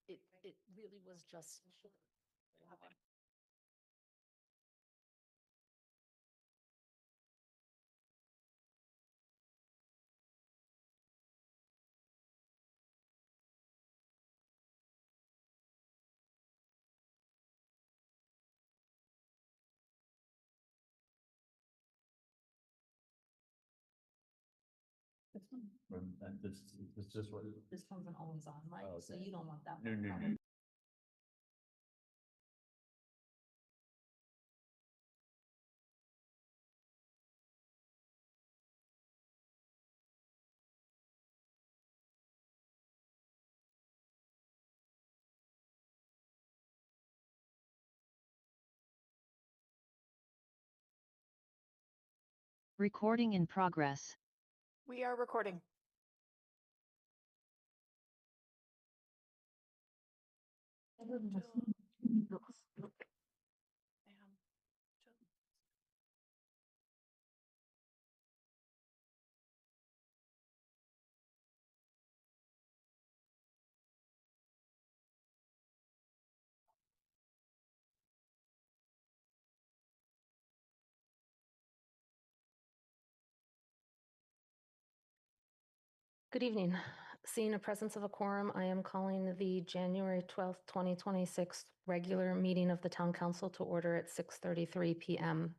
it really was just. It's just what. This phone's an always on mic, Oh, so okay. you don't want that. No, one. no, no. Recording in progress. We are recording. Good evening. Seeing a presence of a quorum, I am calling the January 12th, 2026 regular meeting of the Town Council to order at 6:33 p.m.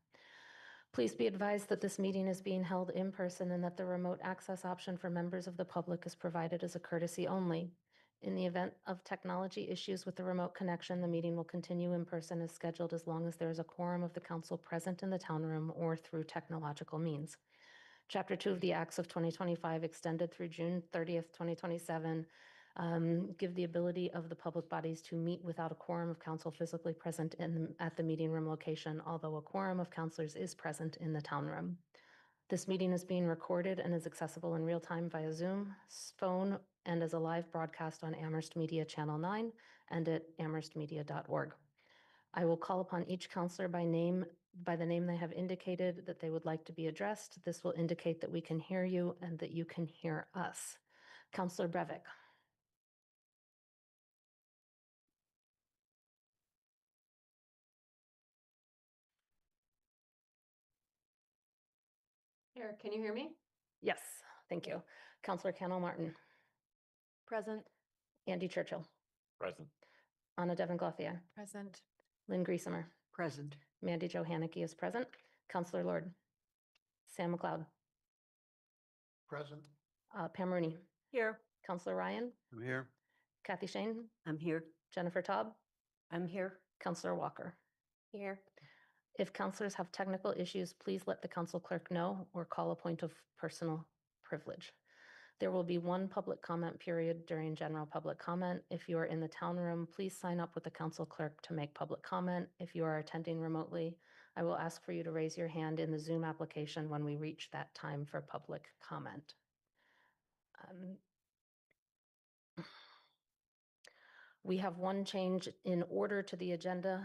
Please be advised that this meeting is being held in person and that the remote access option for members of the public is provided as a courtesy only. In the event of technology issues with the remote connection, the meeting will continue in person as scheduled as long as there is a quorum of the council present in the town room or through technological means. Chapter 2 of the Acts of 2025 extended through June 30th, 2027, give the ability of the public bodies to meet without a quorum of council physically present at the meeting room location, although a quorum of councilors is present in the town room. This meeting is being recorded and is accessible in real time via Zoom, phone, and as a live broadcast on Amherst Media Channel 9 and at amherstmedia.org. I will call upon each counselor by the name they have indicated that they would like to be addressed. This will indicate that we can hear you and that you can hear us. Counselor Breivik. Here, can you hear me? Yes, thank you. Counselor Cannell Martin. Present. Andy Churchill. Present. Anna Devon Gauthier. Present. Lynn Griesemer. Present. Mandy Jo Haneke is present. Counselor Lord. Sam McLeod. Present. Pam Rooney. Here. Counselor Ryan. I'm here. Kathy Shane. I'm here. Jennifer Taub. I'm here. Counselor Walker. Here. If counselors have technical issues, please let the council clerk know or call a point of personal privilege. There will be one public comment period during general public comment. If you are in the town room, please sign up with the council clerk to make public comment. If you are attending remotely, I will ask for you to raise your hand in the Zoom application when we reach that time for public comment. We have one change in order to the agenda,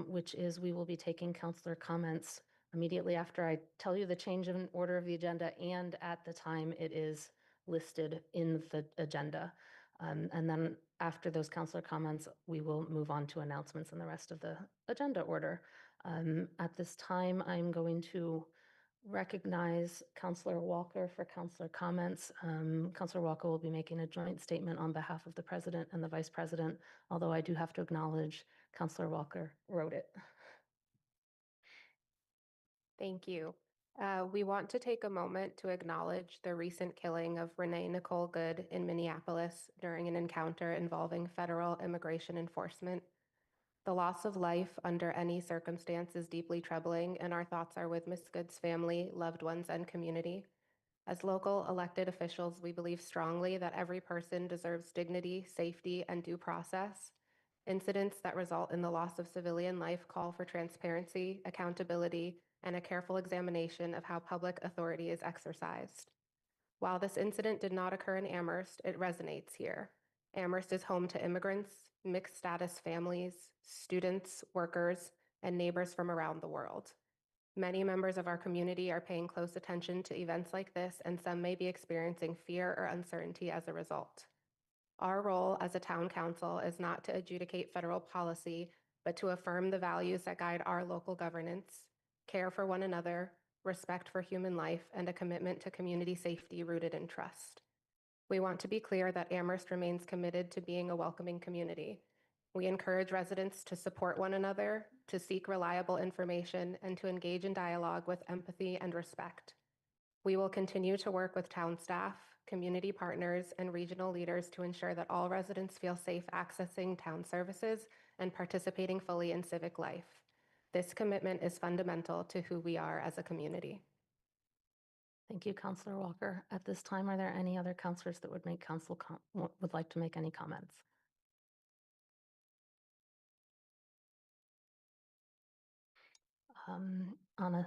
which is we will be taking counselor comments immediately after I tell you the change in order of the agenda and at the time it is listed in the agenda. And then after those counselor comments, we will move on to announcements and the rest of the agenda order. At this time, I'm going to recognize Counselor Walker for counselor comments. Counselor Walker will be making a joint statement on behalf of the president and the vice president, although I do have to acknowledge Counselor Walker wrote it. Thank you. We want to take a moment to acknowledge the recent killing of Renee Nicole Good in Minneapolis during an encounter involving federal immigration enforcement. The loss of life under any circumstance is deeply troubling, and our thoughts are with Ms. Good's family, loved ones, and community. As local elected officials, we believe strongly that every person deserves dignity, safety, and due process. Incidents that result in the loss of civilian life call for transparency, accountability, and a careful examination of how public authority is exercised. While this incident did not occur in Amherst, it resonates here. Amherst is home to immigrants, mixed status families, students, workers, and neighbors from around the world. Many members of our community are paying close attention to events like this, and some may be experiencing fear or uncertainty as a result. Our role as a town council is not to adjudicate federal policy, but to affirm the values that guide our local governance, care for one another, respect for human life, and a commitment to community safety rooted in trust. We want to be clear that Amherst remains committed to being a welcoming community. We encourage residents to support one another, to seek reliable information, and to engage in dialogue with empathy and respect. We will continue to work with town staff, community partners, and regional leaders to ensure that all residents feel safe accessing town services and participating fully in civic life. This commitment is fundamental to who we are as a community. Thank you, Councillor Walker. At this time, are there any other councillors that would would like to make any comments? Anna,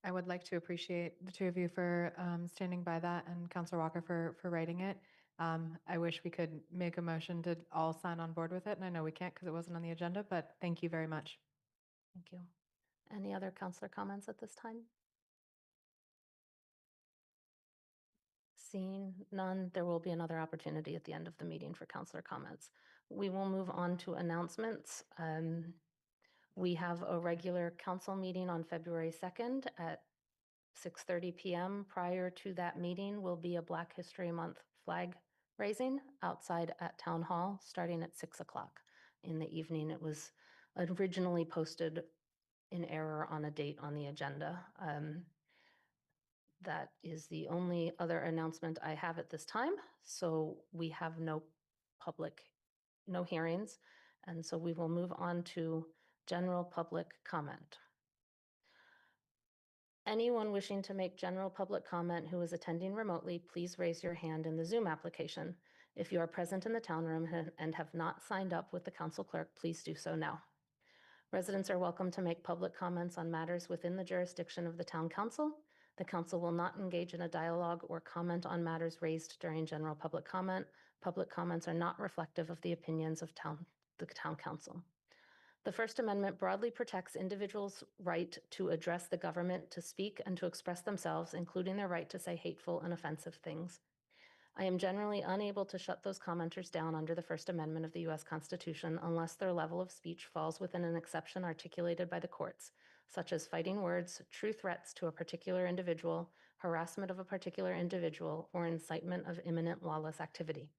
I would like to appreciate the two of you for standing by that and Councillor Walker for writing it. I wish we could make a motion to all sign on board with it, and I know we can't because it wasn't on the agenda, but thank you very much. thank you. Any other councillor comments at this time? Seeing none, there will be another opportunity at the end of the meeting for councillor comments. We will move on to announcements. We have a regular council meeting on February 2nd at 6:30 p.m. Prior to that meeting will be a Black History Month flag raising outside at Town Hall, starting at 6 o'clock in the evening. It was originally posted in error on a date on the agenda. That is the only other announcement I have at this time. So we have no hearings. And so we will move on to general public comment. Anyone wishing to make general public comment who is attending remotely, please raise your hand in the Zoom application. If you are present in the town room and have not signed up with the council clerk, please do so now. Residents are welcome to make public comments on matters within the jurisdiction of the town council. The council will not engage in a dialogue or comment on matters raised during general public comment. Public comments are not reflective of the opinions of the town council. The First Amendment broadly protects individuals' right to address the government, to speak and to express themselves, including their right to say hateful and offensive things. I am generally unable to shut those commenters down under the First Amendment of the U.S. Constitution unless their level of speech falls within an exception articulated by the courts, such as fighting words, true threats to a particular individual, harassment of a particular individual, or incitement of imminent lawless activity.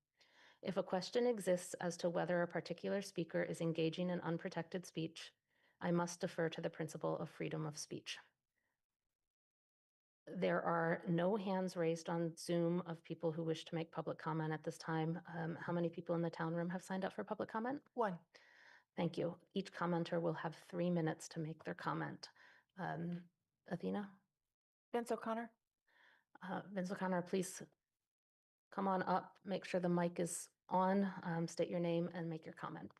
If a question exists as to whether a particular speaker is engaging in unprotected speech, I must defer to the principle of freedom of speech. There are no hands raised on Zoom of people who wish to make public comment at this time. How many people in the town room have signed up for public comment? One. Thank you. Each commenter will have 3 minutes to make their comment. Athena? Vince O'Connor. Vince O'Connor, please come on up, make sure the mic is on, state your name and make your comment.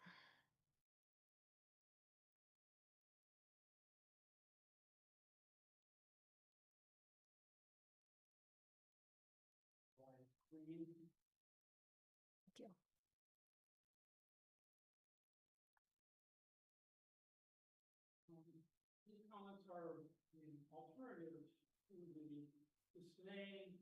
Thank you. These comments are the alternatives to the staying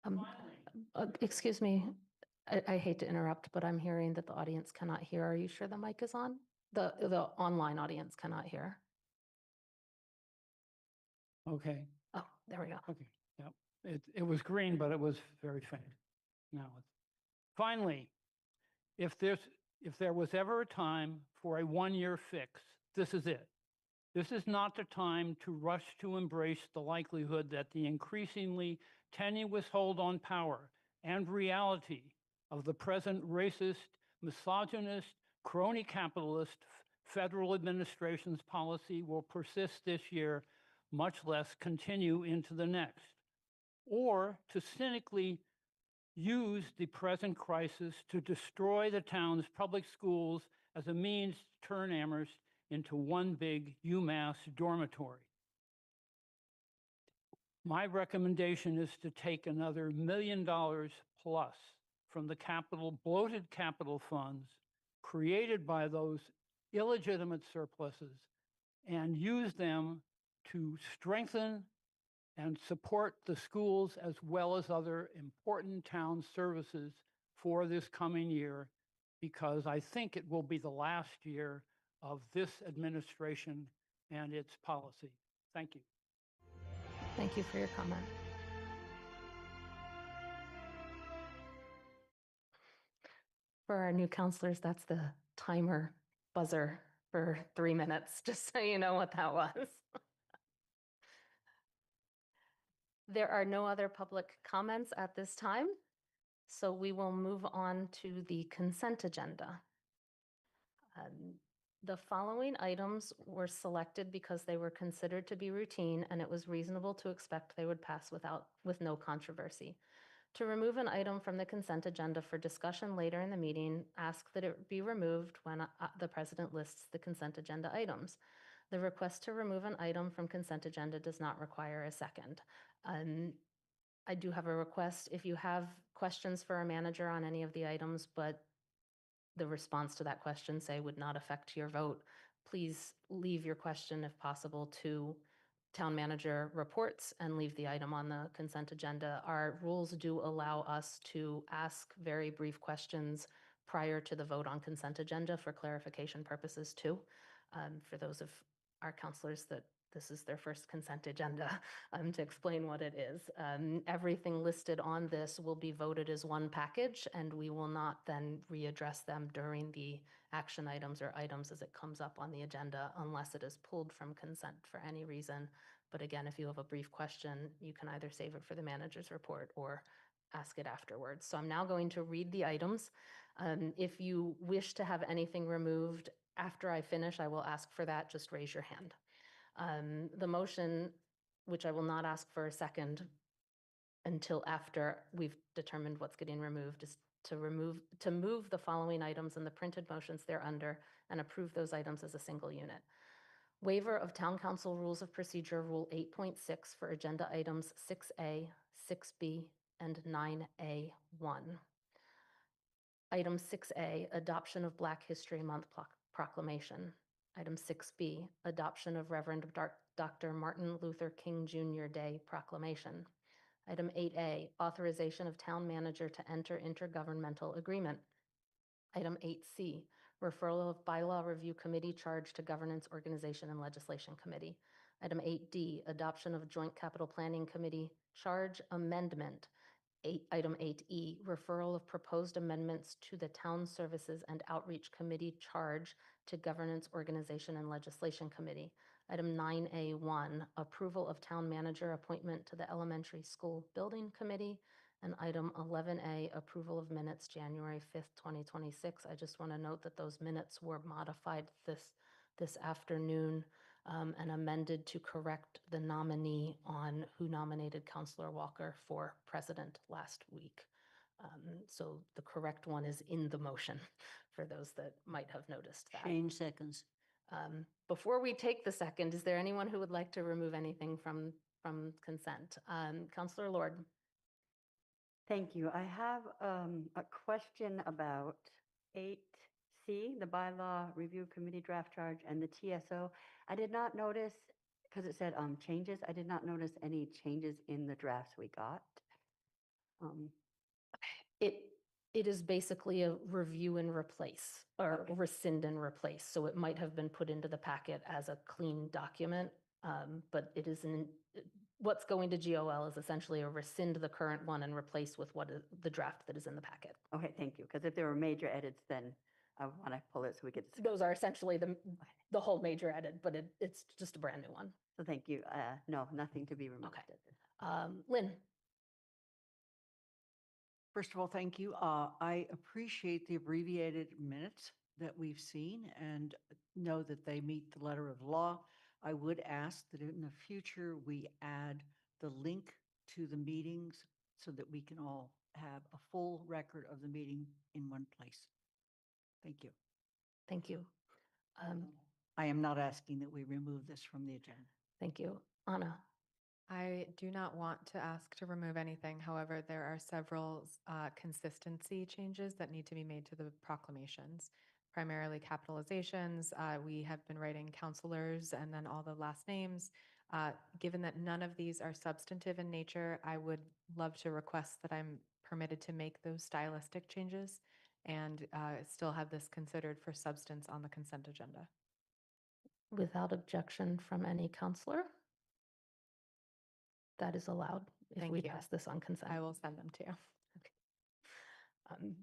Finally, Excuse me, I hate to interrupt, but I'm hearing that the audience cannot hear. Are you sure the mic is on? The online audience cannot hear. okay, Oh, there we go. okay, yep. It was green, but it was very faint. Now, finally, if there was ever a time for a one-year fix, this is it. This is not the time to rush to embrace the likelihood that the increasingly tenuous hold on power and reality of the present racist, misogynist, crony capitalist federal administration's policy will persist this year, much less continue into the next, or to cynically use the present crisis to destroy the town's public schools as a means to turn Amherst into one big UMass dormitory. My recommendation is to take another $1 million plus from the bloated capital funds created by those illegitimate surpluses and use them to strengthen and support the schools as well as other important town services for this coming year, because I think it will be the last year of this administration and its policy. Thank you. Thank you for your comment. For our new counselors, that's the timer buzzer for 3 minutes, just so you know what that was. There are no other public comments at this time, so we will move on to the consent agenda. The following items were selected because they were considered to be routine and it was reasonable to expect they would pass with no controversy. To remove an item from the consent agenda for discussion later in the meeting, ask that it be removed when the president lists the consent agenda items. The request to remove an item from consent agenda does not require a second. I do have a request. If you have questions for our manager on any of the items, but the response to that question, say, would not affect your vote, please leave your question, if possible, to town manager reports and leave the item on the consent agenda. Our rules do allow us to ask very brief questions prior to the vote on consent agenda for clarification purposes too. For those of our counselors that this is their first consent agenda, to explain what it is. Everything listed on this will be voted as one package, and we will not then readdress them during the action items or items as it comes up on the agenda unless it is pulled from consent for any reason. But again, if you have a brief question, you can either save it for the manager's report or ask it afterwards. So I'm now going to read the items. If you wish to have anything removed after I finish, I will ask for that. Just raise your hand. The motion, which I will not ask for a second until after we've determined what's getting removed, is to move the following items in the printed motions thereunder and approve those items as a single unit. Waiver of Town Council Rules of Procedure Rule 8.6 for agenda items 6A, 6B, and 9A1. Item 6A, adoption of Black History Month proclamation. Item 6B, adoption of Reverend Dr. Martin Luther King Jr. Day proclamation. Item 8A, authorization of town manager to enter intergovernmental agreement. Item 8C, referral of bylaw review committee charge to governance, organization, and legislation committee. Item 8D, adoption of joint capital planning committee charge amendment. Item 8E, referral of proposed amendments to the Town Services and Outreach Committee charge to Governance, Organization, and Legislation Committee. Item 9A1, approval of town manager appointment to the Elementary School Building Committee. And item 11A, approval of minutes January 5th, 2026. I just want to note that those minutes were modified this afternoon and amended to correct the nominee on who nominated Councillor Walker for president last week. So the correct one is in the motion for those that might have noticed that. Shane seconds. Before we take the second, is there anyone who would like to remove anything from consent? Councillor Lord. Thank you. I have a question about 8C, the bylaw review committee draft charge, and the TSO. I did not notice, because it said changes, I did not notice any changes in the drafts we got. Um, It is basically a review and replace, or rescind and replace. So it might have been put into the packet as a clean document, but it isn't. What's going to GOL is essentially a rescind the current one and replace with what is the draft that is in the packet. Okay, thank you, because if there were major edits, then I want to pull it so we could discuss. Those are essentially the whole major edit, but it's just a brand new one. So thank you. No, nothing to be removed. Okay. Lynn, First of all, thank you. I appreciate the abbreviated minutes that we've seen and know that they meet the letter of the law. I would ask that in the future, we add the link to the meetings so that we can all have a full record of the meeting in one place. Thank you. thank you. I am not asking that we remove this from the agenda. Thank you. Anna, I do not want to ask to remove anything. However, there are several consistency changes that need to be made to the proclamations, primarily capitalizations. We have been writing counselors and then all the last names. Given that none of these are substantive in nature, I would love to request that I'm permitted to make those stylistic changes and still have this considered for substance on the consent agenda. without objection from any counselor, that is allowed if Thank we you. pass this on consent. I will send them to you. Um,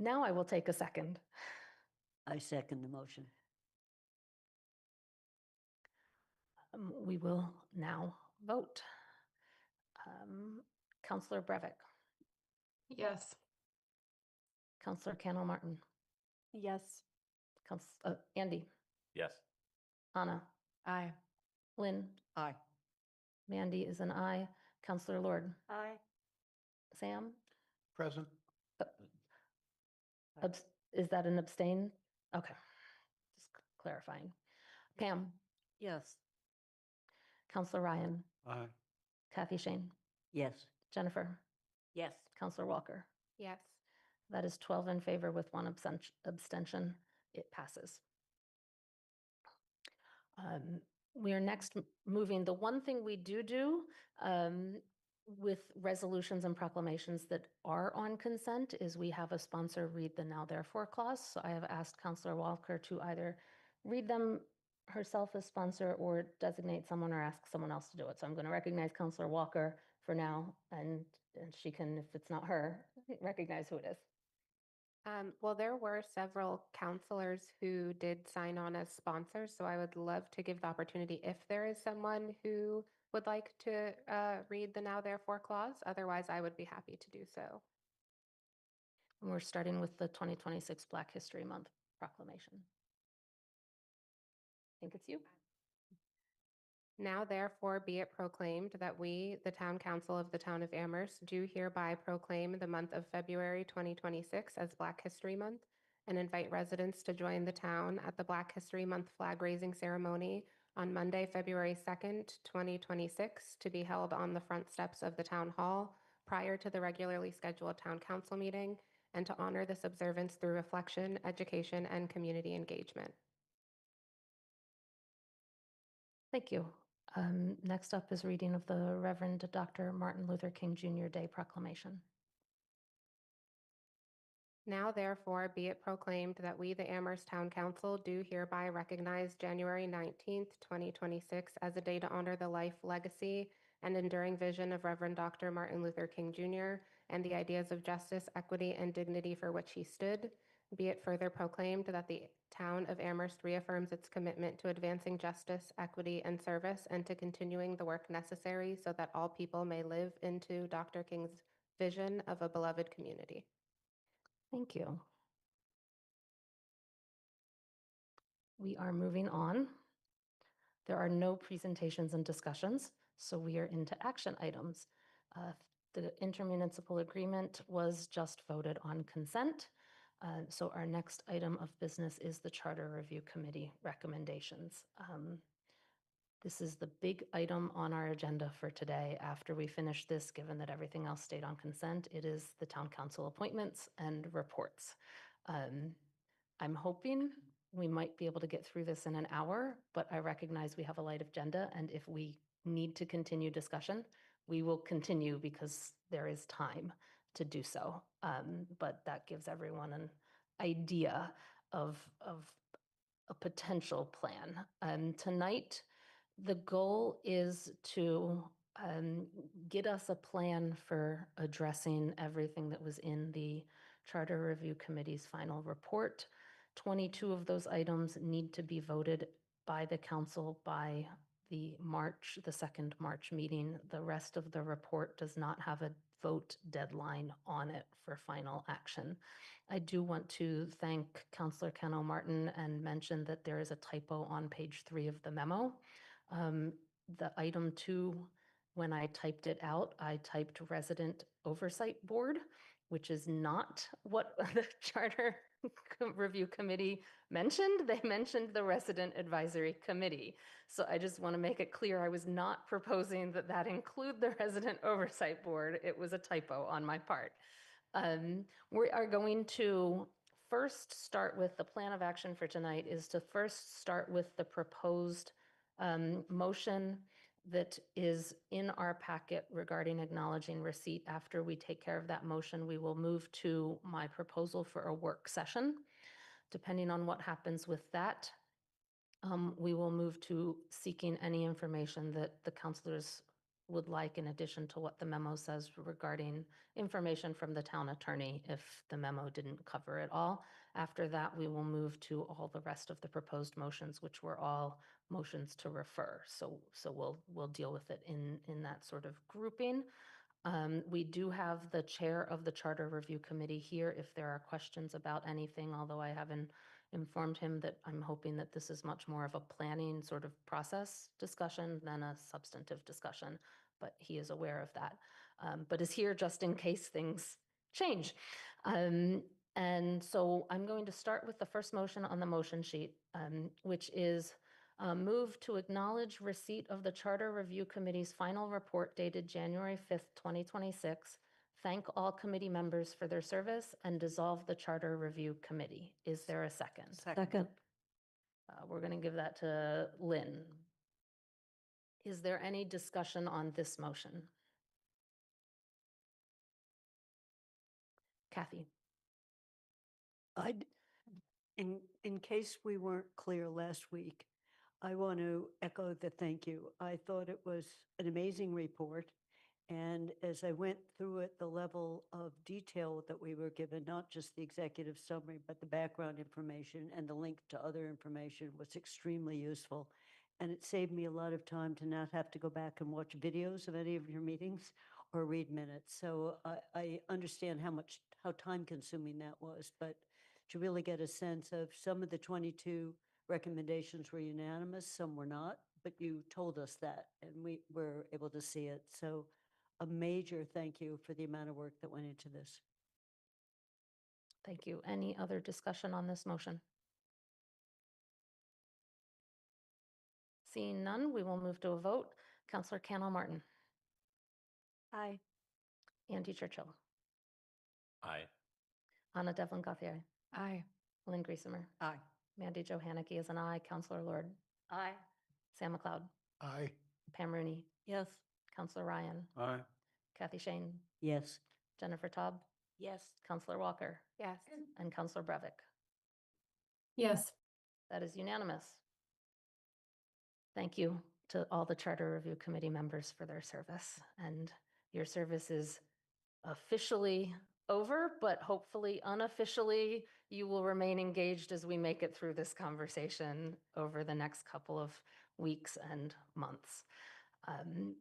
Now I will take a second. I second the motion. We will now vote. Counselor Brevick, Yes. Counselor Cannell Martin, Yes. Andy, Yes. Anna, Aye. Lynn, Aye. Mandy is an aye. Counselor Lord, Aye. Sam, Present. is that an abstain? Okay, just clarifying. Pam, Yes. Counselor Ryan, Aye. Kathy Shane, Yes. Jennifer, Yes. Counselor Walker. Yes. That is 12 in favor with one abstention. It passes. We are next moving. The one thing we do with resolutions and proclamations that are on consent is we have a sponsor read the now therefore clause. So I have asked Counselor Walker to either read them herself as sponsor or designate someone or ask someone else to do it. So I'm going to recognize Counselor Walker for now, and she can, if it's not her, recognize who it is. Well, there were several counselors who did sign on as sponsors, so I would love to give the opportunity if there is someone who would like to read the now therefore clause. Otherwise, I would be happy to do so. And we're starting with the 2026 Black History Month proclamation. I think it's you. Now therefore be it proclaimed that we, the Town Council of the Town of Amherst, do hereby proclaim the month of February 2026 as Black History Month and invite residents to join the town at the Black History Month flag raising ceremony on Monday, February 2nd, 2026, to be held on the front steps of the Town Hall prior to the regularly scheduled Town Council meeting, and to honor this observance through reflection, education, and community engagement. Thank you. Next up is reading of the Reverend Dr. Martin Luther King Jr. Day Proclamation. Now therefore be it proclaimed that we, the Amherst Town Council, do hereby recognize January 19th, 2026 as a day to honor the life, legacy, and enduring vision of Reverend Dr. Martin Luther King Jr. and the ideas of justice, equity, and dignity for which he stood. Be it further proclaimed that the town of Amherst reaffirms its commitment to advancing justice, equity, and service, and to continuing the work necessary so that all people may live into Dr. King's vision of a beloved community. Thank you. We are moving on. There are no presentations and discussions, so we are into action items. The intermunicipal agreement was just voted on consent. So our next item of business is the Charter Review Committee recommendations. This is the big item on our agenda for today. After we finish this, given that everything else stayed on consent, it is the town council appointments and reports. I'm hoping we might be able to get through this in an hour, but I recognize we have a light agenda, and if we need to continue discussion, we will continue because there is time to do so. But that gives everyone an idea of a potential plan. Tonight, the goal is to get us a plan for addressing everything that was in the Charter Review Committee's final report. 22 of those items need to be voted by the council by the second March meeting. The rest of the report does not have a vote deadline on it for final action. I do want to thank Councillor Ken Martin and mention that there is a typo on page 3 of the memo. The item 2, when I typed it out, I typed Resident Oversight Board, which is not what the Charter Review Committee mentioned. They mentioned the Resident Advisory Committee. So I just want to make it clear I was not proposing that that include the Resident Oversight Board. It was a typo on my part. We are going to first start with the plan of action for tonight is to first start with the proposed motion that is in our packet regarding acknowledging receipt. After we take care of that motion, we will move to my proposal for a work session. Depending on what happens with that, we will move to seeking any information that the councilors would like in addition to what the memo says regarding information from the town attorney if the memo didn't cover it all. After that, we will move to all the rest of the proposed motions, which were all motions to refer. So we'll deal with it in that sort of grouping. We do have the chair of the Charter Review Committee here if there are questions about anything, although I haven't informed him that I'm hoping that this is much more of a planning sort of process discussion than a substantive discussion, but he is aware of that, but is here just in case things change. And so I'm going to start with the first motion on the motion sheet, which is move to acknowledge receipt of the Charter Review Committee's final report dated January 5th, 2026, thank all committee members for their service, and dissolve the Charter Review Committee. Is there a second? Second. We're going to give that to Lynn. Is there any discussion on this motion? Kathy? In case we weren't clear last week, I want to echo the thank you. I thought it was an amazing report. And as I went through it, the level of detail that we were given, not just the executive summary, but the background information and the link to other information was extremely useful. And it saved me a lot of time to not have to go back and watch videos of any of your meetings or read minutes. So I understand how time consuming that was, but to really get a sense of some of the 22 recommendations were unanimous, some were not, but you told us that and we were able to see it. So a major thank you for the amount of work that went into this. Thank you. Any other discussion on this motion? Seeing none, we will move to a vote. Councillor Cannell Martin. Aye. Andy Churchill. Aye. Anna Devlin Gauthier. Aye. Lynn Griesemer. Aye. Mandy Jo Haneke is an aye. Councillor Lord. Aye. Sam McLeod. Aye. Pam Rooney. Yes. Councillor Ryan. Aye. Kathy Shane. Yes. Jennifer Taub. Yes. Councillor Walker. Yes. And Councillor Brevik. Yes. That is unanimous. Thank you to all the Charter Review Committee members for their service. And your service is officially over, but hopefully unofficially, you will remain engaged as we make it through this conversation over the next couple of weeks and months.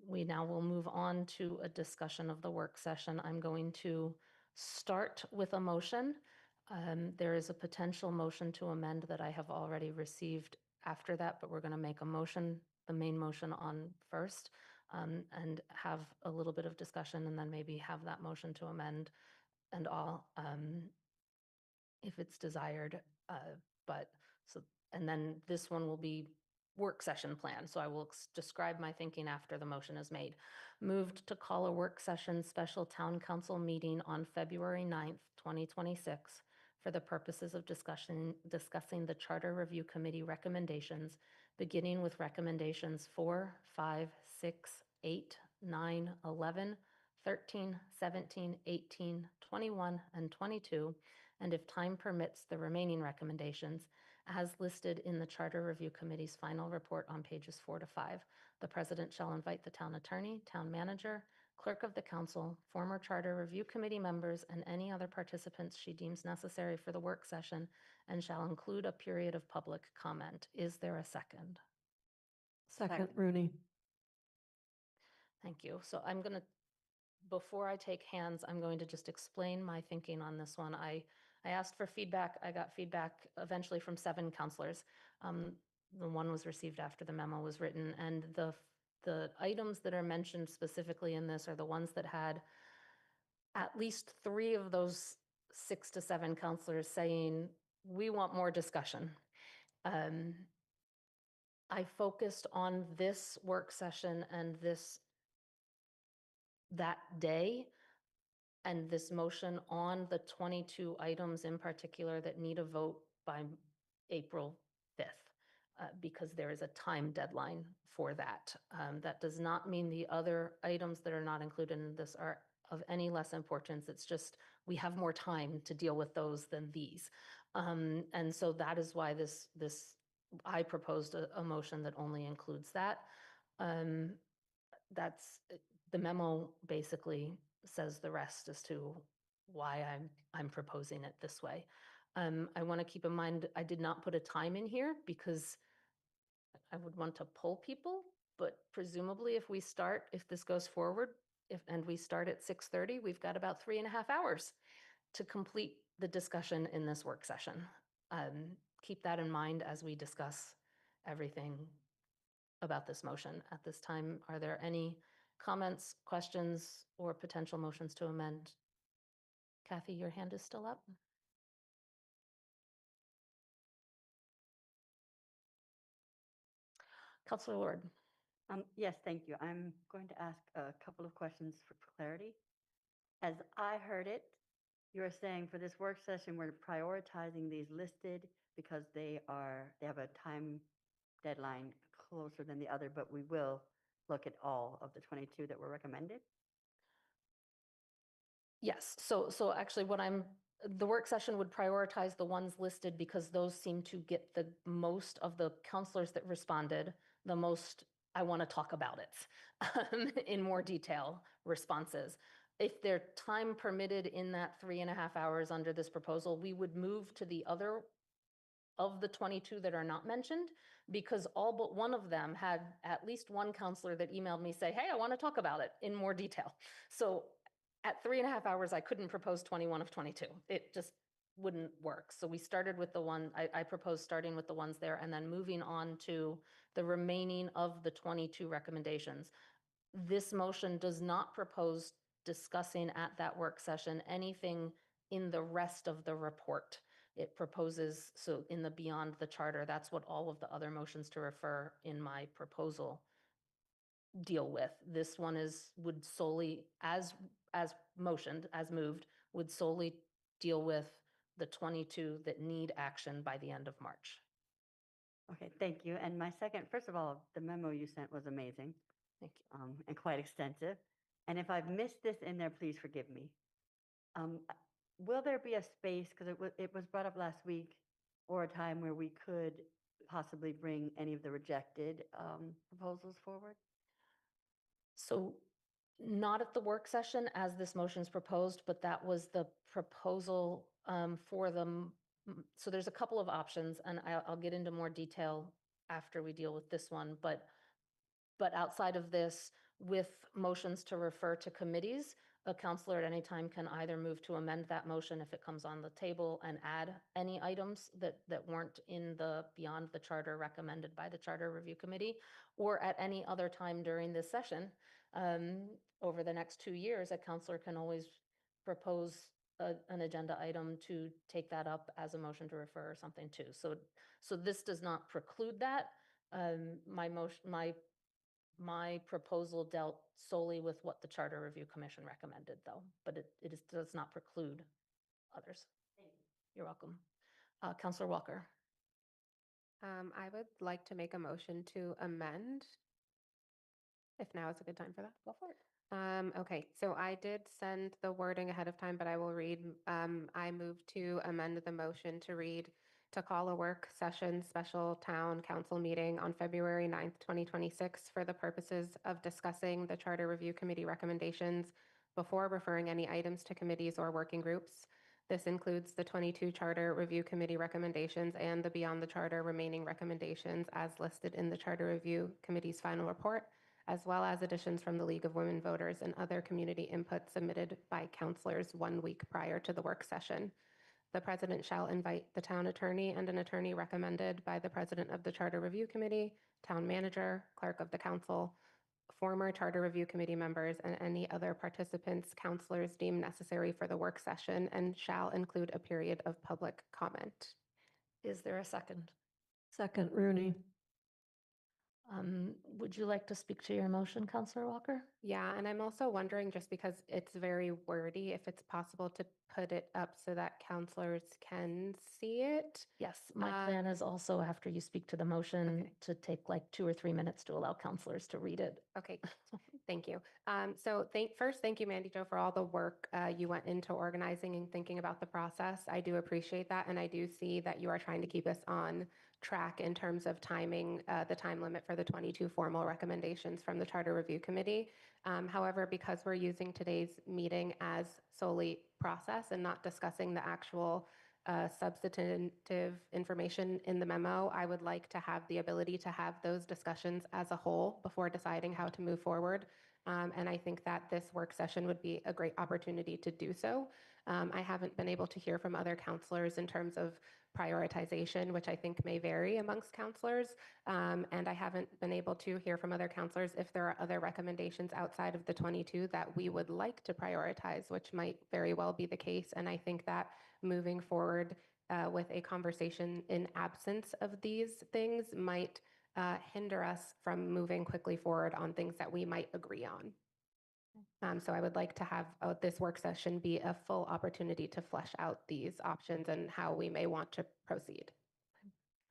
We now will move on to a discussion of the work session. I'm going to start with a motion. There is a potential motion to amend that I have already received after that, but we're going to make a motion, the main motion on first, and have a little bit of discussion and then maybe have that motion to amend and all if it's desired. And then this one will be work session plan. So I will describe my thinking after the motion is made. Moved to call a work session special town council meeting on February 9th, 2026 for the purposes of discussing the Charter Review Committee recommendations, beginning with recommendations 4, 5, 6, 8, 9, 11, 13, 17, 18, 21, and 22, and if time permits, the remaining recommendations, as listed in the Charter Review Committee's final report on pages 4 to 5. The president shall invite the town attorney, town manager, clerk of the council, former Charter Review Committee members, and any other participants she deems necessary for the work session, and shall include a period of public comment. Is there a second? Second, Rooney. Thank you. So I'm going to, before I take hands, I'm going to just explain my thinking on this one. I asked for feedback. I got feedback eventually from 7 counselors. The one was received after the memo was written, and the items that are mentioned specifically in this are the ones that had at least 3 of those 6 to 7 counselors saying, we want more discussion. I focused on this work session and that day and this motion on the 22 items in particular that need a vote by April 5th, because there is a time deadline for that. That does not mean the other items that are not included in this are of any less importance. It's just we have more time to deal with those than these. And so that is why I proposed a motion that only includes that. That's the memo basically says the rest as to why I'm proposing it this way. I want to keep in mind, I did not put a time in here because I would want to pull people, but presumably if this goes forward, and we start at 6:30, we've got about 3.5 hours to complete the discussion in this work session. Keep that in mind as we discuss everything about this motion. At this time, are there any comments, questions, or potential motions to amend? Kathy, your hand is still up. Councilor Ward. Yes, thank you. I'm going to ask a couple of questions for clarity. As I heard it, you're saying for this work session, we're prioritizing these listed because they have a time deadline closer than the other, but we will look at all of the 22 that were recommended? Yes, so actually the work session would prioritize the ones listed because those seem to get the most of the counselors that responded, the most I want to talk about it in more detail responses. If their time permitted in that 3.5 hours under this proposal, we would move to the other of the 22 that are not mentioned, because all but one of them had at least one counselor that emailed me say, hey, I want to talk about it in more detail. So at 3.5 hours, I couldn't propose 21 of 22. It just wouldn't work. So we started with the one, I proposed starting with the ones there and then moving on to the remaining of the 22 recommendations. This motion does not propose discussing at that work session anything in the rest of the report. It proposes, so in the beyond the charter, that's what all of the other motions to refer in my proposal deal with. This one would solely, as motioned, as moved, would solely deal with the 22 that need action by the end of March. Okay, thank you. And my second, first of all, the memo you sent was amazing. Thank you. And quite extensive. And if I've missed this in there, please forgive me. Will there be a space, because it was brought up last week, or a time where we could possibly bring any of the rejected proposals forward? So not at the work session as this motion is proposed, but that was the proposal for them. So there's a couple of options, and I'll get into more detail after we deal with this one, but outside of this, with motions to refer to committees, a counselor at any time can either move to amend that motion if it comes on the table and add any items that weren't in the beyond the charter recommended by the Charter Review Committee, or at any other time during this session. Over the next 2 years, a counselor can always propose an agenda item to take that up as a motion to refer or something too. So this does not preclude that. My proposal dealt solely with what the Charter Review Commission recommended, though, but does not preclude others. You're welcome. Councilor Walker. I would like to make a motion to amend if now is a good time for that. Go for it. Okay, so I did send the wording ahead of time, but I will read. I move to amend the motion to read to call a work session special town council meeting on February 9th, 2026 for the purposes of discussing the Charter Review Committee recommendations before referring any items to committees or working groups. This includes the 22 Charter Review Committee recommendations and the Beyond the Charter remaining recommendations as listed in the Charter Review Committee's final report, as well as additions from the League of Women Voters and other community input submitted by counselors 1 week prior to the work session. The president shall invite the town attorney and an attorney recommended by the president of the Charter Review Committee, town manager, clerk of the council, former Charter Review Committee members, and any other participants counselors deem necessary for the work session, and shall include a period of public comment. Is there a second? Second, Rooney. Would you like to speak to your motion, Counselor Walker? Yeah, and I'm also wondering, just because it's very wordy, if it's possible to put it up so that counselors can see it. Yes, my plan is also after you speak to the motion Okay. to take like 2 or 3 minutes to allow counselors to read it. Okay, thank you. So thank you, Mandy Jo, for all the work you went into organizing and thinking about the process. I do appreciate that, and I do see that you are trying to keep us on track in terms of timing, the time limit for the 22 formal recommendations from the Charter Review Committee. However, because we're using today's meeting as solely process and not discussing the actual substantive information in the memo, I would like to have the ability to have those discussions as a whole before deciding how to move forward. And I think that this work session would be a great opportunity to do so. I haven't been able to hear from other counselors in terms of prioritization, which I think may vary amongst counselors. And I haven't been able to hear from other counselors if there are other recommendations outside of the 22 that we would like to prioritize, which might very well be the case. And I think that moving forward with a conversation in absence of these things might hinder us from moving quickly forward on things that we might agree on. So I would like to have this work session be a full opportunity to flesh out these options and how we may want to proceed.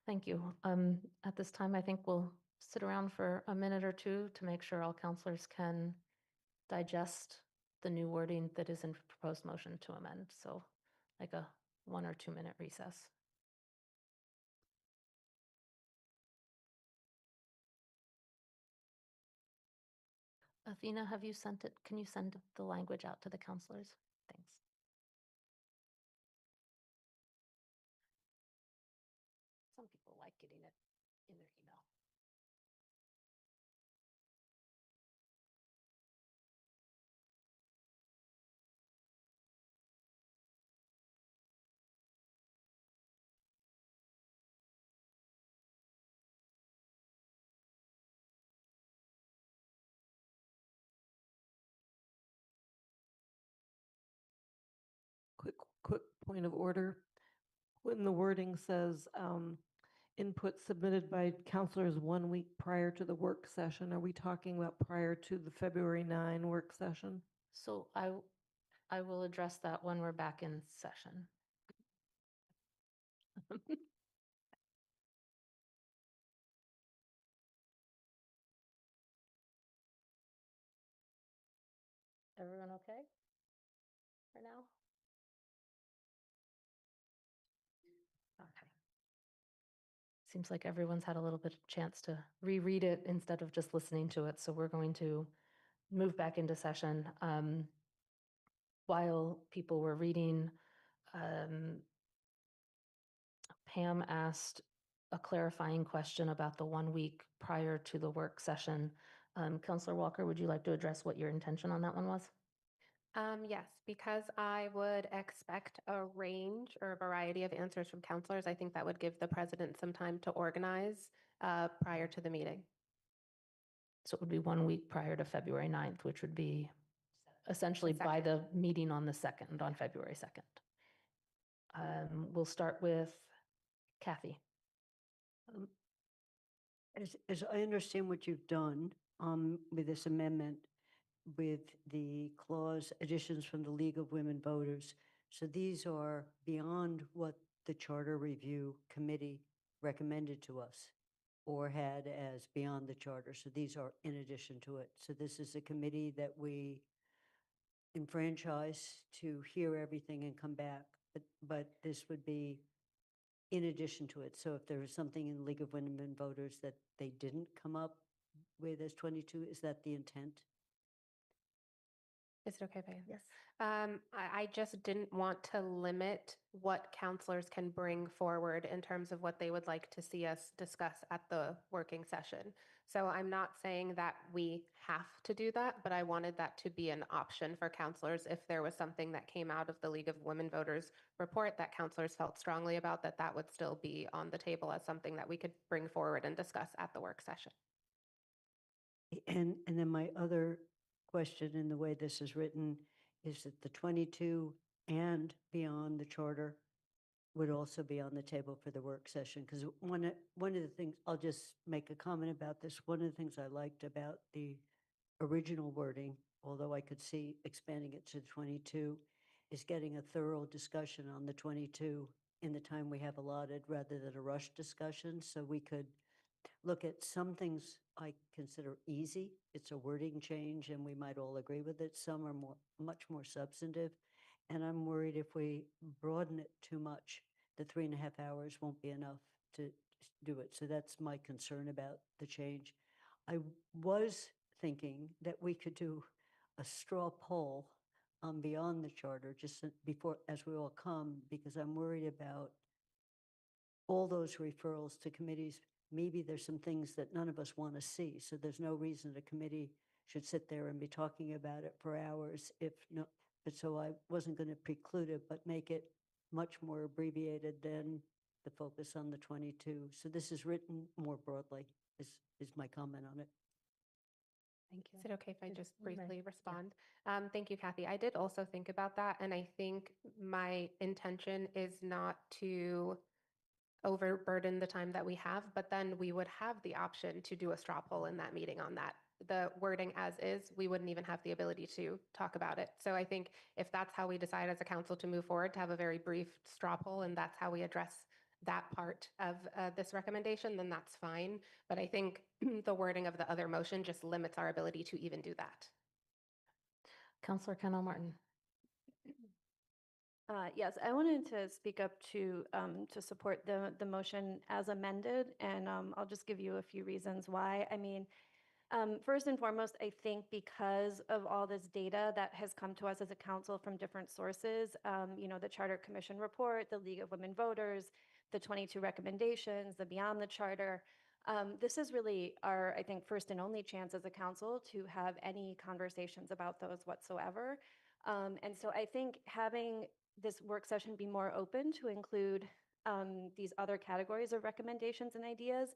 Thank you. At this time, I think we'll sit around for a minute or two to make sure all counselors can digest the new wording that is in proposed motion to amend. So like a 1 or 2 minute recess. Athena, have you sent it? Can you send the language out to the counselors? Thanks. Some people like getting it in their email. Quick point of order. When the wording says input submitted by counselors 1 week prior to the work session, are we talking about prior to the February 9 work session? So I will address that when we're back in session. Everyone okay for now? Okay. Seems like everyone's had a little bit of chance to reread it instead of just listening to it. So we're going to move back into session. While people were reading, Pam asked a clarifying question about the 1 week prior to the work session. Counselor Walker, would you like to address what your intention on that one was? Yes, because I would expect a range or a variety of answers from counselors. I think that would give the president some time to organize prior to the meeting. So it would be 1 week prior to February 9th, which would be essentially by the meeting on the 2nd, on February 2nd. We'll start with Kathy. As I understand what you've done with this amendment, with the clause additions from the League of Women Voters, so these are beyond what the Charter Review Committee recommended to us. or had as beyond the charter. So these are in addition to it. So this is a committee that we enfranchise to hear everything and come back. But this would be in addition to it. So if there was something in the League of Women Voters that they didn't come up with as 22, is that the intent? Is it okay if I? Yes. I just didn't want to limit what counselors can bring forward in terms of what they would like to see us discuss at the working session. So I'm not saying that we have to do that, but I wanted that to be an option for counselors if there was something that came out of the League of Women Voters report that counselors felt strongly about, that would still be on the table as something that we could bring forward and discuss at the work session. And then my other question in the way this is written is that the 22 and beyond the charter would also be on the table for the work session. Because one of the things, I'll just make a comment about this. One of the things I liked about the original wording, although I could see expanding it to 22, is getting a thorough discussion on the 22 in the time we have allotted rather than a rushed discussion. So we could look at some things I consider easy. It's a wording change and we might all agree with it. Some are much more substantive. And I'm worried if we broaden it too much, the 3.5 hours won't be enough to do it. So that's my concern about the change. I was thinking that we could do a straw poll on beyond the charter just before, as we all come, because I'm worried about all those referrals to committees. Maybe there's some things that none of us want to see. So there's no reason a committee should sit there and be talking about it for hours if no. But so I wasn't going to preclude it, but make it much more abbreviated than the focus on the 22. So this is written more broadly, is my comment on it. Thank you. Is it okay if I just Right, briefly yeah. respond? Thank you, Kathy. I did also think about that, and I think my intention is not to overburden the time that we have, but then we would have the option to do a straw poll in that meeting on that. The wording as is, we wouldn't even have the ability to talk about it. So I think if that's how we decide as a council to move forward, to have a very brief straw poll, and that's how we address that part of this recommendation, then that's fine. But I think the wording of the other motion just limits our ability to even do that. Counselor Kendall Martin. Yes, I wanted to speak up to support the motion as amended, and I'll just give you a few reasons why. I mean, first and foremost, I think because of all this data that has come to us as a council from different sources, the Charter Commission report, the League of Women Voters, the 22 recommendations, the Beyond the Charter. This is really our, I think, first and only chance as a council to have any conversations about those whatsoever. And so I think having this work session be more open to include these other categories of recommendations and ideas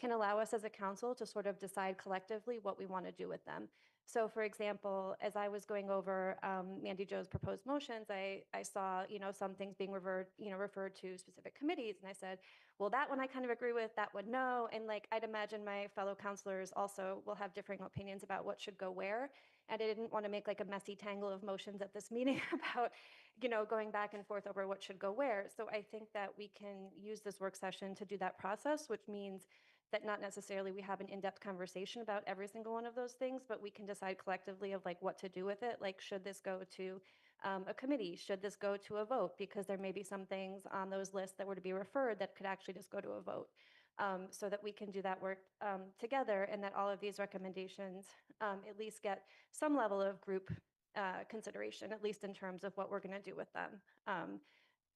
can allow us as a council to sort of decide collectively what we want to do with them. So for example, as I was going over Mandy Jo's proposed motions, I saw, some things being referred to specific committees. And I said, well, that one I kind of agree with, that one no. And like, I'd imagine my fellow councilors also will have differing opinions about what should go where. And I didn't want to make like a messy tangle of motions at this meeting about, going back and forth over what should go where. So I think that we can use this work session to do that process, which means that not necessarily we have an in-depth conversation about every single one of those things, but we can decide collectively of like what to do with it. Like, should this go to a committee? Should this go to a vote? Because there may be some things on those lists that were to be referred that could actually just go to a vote. So that we can do that work together, and that all of these recommendations at least get some level of group consideration, at least in terms of what we're going to do with them.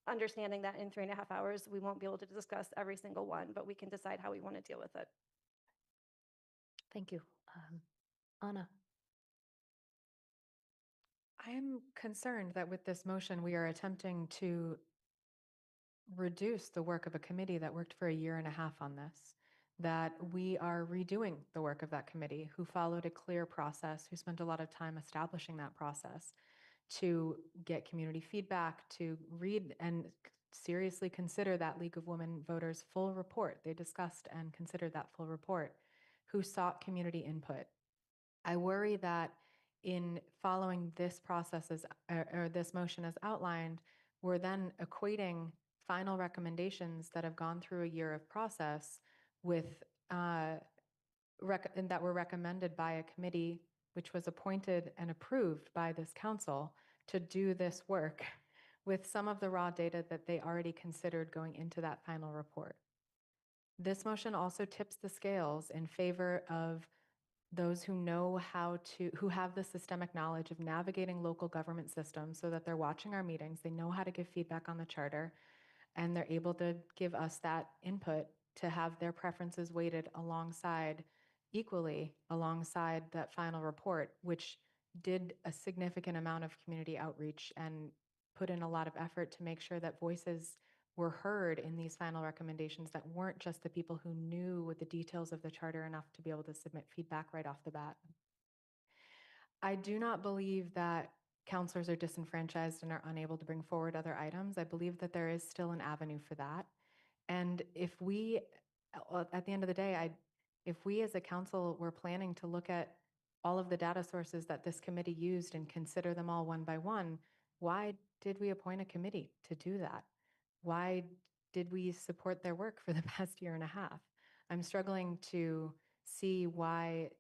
Understanding that in 3.5 hours, we won't be able to discuss every single one, but we can decide how we want to deal with it. Thank you. Anna. I am concerned that with this motion, we are attempting to reduce the work of a committee that worked for 1.5 years on this, that we are redoing the work of that committee, who followed a clear process, who spent a lot of time establishing that process to get community feedback, to read and seriously consider that League of Women Voters full report. They discussed and considered that full report, who sought community input. I worry that in following this process or this motion as outlined, we're then equating final recommendations that have gone through 1 year of process with and that were recommended by a committee which was appointed and approved by this council to do this work with some of the raw data that they already considered going into that final report. This motion also tips the scales in favor of those who know who have the systemic knowledge of navigating local government systems so that they're watching our meetings, they know how to give feedback on the charter, and they're able to give us that input to have their preferences weighted equally alongside that final report, which did a significant amount of community outreach and put in a lot of effort to make sure that voices were heard in these final recommendations that weren't just the people who knew the details of the charter enough to be able to submit feedback right off the bat. I do not believe that counselors are disenfranchised and are unable to bring forward other items. I believe that there is still an avenue for that. And if we, at the end of the day, if we as a council were planning to look at all of the data sources that this committee used and consider them all one by one, why did we appoint a committee to do that? Why did we support their work for the past year and a half? I'm struggling to see why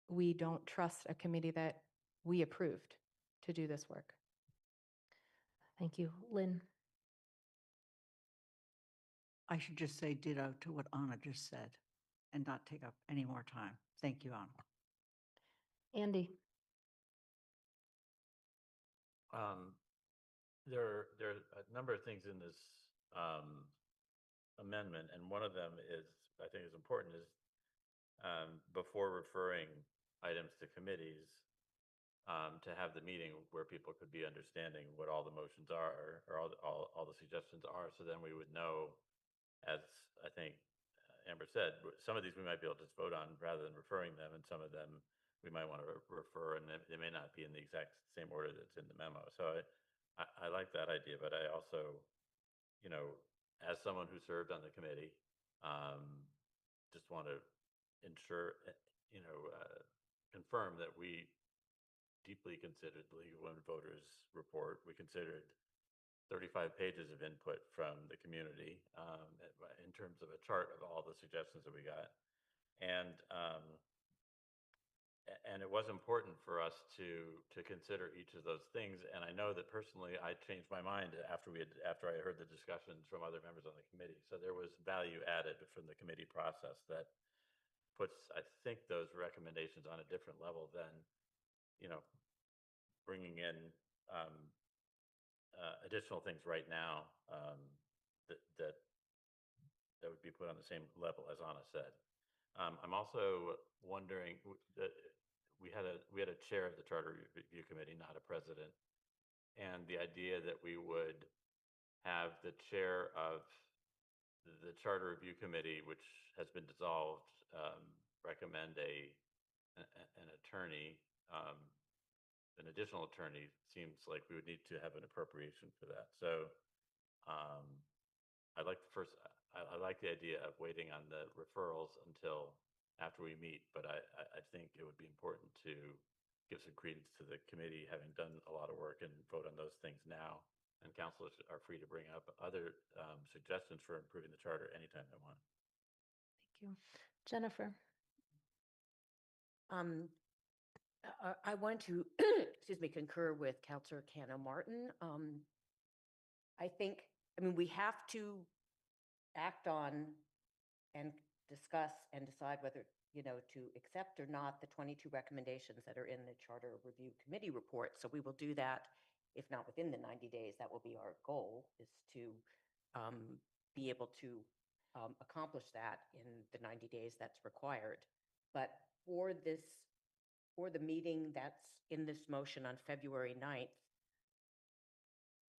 we don't trust a committee that we approved to do this work. Thank you. Lynn? I should just say ditto to what Anna just said and not take up any more time. Thank you, Anna. Andy? There are a number of things in this amendment, and one of them is, I think is important, is before referring items to committees, to have the meeting where people could be understanding what all the motions are, or all the suggestions are, so then we would know, as I think Amber said, some of these we might be able to just vote on rather than referring them, and some of them we might want to refer, and they may not be in the exact same order that's in the memo. So I like that idea, but I also, as someone who served on the committee, just want to ensure, confirm that we deeply considered the League of Women Voters report. We considered 35 pages of input from the community in terms of a chart of all the suggestions that we got. And it was important for us to consider each of those things. And I know that personally, I changed my mind after I heard the discussions from other members on the committee. So there was value added from the committee process that puts, I think, those recommendations on a different level than, bringing in additional things right now that would be put on the same level as Anna said. I'm also wondering that we had a chair of the Charter Review Committee, not a president, and the idea that we would have the chair of the Charter Review Committee, which has been dissolved, recommend an attorney, an additional attorney, seems like we would need to have an appropriation for that. So I like the idea of waiting on the referrals until after we meet, but I think it would be important to give some credence to the committee having done a lot of work and vote on those things now. And councilors are free to bring up other suggestions for improving the charter anytime they want. Thank you. Jennifer? I want to, excuse me, concur with Councillor Cano Martin. I mean, we have to act on and discuss and decide whether, to accept or not the 22 recommendations that are in the Charter Review Committee report. So we will do that, if not within the 90 days. That will be our goal, is to be able to accomplish that in the 90 days that's required. But for the meeting that's in this motion on February 9th,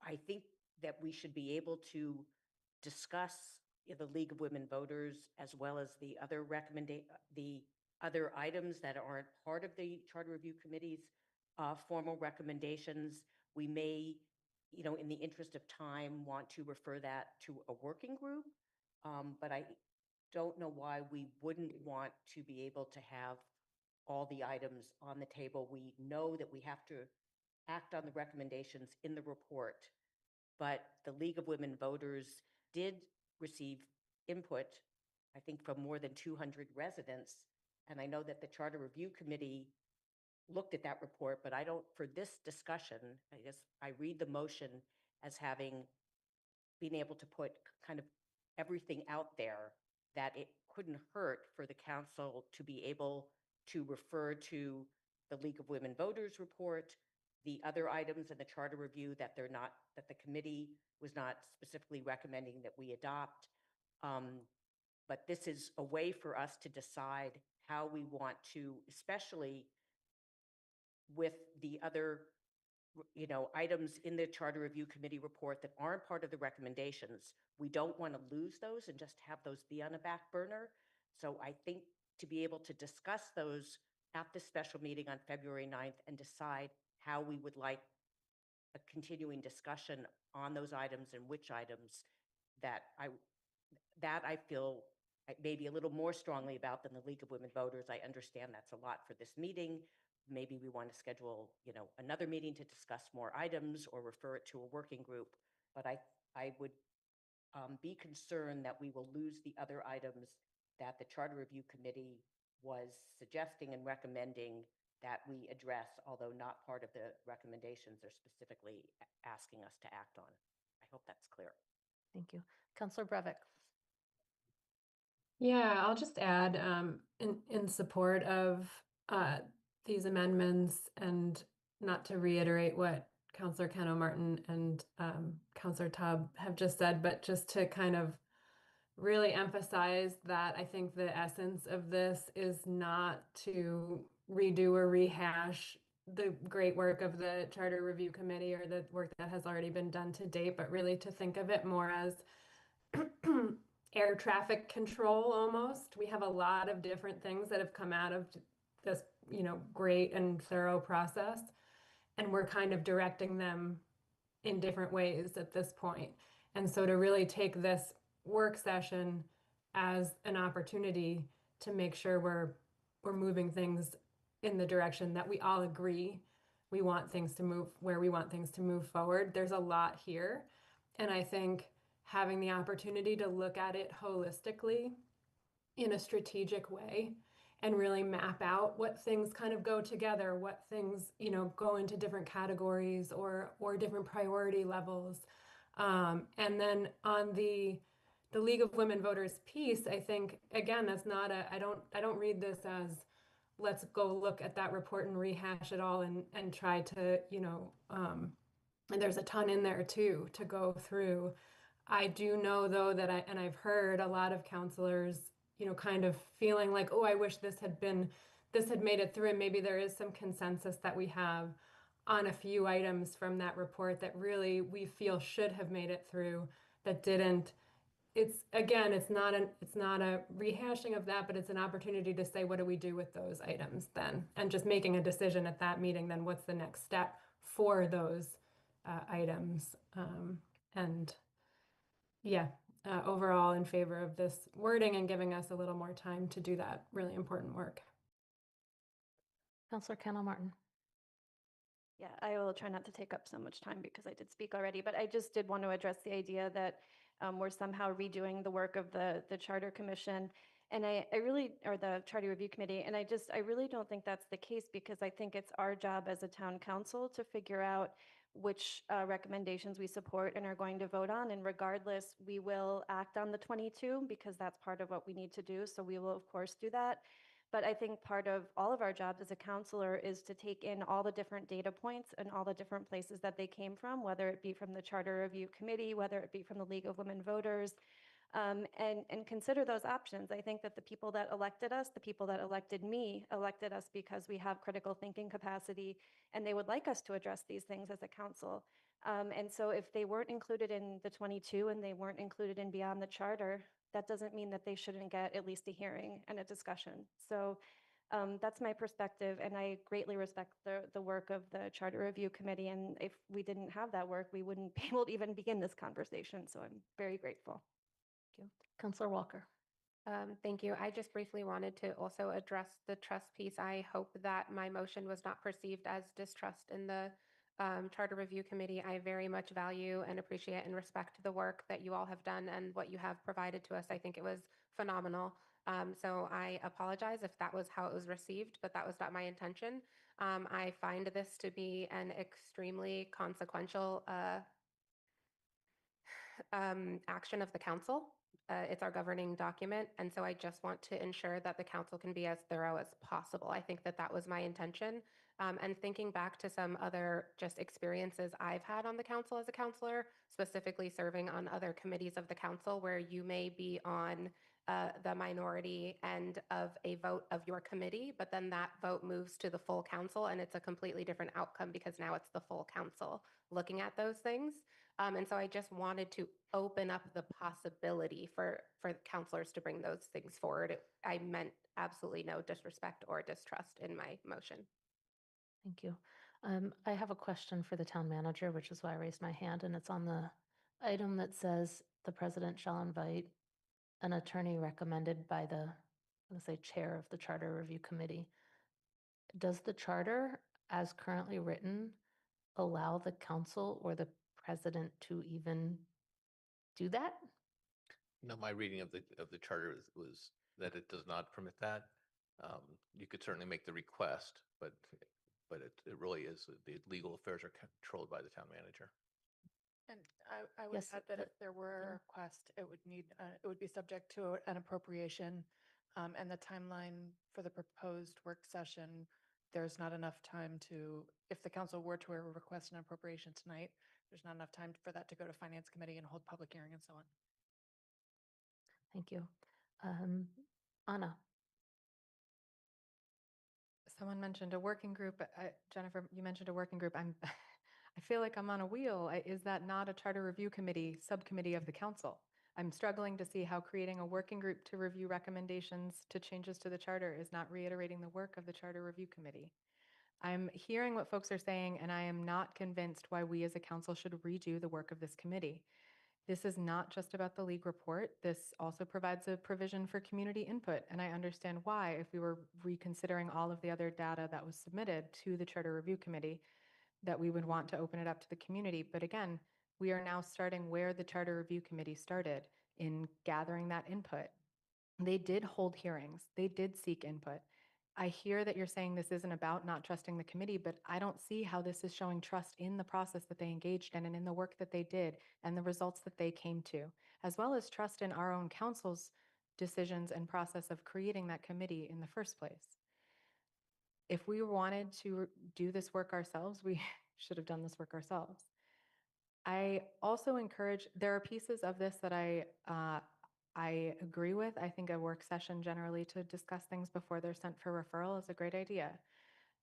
I think that we should be able to discuss the League of Women Voters, as well as the other items that aren't part of the Charter Review Committee's formal recommendations. We may, in the interest of time, want to refer that to a working group, but I don't know why we wouldn't want to be able to have all the items on the table. We know that we have to act on the recommendations in the report, but the League of Women Voters did receive input I think, from more than 200 residents. And I know that the Charter Review Committee looked at that report, but I don't, for this discussion, I guess I read the motion as having been able to put kind of everything out there that it couldn't hurt for the council to be able to refer to the League of Women Voters report, the other items in the charter review that they're not, that the committee was not specifically recommending that we adopt. But this is a way for us to decide how we want to, especially with the other items in the Charter Review Committee report that aren't part of the recommendations. We don't want to lose those and just have those be on a back burner. So I think to be able to discuss those at the special meeting on February 9th and decide how we would like a continuing discussion on those items and which items that I feel maybe a little more strongly about than the League of Women Voters. I understand that's a lot for this meeting. Maybe we want to schedule, another meeting to discuss more items or refer it to a working group. But I would be concerned that we will lose the other items that the Charter Review Committee was suggesting and recommending that we address, although not part of the recommendations they're specifically asking us to act on. I hope that's clear. Thank you. Councillor Brevik. Yeah, I'll just add in support of these amendments, and not to reiterate what Councillor Cano Martin and Councillor Tubb have just said, but just to kind of really emphasize that I think the essence of this is not to redo or rehash the great work of the Charter Review Committee or the work that has already been done to date, but really to think of it more as air traffic control almost. We have a lot of different things that have come out of this, great and thorough process, and we're kind of directing them in different ways at this point. And so to really take this work session as an opportunity to make sure we're moving things in the direction that we all agree we want things to move, where we want things to move forward. There's a lot here. And I think having the opportunity to look at it holistically in a strategic way and really map out what things kind of go together, what things, go into different categories or different priority levels. And then on the League of Women Voters piece, I think, again, that's not I don't read this as let's go look at that report and rehash it all and try to, and there's a ton in there too to go through. I do know though that I've heard a lot of counselors, kind of feeling like, oh, I wish this had made it through. And maybe there is some consensus that we have on a few items from that report that really we feel should have made it through that didn't. It's not a rehashing of that, but it's an opportunity to say, what do we do with those items then? And just making a decision at that meeting, then what's the next step for those items? And yeah, overall in favor of this wording and giving us a little more time to do that really important work. Councillor Cano Martin. Yeah, I will try not to take up so much time because I did speak already, but I just did want to address the idea that we're somehow redoing the work of the Charter Commission. And I really, or the Charter Review Committee, and I really don't think that's the case, because I think it's our job as a town council to figure out which recommendations we support and are going to vote on. And regardless, we will act on the 22 because that's part of what we need to do. So we will, of course, do that. But I think part of all of our jobs as a counselor is to take in all the different data points and all the different places that they came from, whether it be from the Charter Review Committee, whether it be from the League of Women Voters, and consider those options. I think that the people that elected us, the people that elected me, elected us because we have critical thinking capacity, and they would like us to address these things as a council. And so if they weren't included in the 22 and they weren't included in Beyond the Charter, that doesn't mean that they shouldn't get at least a hearing and a discussion. So that's my perspective, and I greatly respect the work of the Charter Review Committee. And if we didn't have that work, we wouldn't be able to even begin this conversation. So I'm very grateful. Thank you. Councillor Walker. Thank you. I just briefly wanted to also address the trust piece. I hope that my motion was not perceived as distrust in the Charter Review Committee. I very much value and appreciate and respect the work that you all have done and what you have provided to us. I think it was phenomenal. So I apologize if that was how it was received, but that was not my intention. I find this to be an extremely consequential action of the council. It's our governing document. And so I just want to ensure that the council can be as thorough as possible. I think that that was my intention. And thinking back to some other just experiences I've had on the council as a counselor, specifically serving on other committees of the council where you may be on the minority end of a vote of your committee, but then that vote moves to the full council and it's a completely different outcome because now it's the full council looking at those things. And so I just wanted to open up the possibility for counselors to bring those things forward. I meant absolutely no disrespect or distrust in my motion. Thank you. I have a question for the town manager, which is why I raised my hand, and it's on the item that says the president shall invite an attorney recommended by the, let's say, chair of the Charter Review Committee. Does the charter, as currently written, allow the council or the president to even do that? No, my reading of the charter was that it does not permit that. You could certainly make the request, but it really is, the legal affairs are controlled by the town manager. And I would Yes, add that if there were a request, it would be subject to an appropriation. And the timeline for the proposed work session, there's not enough time to, if the council were to request an appropriation tonight, there's not enough time for that to go to finance committee and hold public hearing and so on. Thank you. Anna? Someone mentioned a working group. Jennifer, you mentioned a working group. I feel like I'm on a wheel. Is that not a charter review committee, subcommittee of the council? I'm struggling to see how creating a working group to review recommendations to changes to the charter is not reiterating the work of the charter review committee. I'm hearing what folks are saying, and I am not convinced why we as a council should redo the work of this committee. This is not just about the league report. This also provides a provision for community input, and I understand why, if we were reconsidering all of the other data that was submitted to the Charter Review Committee, that we would want to open it up to the community. But again, we are now starting where the Charter Review Committee started in gathering that input. They did hold hearings. They did seek input. I hear that you're saying this isn't about not trusting the committee, but I don't see how this is showing trust in the process that they engaged in and in the work that they did and the results that they came to, as well as trust in our own council's decisions and process of creating that committee in the first place. If we wanted to do this work ourselves, we should have done this work ourselves. I also encourage, there are pieces of this that I agree with. I think a work session generally to discuss things before they're sent for referral is a great idea.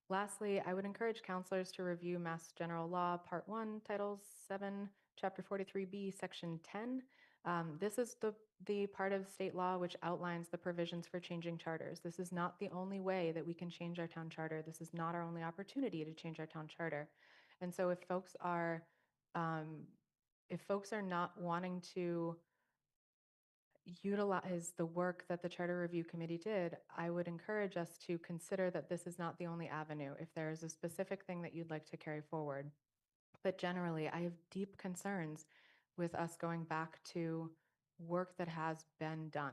Lastly, I would encourage counselors to review Mass General Law, Part 1, Title 7, Chapter 43B, Section 10. This is the part of state law which outlines the provisions for changing charters. This is not the only way that we can change our town charter. This is not our only opportunity to change our town charter. And so if folks are not wanting to utilize the work that the Charter Review Committee did, I would encourage us to consider that this is not the only avenue. If there is a specific thing that you'd like to carry forward. But generally, I have deep concerns with us going back to work that has been done.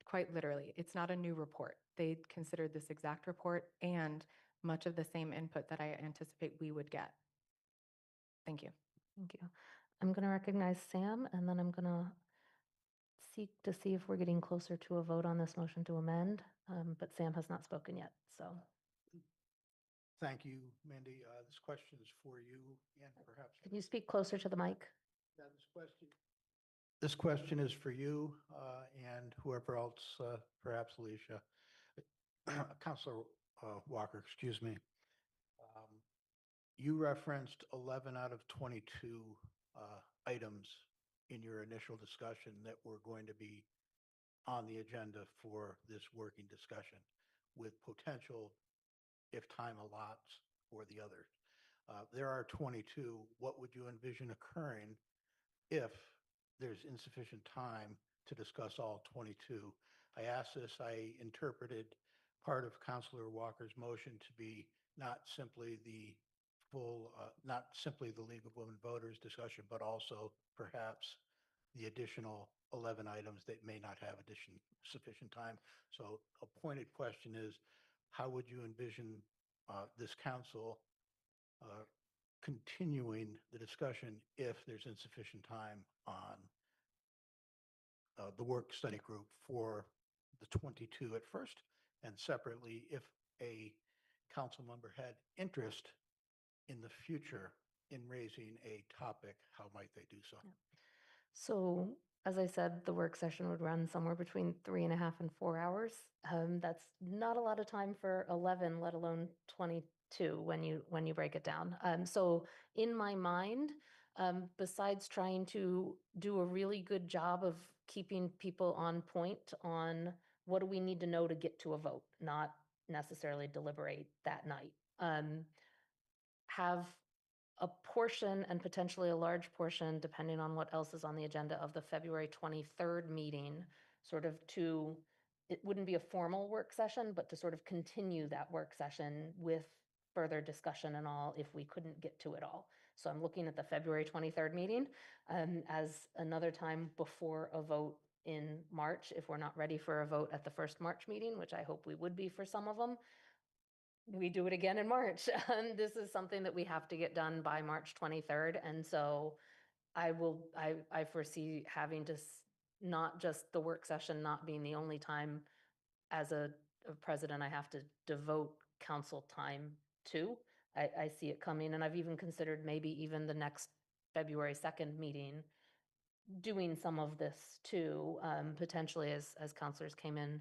Quite literally, it's not a new report. They considered this exact report and much of the same input that I anticipate we would get. Thank you. Thank you. I'm going to recognize Sam, and then I'm going to seek to see if we're getting closer to a vote on this motion to amend, but Sam has not spoken yet, so. Thank you, Mandy. This question is for you and perhaps. Can you speak closer to the mic? Yeah, this question is for you and whoever else, perhaps Alicia. Councilor Walker, excuse me. You referenced 11 out of 22 items in your initial discussion that were going to be on the agenda for this working discussion with potential, if time allots, for the others. There are 22. What would you envision occurring if there's insufficient time to discuss all 22? I asked this, I interpreted part of Councilor Walker's motion to be not simply the full, not simply the League of Women Voters discussion, but also perhaps the additional 11 items that may not have sufficient time. So a pointed question is, how would you envision this council continuing the discussion if there's insufficient time on the work study group for the 22 at first, and separately, if a council member had interest in the future in raising a topic, how might they do so? So, as I said, the work session would run somewhere between 3.5 and 4 hours. That's not a lot of time for 11, let alone 22 when you break it down. So, in my mind, besides trying to do a really good job of keeping people on point on what do we need to know to get to a vote, not necessarily deliberate that night. Have a portion and potentially a large portion, depending on what else is on the agenda of the February 23rd meeting, sort of to, it wouldn't be a formal work session, but to sort of continue that work session with further discussion and all if we couldn't get to it all. So I'm looking at the February 23rd meeting as another time before a vote in March, if we're not ready for a vote at the first March meeting, which I hope we would be for some of them. We do it again in March. And this is something that we have to get done by March 23rd. And so I foresee having to, not just the work session not being the only time as a president I have to devote council time to. I see it coming, and I've even considered maybe even the next February 2nd meeting doing some of this too, potentially as counselors came in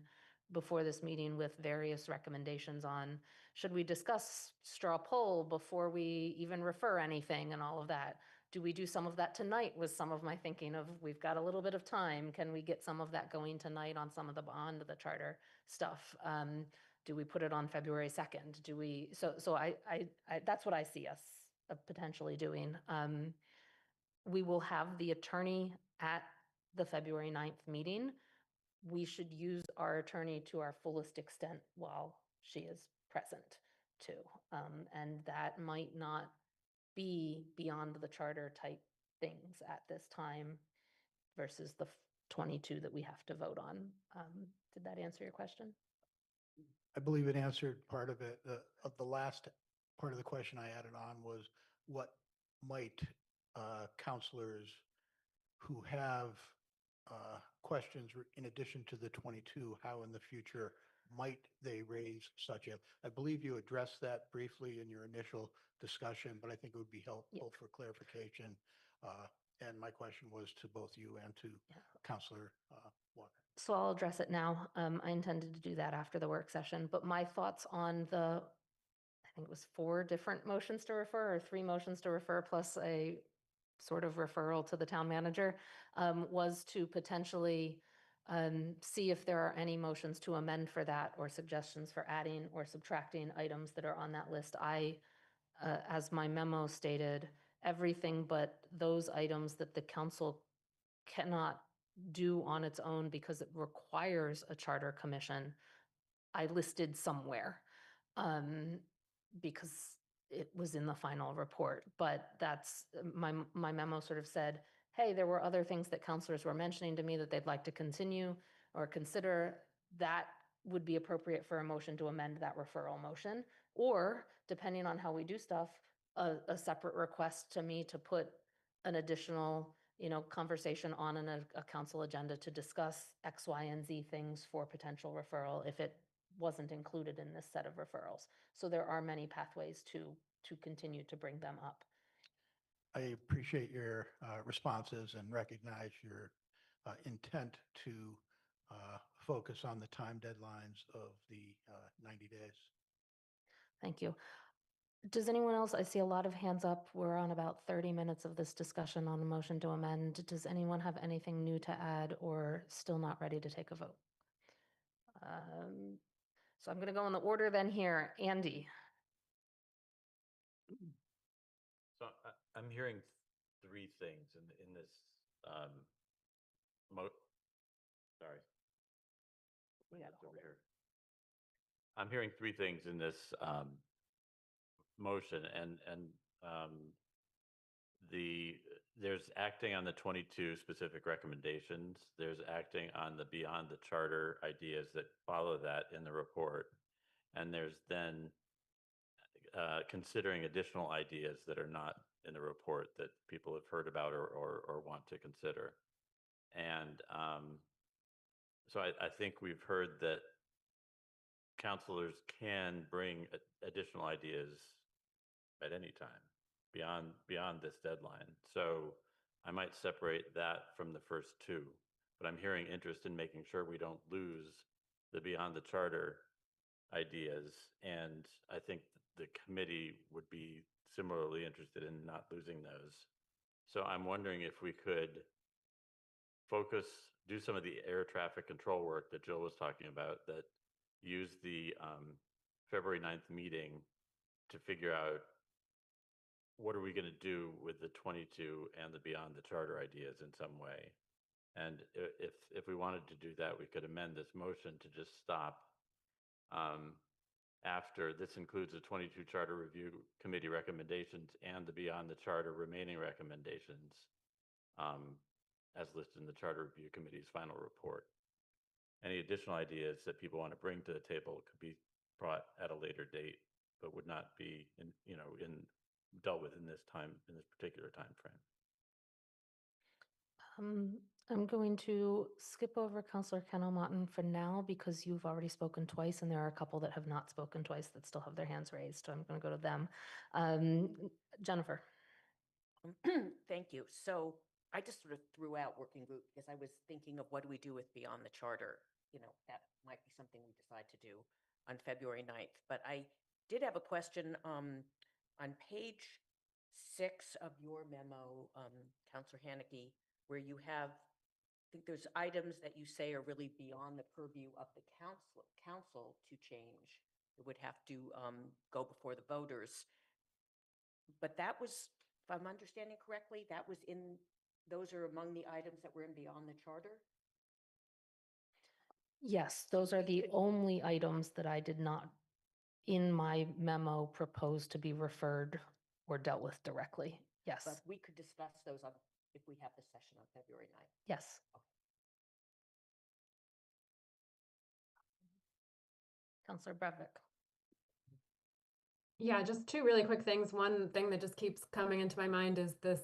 before this meeting with various recommendations on, should we discuss straw poll before we even refer anything and all of that? Do we do some of that tonight was some of my thinking of, we've got a little bit of time. Can we get some of that going tonight on some of the bond, the charter stuff? Do we put it on February 2nd? Do we, so I that's what I see us potentially doing. We will have the attorney at the February 9th meeting. We should use our attorney to our fullest extent while she is present too. And that might not be beyond the charter type things at this time versus the 22 that we have to vote on. Did that answer your question? I believe it answered part of it. The last part of the question I added on was, what might counselors who have questions in addition to the 22, how in the future might they raise such a, I believe you addressed that briefly in your initial discussion, but I think it would be helpful for clarification. And my question was to both you and to Counselor Walker. So I'll address it now. I intended to do that after the work session, but my thoughts on the, I think it was 4 different motions to refer or 3 motions to refer plus a sort of referral to the town manager, was to potentially see if there are any motions to amend for that or suggestions for adding or subtracting items that are on that list. As my memo stated, everything but those items that the council cannot do on its own because it requires a charter commission, I listed somewhere because it was in the final report. But that's my memo sort of said, hey, there were other things that counselors were mentioning to me that they'd like to continue or consider. That would be appropriate for a motion to amend that referral motion, or depending on how we do stuff, a separate request to me to put an additional conversation on a council agenda to discuss X, Y, and Z things for potential referral if it wasn't included in this set of referrals. So there are many pathways to continue to bring them up. I appreciate your responses and recognize your intent to focus on the time deadlines of the 90 days. Thank you. Does anyone else, I see a lot of hands up. We're on about 30 minutes of this discussion on a motion to amend. Does anyone have anything new to add or still not ready to take a vote? So I'm going to go in the order then here. Andy. So I'm hearing 3 things in this sorry. We got over here. I'm hearing 3 things in this motion, and there's acting on the 22 specific recommendations. There's acting on the beyond the charter ideas that follow that in the report. And there's then considering additional ideas that are not in the report that people have heard about or want to consider. And so I think we've heard that counselors can bring additional ideas at any time beyond this deadline. So I might separate that from the first two, but I'm hearing interest in making sure we don't lose the beyond the charter ideas. And I think the committee would be similarly interested in not losing those. So I'm wondering if we could do some of the air traffic control work that Jill was talking about, that use the February 9th meeting to figure out what are we going to do with the 22 and the beyond the charter ideas in some way. And if we wanted to do that, we could amend this motion to just stop after this includes the 22 Charter Review Committee recommendations and the beyond the charter remaining recommendations as listed in the Charter Review Committee's final report. Any additional ideas that people want to bring to the table could be brought at a later date, but would not be dealt with in this particular time frame. I'm going to skip over Councillor Kenomaton for now because you've already spoken twice and there are a couple that have not spoken twice that still have their hands raised. So I'm going to go to them. Jennifer. Thank you. So I just sort of threw out working group because I was thinking of what do we do with beyond the charter? That might be something we decide to do on February 9th. But I did have a question on page 6 of your memo, Councillor Haneke, where you have, I think there's items that you say are really beyond the purview of the council to change. It would have to go before the voters. But that was, if I'm understanding correctly, those are among the items that were in beyond the charter? Yes, those are the only items that I did not, in my memo, propose to be referred or dealt with directly. Yes. But we could discuss those if we have the session on February 9th. Yes. Okay. Councillor Breivik. Yeah, just two really quick things. One thing that just keeps coming into my mind is this,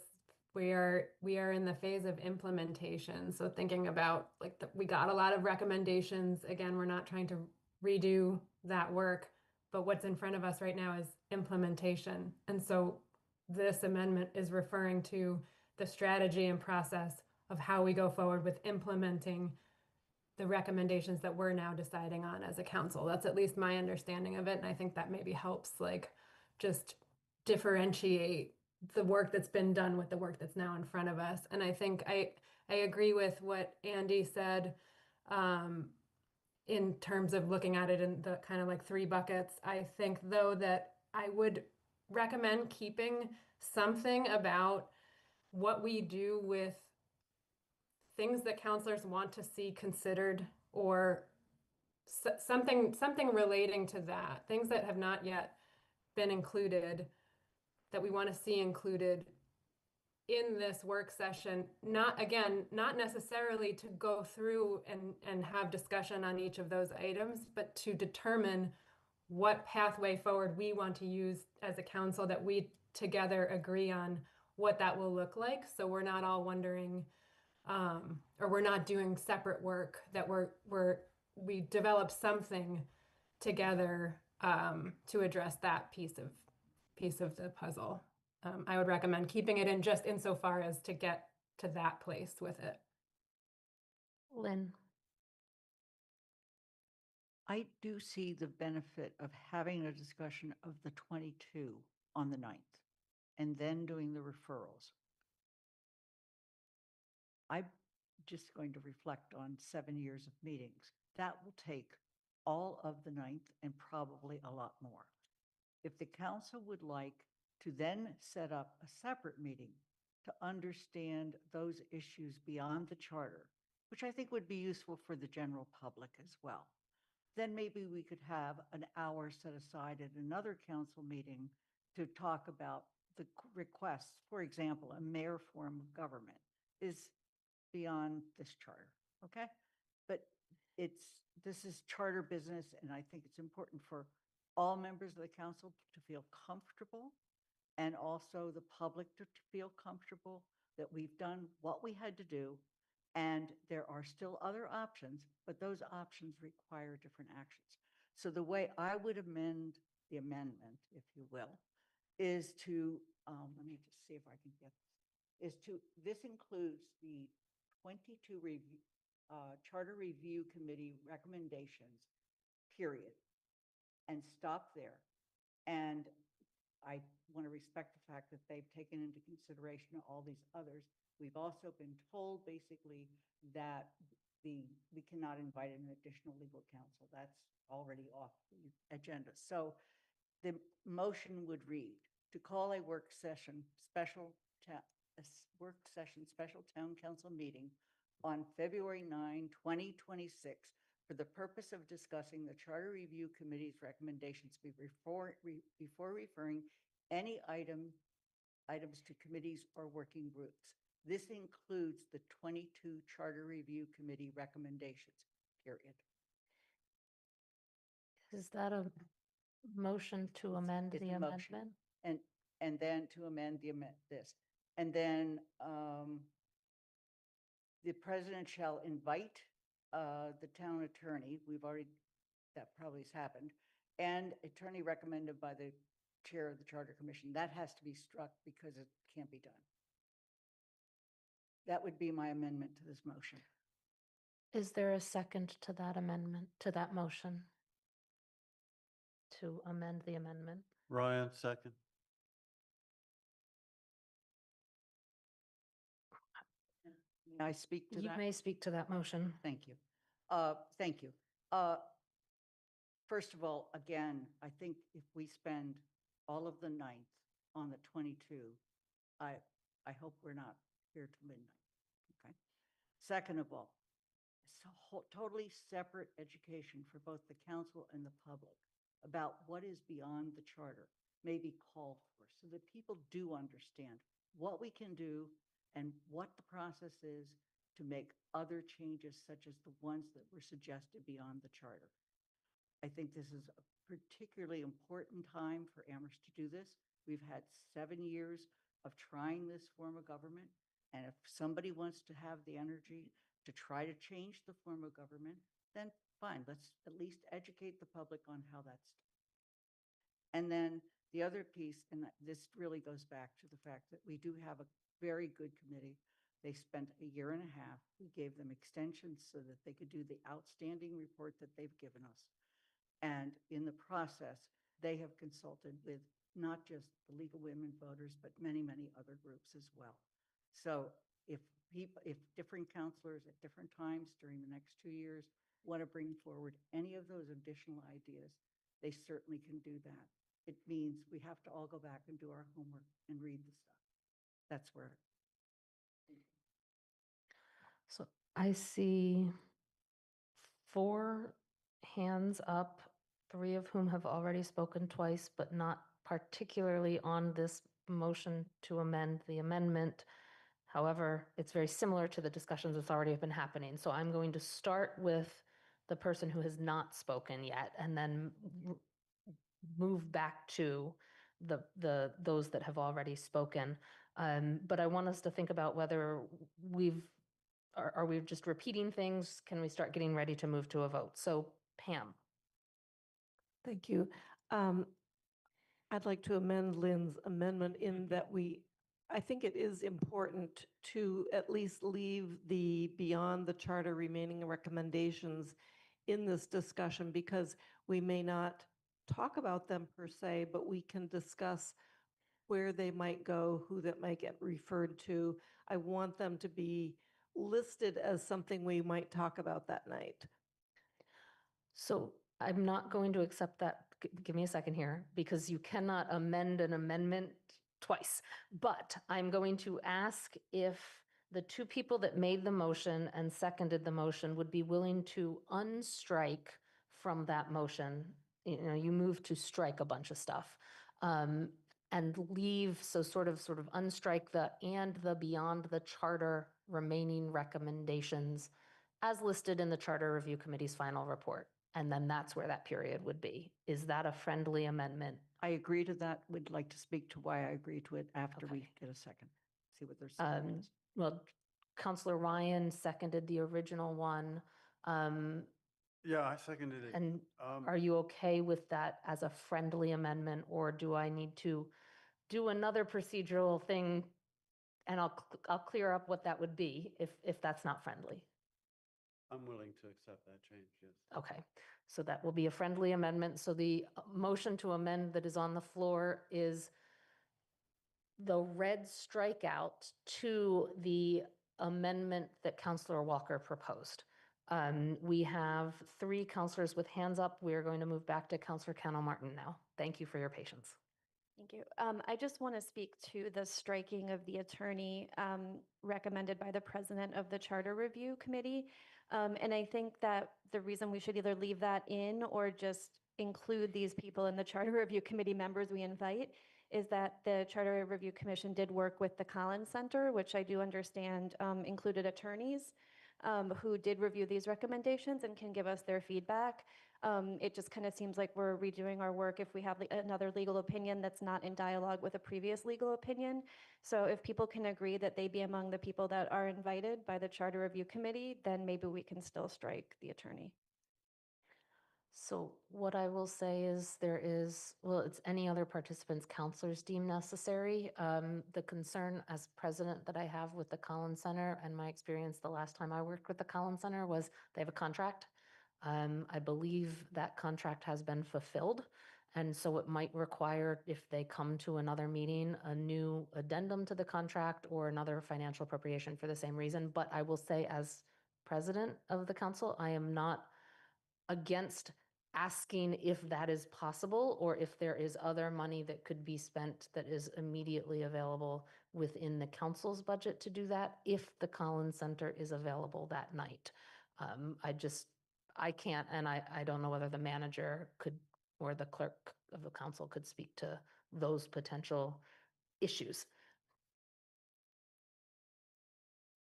we are in the phase of implementation. So thinking about we got a lot of recommendations. Again, we're not trying to redo that work, but what's in front of us right now is implementation. And so this amendment is referring to the strategy and process of how we go forward with implementing the recommendations that we're now deciding on as a council. That's at least my understanding of it. And I think that maybe helps just differentiate the work that's been done with the work that's now in front of us. And I think I agree with what Andy said in terms of looking at it in the kind of 3 buckets. I think though that I would recommend keeping something about what we do with things that counselors want to see considered, or something relating to that, things that have not yet been included that we want to see included in this work session. Not necessarily to go through and have discussion on each of those items, but to determine what pathway forward we want to use as a council, that we together agree on what that will look like. So we're not all wondering, or we're not doing separate work, that we develop something together to address that piece of the puzzle. I would recommend keeping it in just insofar as to get to that place with it. Lynn. I do see the benefit of having a discussion of the 22 on the 9th and then doing the referrals. I'm just going to reflect on 7 years of meetings. That will take all of the 9th and probably a lot more. If the council would like to then set up a separate meeting to understand those issues beyond the charter, which I think would be useful for the general public as well, then maybe we could have an hour set aside at another council meeting to talk about the requests, for example, a mayor form of government is beyond this charter, okay? But this is charter business, and I think it's important for all members of the council to feel comfortable and also the public to feel comfortable that we've done what we had to do. And there are still other options, but those options require different actions. So the way I would amend the amendment, if you will, is to, let me just see if I can get this, this includes the 22 Charter Review Committee recommendations, period, and stop there. And I want to respect the fact that they've taken into consideration all these others. We've also been told basically that we cannot invite an additional legal counsel. That's already off the agenda. So the motion would read to call a work session special town council meeting on February 9, 2026 for the purpose of discussing the Charter Review Committee's recommendations before referring any items to committees or working groups. This includes the 22 Charter Review Committee recommendations, period. Is that a motion to amend It's the a motion. amendment? And then to amend this. And then the president shall invite the town attorney, that probably has happened, and attorney recommended by the chair of the Charter Commission. That has to be struck because it can't be done. That would be my amendment to this motion. Is there a second to that amendment, to that motion? To amend the amendment? Ryan, second. May I speak to You that? may speak to that motion. Thank you. Thank you. First of all, again, I think if we spend all of the 9th on the 22, I hope we're not here till midnight, okay? Second of all, it's a totally separate education for both the council and the public about what is beyond the charter may be called for so that people do understand what we can do and what the process is to make other changes such as the ones that were suggested beyond the charter. I think this is a particularly important time for Amherst to do this. We've had 7 years of trying this form of government, and if somebody wants to have the energy to try to change the form of government, then fine, let's at least educate the public on how that's done. And then the other piece, and this really goes back to the fact that we do have a very good committee. They spent a year and a half. We gave them extensions so that they could do the outstanding report that they've given us. And in the process, they have consulted with not just the League of Women Voters, but many, many other groups as well. So if different counselors at different times during the next 2 years want to bring forward any of those additional ideas, they certainly can do that. It means we have to all go back and do our homework and read the stuff. That's where. So I see 4 hands up, 3 of whom have already spoken twice, but not particularly on this motion to amend the amendment. However, it's very similar to the discussions that's already been happening. So I'm going to start with the person who has not spoken yet and then move back to those that have already spoken. But I want us to think about whether are we just repeating things? Can we start getting ready to move to a vote? So Pam. Thank you. I'd like to amend Lynn's amendment in that I think it is important to at least leave the beyond the charter remaining recommendations in this discussion because we may not talk about them per se, but we can discuss where they might go, who that might get referred to. I want them to be listed as something we might talk about that night. So I'm not going to accept that. Give me a second here, because you cannot amend an amendment twice. But I'm going to ask if the 2 people that made the motion and seconded the motion would be willing to unstrike from that motion. You know, you move to strike a bunch of stuff. and leave, so sort of unstrike the and the beyond the charter remaining recommendations as listed in the Charter Review Committee's final report. And then that's where that period would be. Is that a friendly amendment? I agree to that. Would like to speak to why I agree to it after we Okay. get a second. See what their second is. Well, Counselor Ryan seconded the original one. Yeah, I seconded it. And are you okay with that as a friendly amendment, or do I need to do another procedural thing? And I'll clear up what that would be if that's not friendly. I'm willing to accept that change, yes. Okay, so that will be a friendly amendment. So the motion to amend that is on the floor is the red strikeout to the amendment that Counselor Walker proposed. We have 3 counselors with hands up. We are going to move back to Counselor Cano Martin now. Thank you for your patience. Thank you. I just want to speak to the striking of the attorney recommended by the president of the Charter Review Committee. And I think that the reason we should either leave that in or just include these people in the Charter Review Committee members we invite is that the Charter Review Commission did work with the Collins Center, which I do understand included attorneys who did review these recommendations and can give us their feedback. It just kind of seems like we're redoing our work if we have another legal opinion that's not in dialogue with a previous legal opinion. So if people can agree that they be among the people that are invited by the Charter Review Committee, then maybe we can still strike the attorney. So what I will say is well, it's any other participants counselors deem necessary. The concern as president that I have with the Collins Center and my experience the last time I worked with the Collins Center was they have a contract. I believe that contract has been fulfilled. And so it might require, if they come to another meeting, a new addendum to the contract or another financial appropriation for the same reason. But I will say, as president of the council, I am not against asking if that is possible or if there is other money that could be spent that is immediately available within the council's budget to do that if the Collins Center is available that night. I can't, and I don't know whether the manager could or the clerk of the council could speak to those potential issues.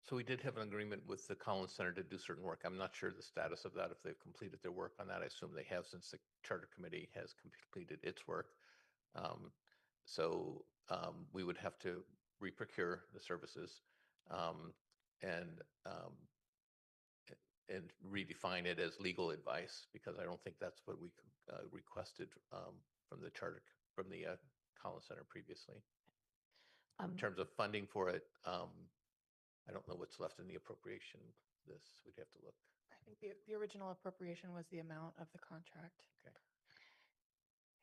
So we did have an agreement with the Collins Center to do certain work. I'm not sure the status of that, if they've completed their work on that. I assume they have, since the Charter Committee has completed its work. We would have to re-procure the services and redefine it as legal advice, because I don't think that's what we requested from the Collins Center previously. In terms of funding for it, I don't know what's left in the appropriation. We'd have to look. I think the original appropriation was the amount of the contract.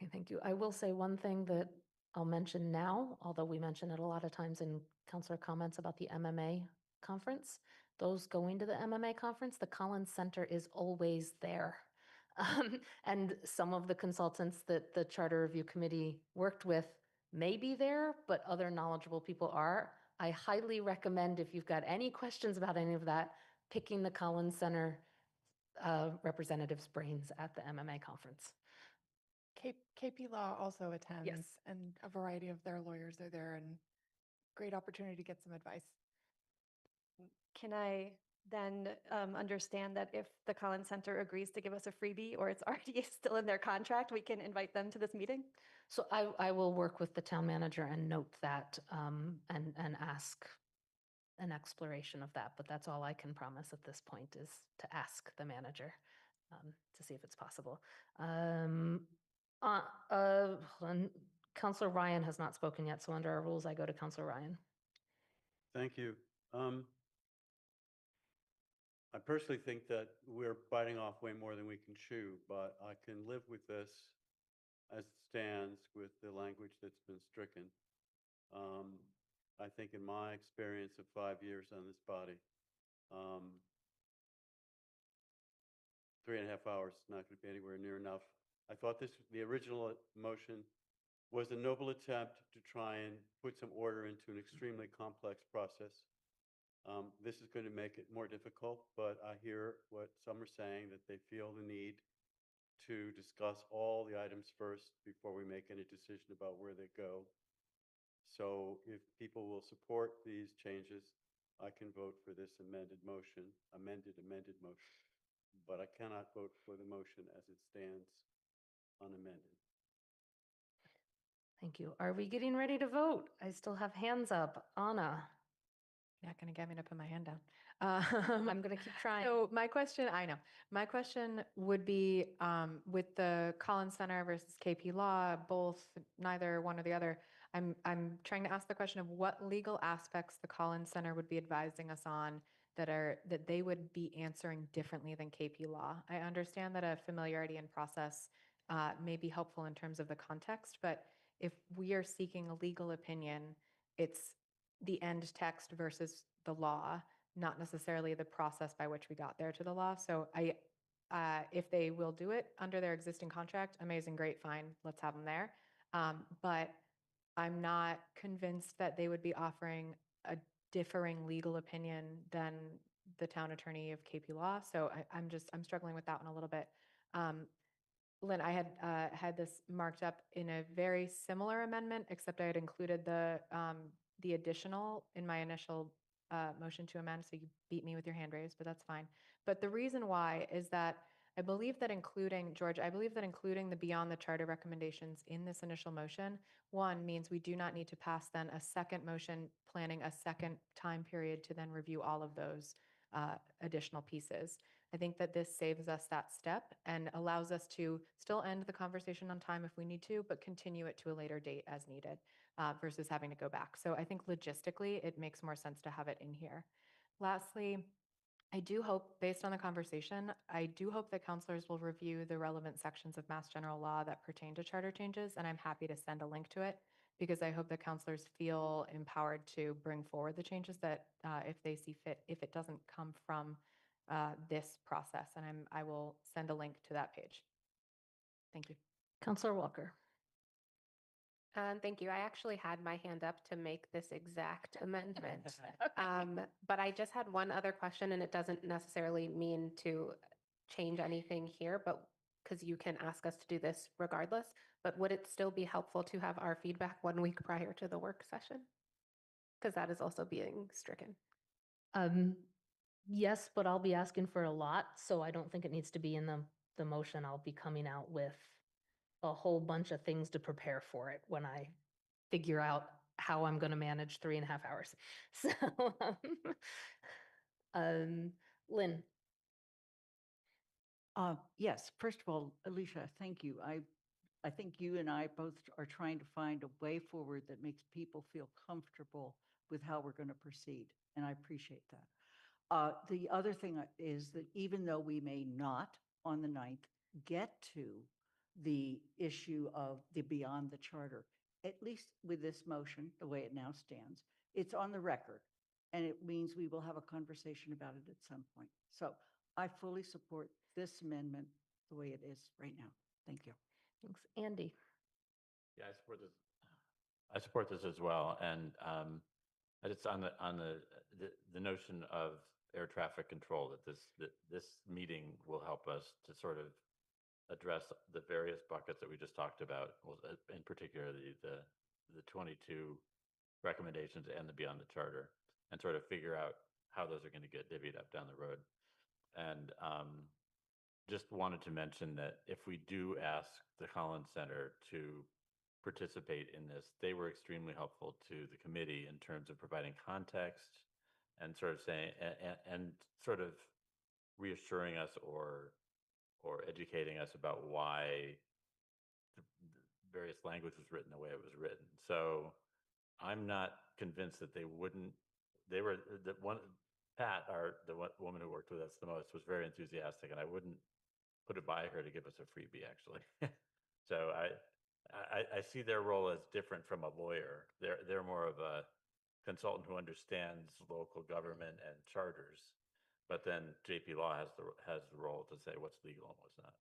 Okay, thank you. I will say one thing that I'll mention now, although we mention it a lot of times in counselor comments about the MMA conference. Those going to the MMA conference, the Collins Center is always there. And some of the consultants that the Charter Review Committee worked with may be there, but other knowledgeable people are. I highly recommend, if you've got any questions about any of that, picking the Collins Center representatives' brains at the MMA conference. KP Law also attends, Yes. and a variety of their lawyers are there, and great opportunity to get some advice. Can I then understand that if the Collins Center agrees to give us a freebie or it's already still in their contract, we can invite them to this meeting? So I will work with the town manager and note that and ask an exploration of that, but that's all I can promise at this point, is to ask the manager to see if it's possible. Councilor Ryan has not spoken yet, so under our rules, I go to Councilor Ryan. Thank you. I personally think that we're biting off way more than we can chew, but I can live with this as it stands with the language that's been stricken. I think in my experience of 5 years on this body, 3.5 hours is not going to be anywhere near enough. I thought the original motion was a noble attempt to try and put some order into an extremely complex process. This is going to make it more difficult, but I hear what some are saying, that they feel the need to discuss all the items first before we make any decision about where they go. So if people will support these changes, I can vote for this amended motion, amended motion. But I cannot vote for the motion as it stands unamended. Thank you. Are we getting ready to vote? I still have hands up. Anna, Not going to get me to put my hand down. I'm going to keep trying. So my question, I know, my question would be with the Collins Center versus KP Law, both, neither one or the other. I'm trying to ask the question of what legal aspects the Collins Center would be advising us on that they would be answering differently than KP Law. I understand that a familiarity and process may be helpful in terms of the context, but if we are seeking a legal opinion, it's the end text versus the law, not necessarily the process by which we got there to the law. So if they will do it under their existing contract, amazing, great, fine, let's have them there. But I'm not convinced that they would be offering a differing legal opinion than the town attorney of KP Law. So I'm struggling with that one a little bit. Lynn, I had this marked up in a very similar amendment, except I had included the additional in my initial motion to amend. So you beat me with your hand raised, but that's fine. But the reason why is that I believe that including the beyond the charter recommendations in this initial motion, one, means we do not need to pass then a second motion planning a second time period to then review all of those additional pieces. I think that this saves us that step and allows us to still end the conversation on time if we need to, but continue it to a later date as needed versus having to go back. So I think logistically, it makes more sense to have it in here. Lastly, I do hope, based on the conversation, I do hope that counselors will review the relevant sections of Mass General Law that pertain to charter changes, and I'm happy to send a link to it because I hope that counselors feel empowered to bring forward the changes that if they see fit, if it doesn't come from this process, and I will send a link to that page. Thank you. Counselor Walker. Thank you. I actually had my hand up to make this exact amendment. But I just had one other question, and it doesn't necessarily mean to change anything here, but because you can ask us to do this regardless, but would it still be helpful to have our feedback 1 week prior to the work session? Because that is also being stricken. Yes, but I'll be asking for a lot, so I don't think it needs to be in the motion. I'll be coming out with a whole bunch of things to prepare for it when I figure out how I'm going to manage 3.5 hours. So, Lynn. Yes, first of all, Alicia, thank you. I think you and I both are trying to find a way forward that makes people feel comfortable with how we're going to proceed, and I appreciate that. The other thing is that even though we may not on the 9th get to the issue of the beyond the charter, at least with this motion, the way it now stands, it's on the record, and it means we will have a conversation about it at some point. So I fully support this amendment the way it is right now. Thank you. Thanks. Andy. Yeah, I support this. I support this as well, and it's on the notion of air traffic control that this meeting will help us to sort of address the various buckets that we just talked about, in particular the 22 recommendations and the beyond the charter, and sort of figure out how those are going to get divvied up down the road. And just wanted to mention that if we do ask the Collins Center to participate in this, they were extremely helpful to the committee in terms of providing context and sort of saying and sort of reassuring us or educating us about why the various language was written the way it was written. So I'm not convinced that they wouldn't. They were the one. Pat, the woman who worked with us the most, was very enthusiastic, and I wouldn't put it by her to give us a freebie, actually. So I see their role as different from a lawyer. They're more of a consultant who understands local government and charters, but then JP Law has the role to say what's legal and what's not.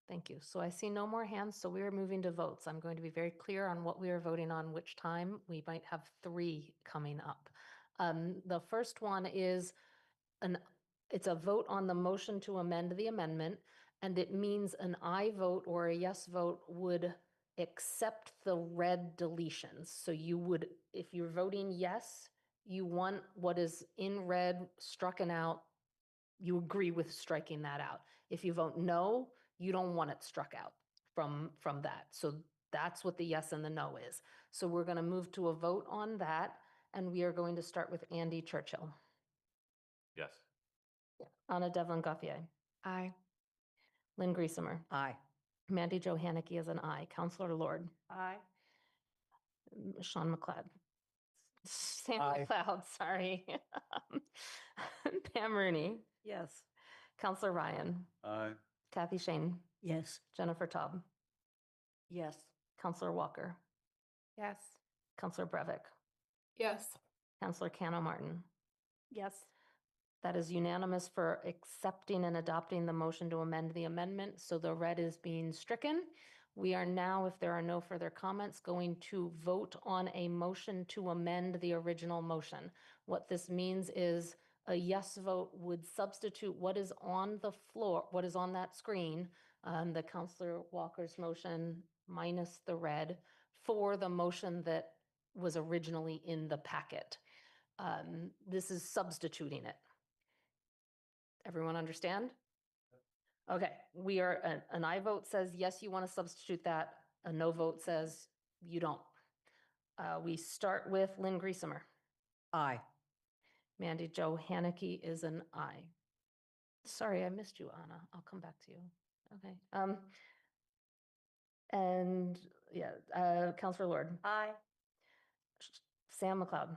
Thank you. So I see no more hands, so we are moving to votes. I'm going to be very clear on what we are voting on, which time. We might have 3 coming up. The first one is it's a vote on the motion to amend the amendment. And it means an aye vote or a yes vote would accept the red deletions. So you would, if you're voting yes, you want what is in red strucken out. You agree with striking that out. If you vote no, you don't want it struck out from that. So that's what the yes and the no is. So we're going to move to a vote on that, and we are going to start with Andy Churchill. Yes. Anna Devlin Gauthier. Aye. Lynn Griesemer. Aye. Mandy Jo Haneke is an aye. Counselor Lord. Aye. Sean McLeod. Sam Aye. McLeod, sorry. Pam Rooney. Yes. Counselor Ryan. Aye. Kathy Shane. Yes. Jennifer Taub. Yes. Counselor Walker. Yes. Counselor Brevick. Yes. Counselor Cano Martin. Yes. That is unanimous for accepting and adopting the motion to amend the amendment. So the red is being stricken. We are now, if there are no further comments, going to vote on a motion to amend the original motion. What this means is a yes vote would substitute what is on the floor, what is on that screen, the Counselor Walker's motion minus the red, for the motion that was originally in the packet. This is substituting it. Everyone understand? Okay, we are, an aye vote says, yes, you want to substitute that. A no vote says you don't. We start with Lynn Griesemer. Aye. Mandy Jo Haneke is an aye. Sorry, I missed you, Anna. I'll come back to you. Okay. And yeah, Counselor Lord. Aye. Sam McLeod.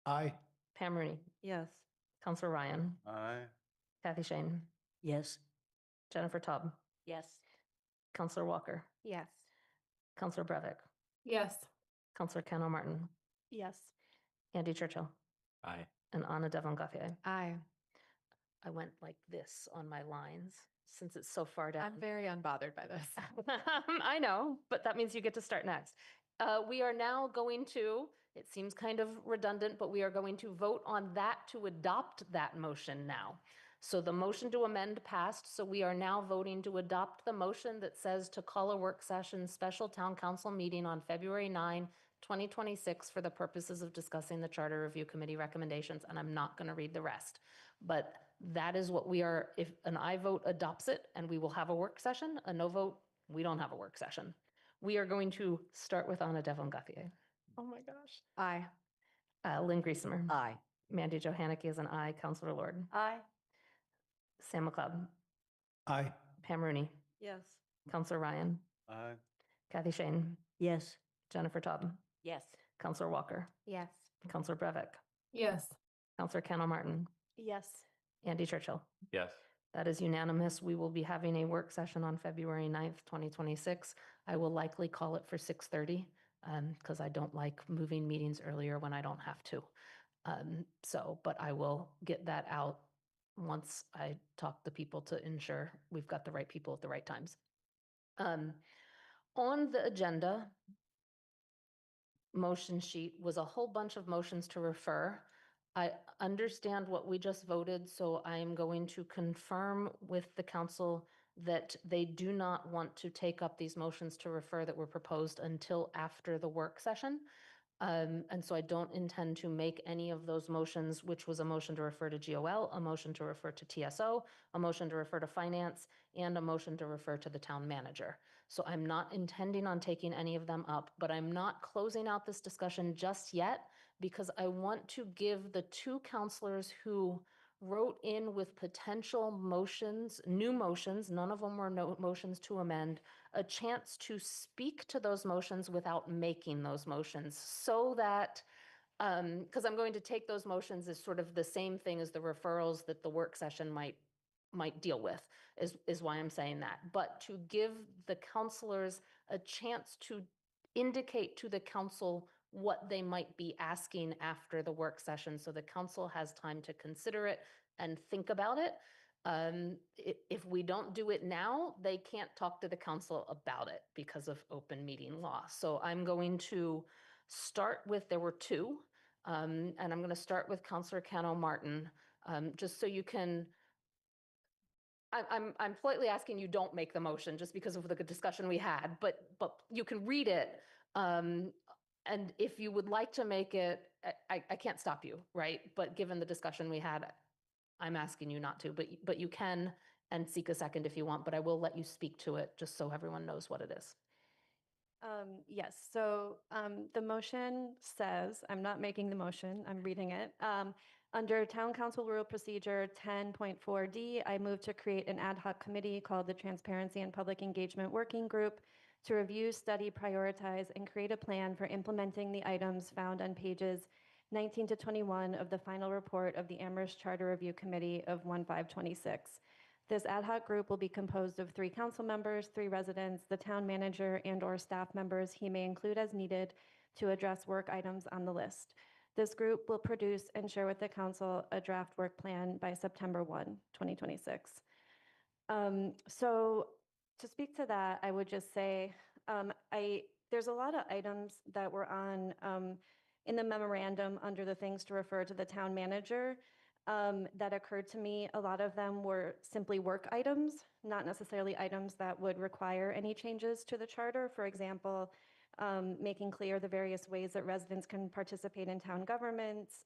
Aye. Pam Rooney. Yes. Counselor Ryan. Aye. Kathy Shane. Yes. Jennifer Taub. Yes. Counselor Walker. Yes. Counselor Brevick. Yes. Counselor Cano Martin. Yes. Andy Churchill. Aye. And Anna Devlin Gauthier. Aye. I went like this on my lines since it's so far down. I'm very unbothered by this. I know, but that means you get to start next. We are now going to, it seems kind of redundant, but we are going to vote on that to adopt that motion now. So the motion to amend passed, so we are now voting to adopt the motion that says to call a work session special town council meeting on February 9, 2026 for the purposes of discussing the Charter Review Committee recommendations, and I'm not going to read the rest. But that is what we are, if an aye vote adopts it, and we will have a work session, a no vote, we don't have a work session. We are going to start with Anna Devlin Gauthier. Oh my gosh. Aye. Lynn Griesemer. Aye. Mandy Jo Haneke is an aye. Counselor Lord. Aye. Sam McLeod. Aye. Pam Rooney. Yes. Counselor Ryan. Aye. Kathy Shane. Yes. Jennifer Taub. Yes. Counselor Walker. Yes. Counselor Brevick. Yes. Counselor Cano Martin. Yes. Andy Churchill. Yes. That is unanimous. We will be having a work session on February 9th, 2026. I will likely call it for 6:30 because I don't like moving meetings earlier when I don't have to. But I will get that out once I talk to people to ensure we've got the right people at the right times. On the agenda, motion sheet was a whole bunch of motions to refer. I understand what we just voted, so I am going to confirm with the council that they do not want to take up these motions to refer that were proposed until after the work session. And so I don't intend to make any of those motions, which was a motion to refer to GOL, a motion to refer to TSO, a motion to refer to finance, and a motion to refer to the town manager. So I'm not intending on taking any of them up, but I'm not closing out this discussion just yet because I want to give the two counselors who wrote in with potential motions, new motions, none of them were motions to amend, a chance to speak to those motions without making those motions so that, because I'm going to take those motions as sort of the same thing as the referrals that the work session might deal with, is why I'm saying that. But to give the counselors a chance to indicate to the council what they might be asking after the work session, so the council has time to consider it and think about it. If we don't do it now, they can't talk to the council about it because of open meeting law. So I'm going to start with, there were two, and I'm going to start with Councilor Cano Martin, just so you can I'm politely asking you don't make the motion just because of the good discussion we had, but you can read it. And if you would like to make it, I can't stop you, right? But given the discussion we had, I'm asking you not to, but you can and seek a second if you want, but I will let you speak to it just so everyone knows what it is. Yes, so the motion says, I'm not making the motion, I'm reading it. Under Town Council Rule Procedure 10.4D, I move to create an ad hoc committee called the Transparency and Public Engagement Working Group to review, study, prioritize, and create a plan for implementing the items found on pages 19 to 21 of the final report of the Amherst Charter Review Committee of 1/5/26. This ad hoc group will be composed of 3 council members, 3 residents, the town manager, and/or staff members he may include as needed to address work items on the list. This group will produce and share with the council a draft work plan by September 1, 2026. So to speak to that, I would just say there's a lot of items that were on in the memorandum under the things to refer to the town manager that occurred to me. A lot of them were simply work items, not necessarily items that would require any changes to the charter. For example, making clear the various ways that residents can participate in town governments,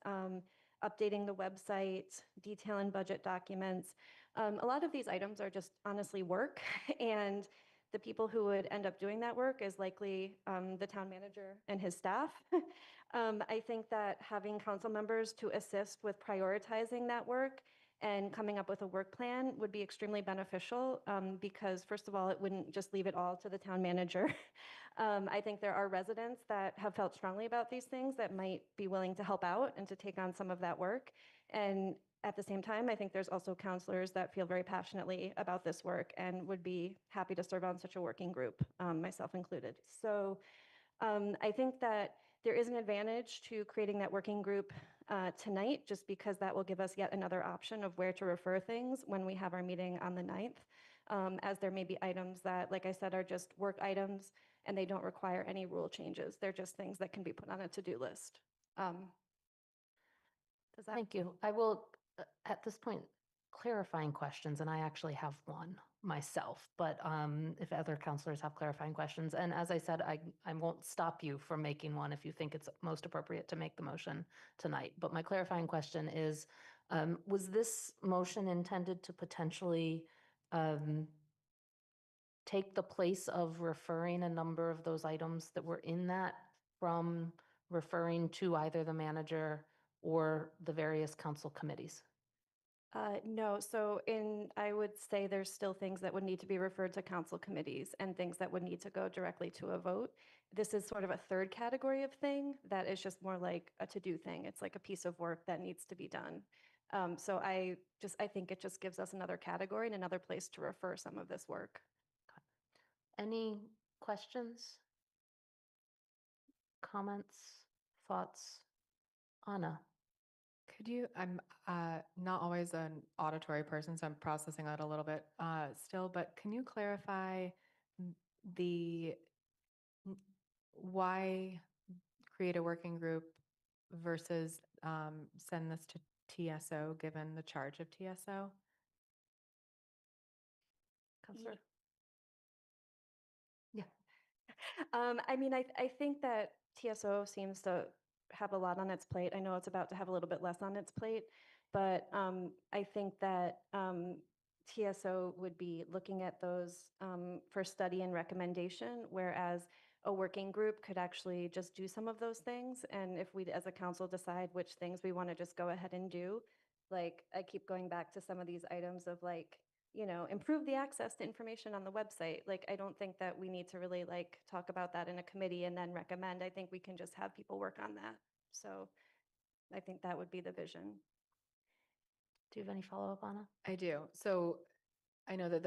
updating the website, detailing budget documents. A lot of these items are just honestly work, and the people who would end up doing that work is likely the town manager and his staff. I think that having council members to assist with prioritizing that work and coming up with a work plan would be extremely beneficial because, first of all, it wouldn't just leave it all to the town manager. I think there are residents that have felt strongly about these things that might be willing to help out and to take on some of that work. And at the same time, I think there's also counselors that feel very passionately about this work and would be happy to serve on such a working group, myself included. So I think that there is an advantage to creating that working group tonight, just because that will give us yet another option of where to refer things when we have our meeting on the 9th, as there may be items that, like I said, are just work items and they don't require any rule changes. They're just things that can be put on a to-do list. Does that? Thank you. I will, at this point, clarifying questions, and I actually have one myself, but if other counselors have clarifying questions, and as I said, I won't stop you from making one if you think it's most appropriate to make the motion tonight. But my clarifying question is, was this motion intended to potentially take the place of referring a number of those items that were in that from referring to either the manager or the various council committees? No, so I would say there's still things that would need to be referred to council committees and things that would need to go directly to a vote. This is sort of a third category of thing that is just more like a to-do thing. It's like a piece of work that needs to be done. So I think it just gives us another category and another place to refer some of this work. Any questions? Comments? Thoughts? Anna? Could you, I'm not always an auditory person, so I'm processing that a little bit still, but can you clarify the why create a working group versus send this to TSO, given the charge of TSO? Counselor? I mean, I think that TSO seems to have a lot on its plate. I know it's about to have a little bit less on its plate, but I think that TSO would be looking at those for study and recommendation, whereas a working group could actually just do some of those things. And if we, as a council, decide which things we want to just go ahead and do, like I keep going back to some of these items of like, improve the access to information on the website. Like, I don't think that we need to really like talk about that in a committee and then recommend. I think we can just have people work on that. So I think that would be the vision. Do you have any follow-up, Anna? I do. So I know that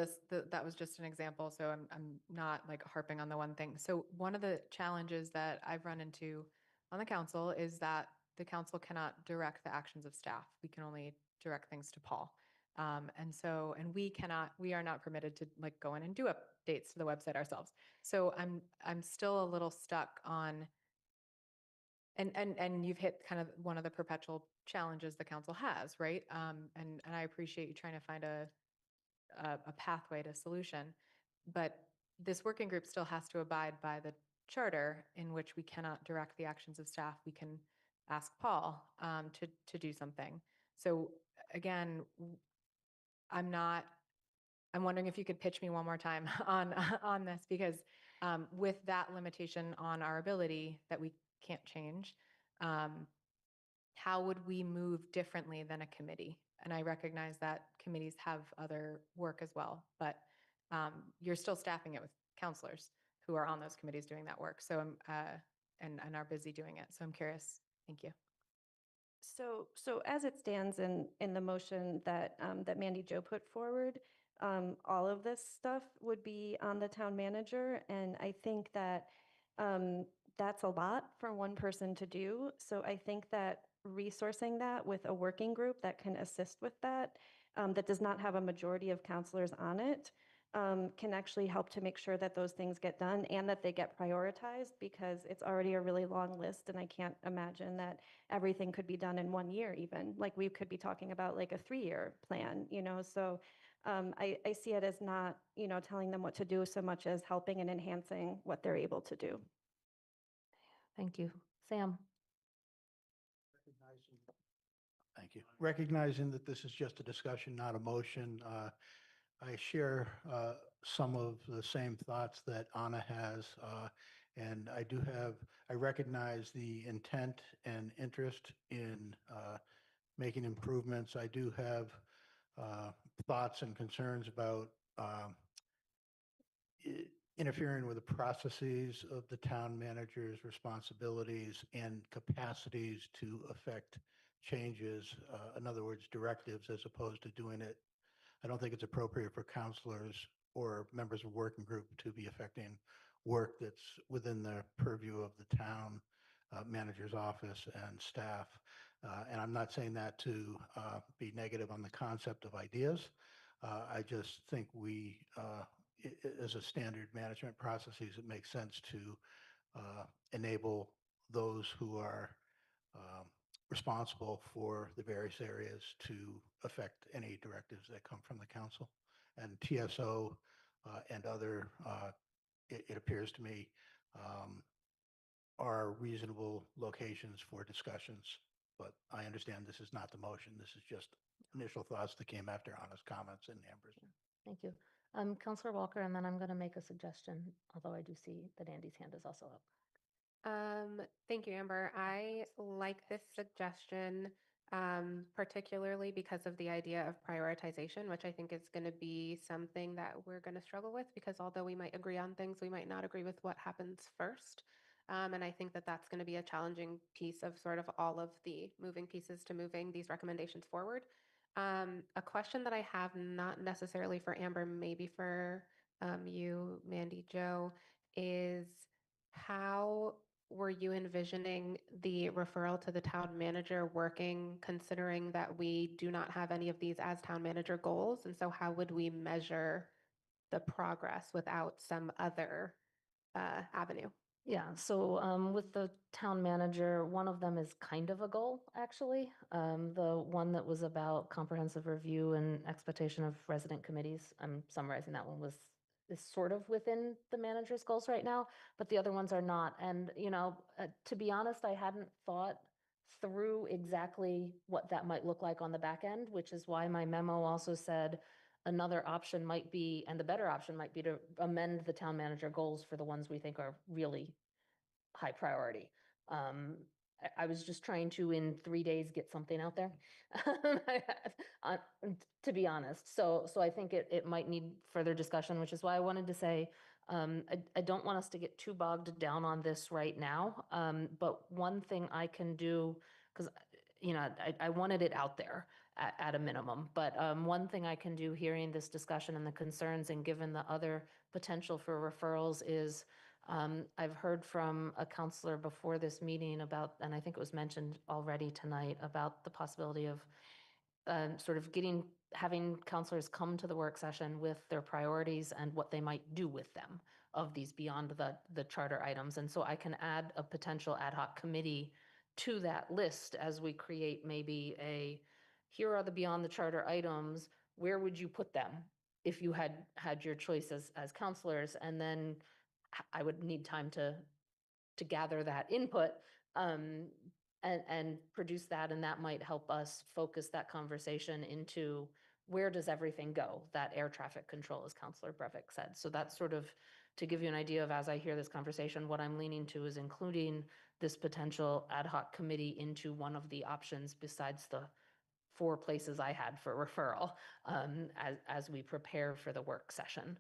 that was just an example, so I'm not like harping on the one thing. So one of the challenges that I've run into on the council is that the council cannot direct the actions of staff. We can only direct things to Paul. And we are not permitted to like go in and do updates to the website ourselves. So I'm still a little stuck on, and you've hit kind of one of the perpetual challenges the council has, right? And I appreciate you trying to find a pathway to solution. But this working group still has to abide by the charter, in which we cannot direct the actions of staff. We can ask Paul to do something. So again, I'm wondering if you could pitch me one more time on this, because with that limitation on our ability that we can't change, how would we move differently than a committee? And I recognize that committees have other work as well, but you're still staffing it with counselors who are on those committees doing that work. So and are busy doing it. So I'm curious. Thank you. So as it stands in the motion that that Mandy Jo put forward, all of this stuff would be on the town manager, and I think that that's a lot for one person to do. So I think that resourcing that with a working group that can assist with that, that does not have a majority of counselors on it, can actually help to make sure that those things get done and that they get prioritized, because it's already a really long list, and I can't imagine that everything could be done in 1 year even. Like, we could be talking about like a 3-year plan, so I see it as not, telling them what to do so much as helping and enhancing what they're able to do. Thank you. Sam? Thank you. Recognizing that this is just a discussion, not a motion, I share some of the same thoughts that Anna has, and I recognize the intent and interest in making improvements. I do have thoughts and concerns about interfering with the processes of the town manager's responsibilities and capacities to affect changes, in other words, directives, as opposed to doing it. I don't think it's appropriate for counselors or members of a working group to be affecting work that's within the purview of the town manager's office and staff. And I'm not saying that to be negative on the concept of ideas. I just think as a standard management processes, it makes sense to enable those who are responsible for the various areas to affect any directives that come from the council. And TSO and other, it appears to me, are reasonable locations for discussions. But I understand this is not the motion. This is just initial thoughts that came after Anna's comments and Amber's. Thank you. Counselor Walker, and then I'm going to make a suggestion, although I do see that Andy's hand is also up. Thank you, Amber. I like this suggestion, particularly because of the idea of prioritization, which I think is going to be something that we're going to struggle with, because although we might agree on things, we might not agree with what happens first. And I think that that's going to be a challenging piece of sort of all of the moving pieces to moving these recommendations forward. A question that I have, not necessarily for Amber, maybe for you, Mandy Jo, is how were you envisioning the referral to the town manager working, considering that we do not have any of these as town manager goals? And so how would we measure the progress without some other avenue? Yeah, so with the town manager, one of them is kind of a goal, actually. The one that was about comprehensive review and expectation of resident committees, I'm summarizing that one, is sort of within the manager's goals right now, but the other ones are not. And, to be honest, I hadn't thought through exactly what that might look like on the back end, which is why my memo also said another option might be, and the better option might be, to amend the town manager goals for the ones we think are really high priority. I was just trying to, in 3 days, get something out there, to be honest. So I think it might need further discussion, which is why I wanted to say, I don't want us to get too bogged down on this right now. But one thing I can do, because I wanted it out there at a minimum. But one thing I can do, hearing this discussion and the concerns, and given the other potential for referrals, is I've heard from a counselor before this meeting about, and I think it was mentioned already tonight, about the possibility of sort of having counselors come to the work session with their priorities and what they might do with them of these beyond the charter items. And so I can add a potential ad hoc committee to that list as we create maybe here are the beyond the charter items, where would you put them? if you had your choice as counselors, and then I would need time to gather that input, and produce that, and that might help us focus that conversation into where does everything go, that air traffic control, as Counselor Brevik said. So that's sort of to give you an idea of, as I hear this conversation, what I'm leaning to is including this potential ad hoc committee into one of the options besides the 4 places I had for referral, as we prepare for the work session.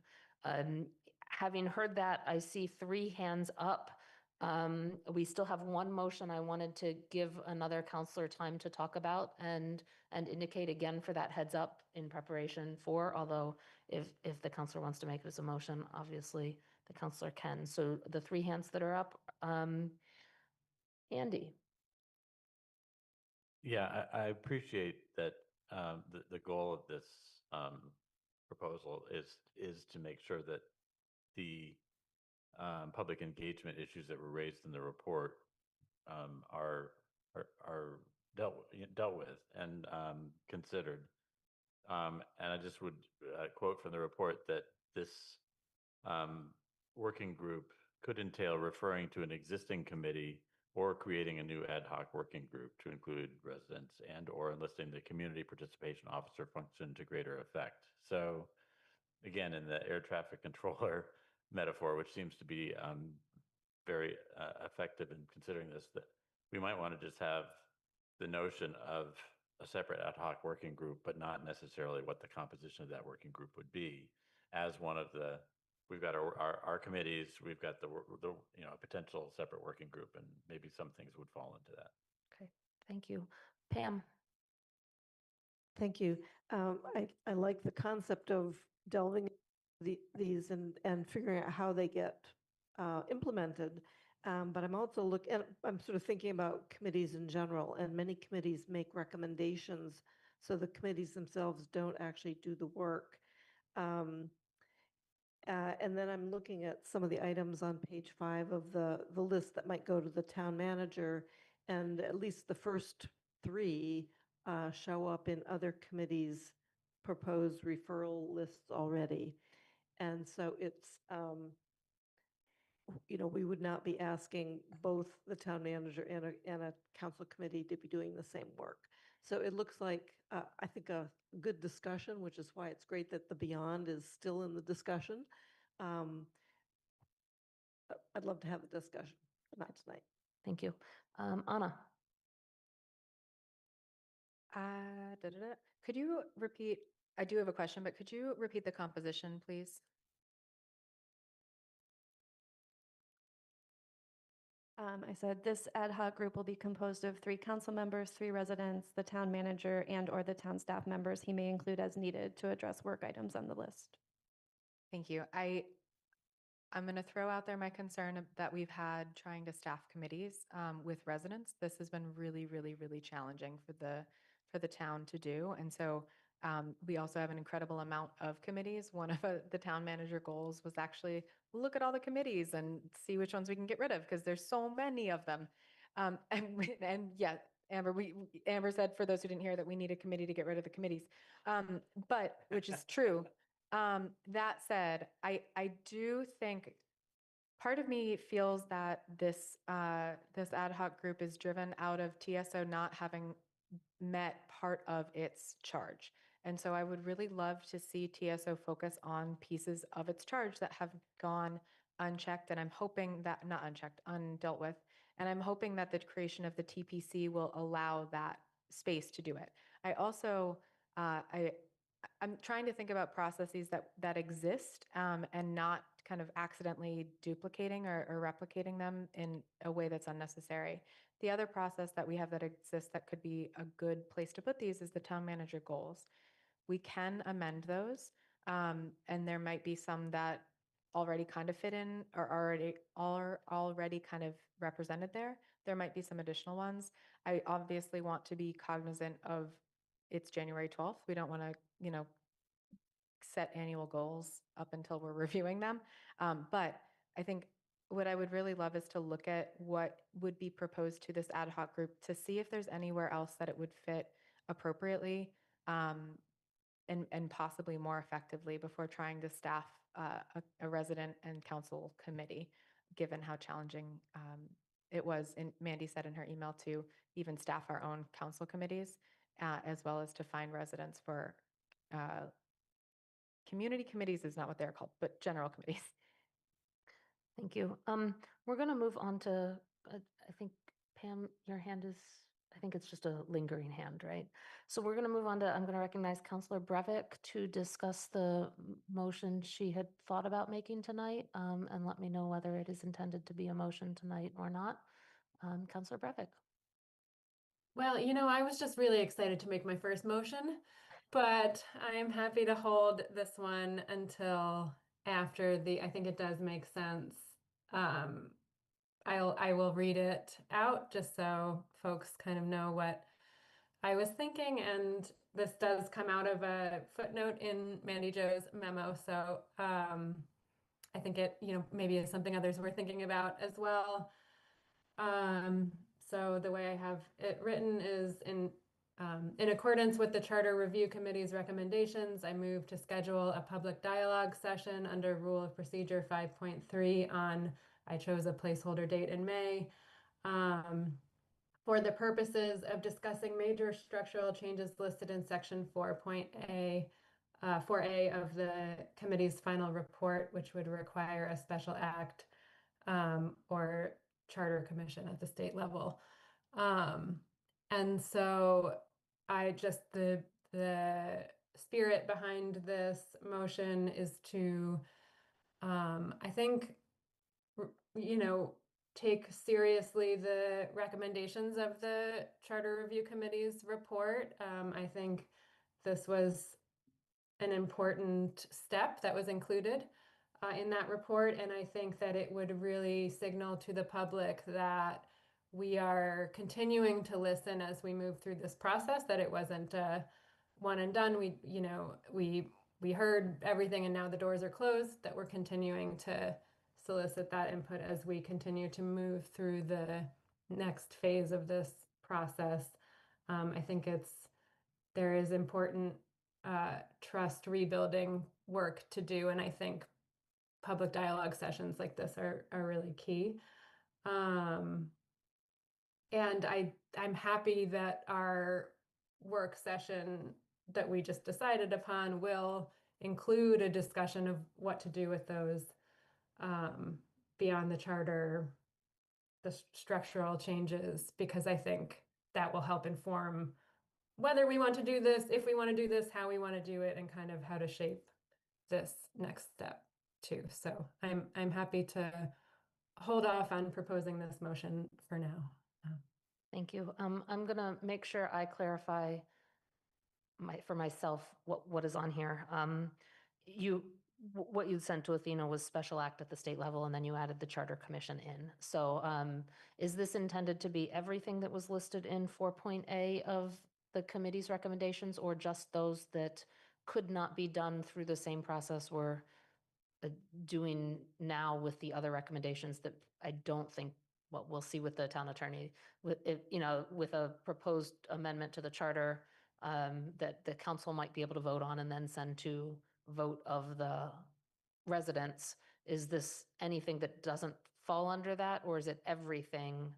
Having heard that, I see 3 hands up. We still have 1 motion I wanted to give another counselor time to talk about and indicate again for that heads up in preparation for, although if the counselor wants to make this a motion, obviously the counselor can. So the 3 hands that are up, Andy. Yeah, I appreciate that the goal of this proposal is to make sure that the public engagement issues that were raised in the report are dealt with and considered. And I just would quote from the report that this working group could entail referring to an existing committee or creating a new ad hoc working group to include residents and/or enlisting the community participation officer function to greater effect. So again, in the air traffic controller metaphor, which seems to be very effective in considering this, that we might want to just have the notion of a separate ad hoc working group, but not necessarily what the composition of that working group would be, as one of the, we've got our committees, we've got the potential separate working group, and maybe some things would fall into that. Okay, thank you. Pam? Thank you. I like the concept of delving these and figuring out how they get implemented. But I'm also I'm sort of thinking about committees in general, and many committees make recommendations, so the committees themselves don't actually do the work. And then I'm looking at some of the items on page 5 of the list that might go to the town manager, and at least the first 3 show up in other committees' proposed referral lists already. And so it's, we would not be asking both the town manager and a council committee to be doing the same work. So it looks like, I think, a good discussion, which is why it's great that the Beyond is still in the discussion. I'd love to have the discussion, not tonight. Thank you. Anna? Could you repeat, I do have a question, but could you repeat the composition, please? I said this ad hoc group will be composed of 3 council members, 3 residents, the town manager, and/or the town staff members he may include as needed to address work items on the list. Thank you. I'm going to throw out there my concern that we've had trying to staff committees with residents. This has been really, really, really challenging for the town to do. And so we also have an incredible amount of committees. One of the town manager goals was actually look at all the committees and see which ones we can get rid of, because there's so many of them. And yeah, Amber said, for those who didn't hear, that we need a committee to get rid of the committees, but which is true. That said, I do think part of me feels that this ad hoc group is driven out of TSO not having met part of its charge. And so I would really love to see TSO focus on pieces of its charge that have gone unchecked. And I'm hoping that, not unchecked, undealt with. And I'm hoping that the creation of the TPC will allow that space to do it. I also, I'm trying to think about processes that exist and not kind of accidentally duplicating or replicating them in a way that's unnecessary. The other process that we have that exists that could be a good place to put these is the town manager goals. We can amend those, and there might be some that already kind of fit in or are already kind of represented there. There might be some additional ones. I obviously want to be cognizant of it's January 12th. We don't want to, set annual goals up until we're reviewing them. But I think what I would really love is to look at what would be proposed to this ad hoc group to see if there's anywhere else that it would fit appropriately. and possibly more effectively before trying to staff a resident and council committee, given how challenging it was. And Mandy said in her email to even staff our own council committees, as well as to find residents for community committees is not what they're called, but general committees. Thank you. We're going to move on to, I think, Pam, your hand is, I think it's just a lingering hand, right? So we're going to move on to, I'm going to recognize Councilor Brevick to discuss the motion she had thought about making tonight, and let me know whether it is intended to be a motion tonight or not. Councilor Brevick. Well, I was just really excited to make my first motion, but I am happy to hold this one until after I think it does make sense. I will read it out just so folks kind of know what I was thinking, and this does come out of a footnote in Mandy Jo's memo, so I think it, maybe is something others were thinking about as well. So the way I have it written is in accordance with the Charter Review Committee's recommendations, I move to schedule a public dialogue session under Rule of Procedure 5.3 on, I chose a placeholder date in May, for the purposes of discussing major structural changes listed in Section 4.A, 4A of the committee's final report, which would require a special act or charter commission at the state level. And so the spirit behind this motion is to, I think, take seriously the recommendations of the Charter Review Committee's report. I think this was an important step that was included in that report, and I think that it would really signal to the public that we are continuing to listen as we move through this process, that it wasn't one and done. We heard everything and now the doors are closed, that we're continuing to solicit that input as we continue to move through the next phase of this process. I think there is important trust rebuilding work to do, and I think public dialogue sessions like this are really key. And I'm happy that our work session that we just decided upon will include a discussion of what to do with those beyond the charter, the structural changes, because I think that will help inform whether we want to do this, if we want to do this, how we want to do it, and kind of how to shape this next step too. So I'm happy to hold off on proposing this motion for now. Thank you. I'm going to make sure I clarify for myself what is on here. What you sent to Athena was special act at the state level, and then you added the charter commission in. So is this intended to be everything that was listed in 4.A of the committee's recommendations, or just those that could not be done through the same process we're doing now with the other recommendations that I don't think, what we'll see with the town attorney, with a proposed amendment to the charter that the council might be able to vote on and then send to vote of the residents? Is this anything that doesn't fall under that, or is it everything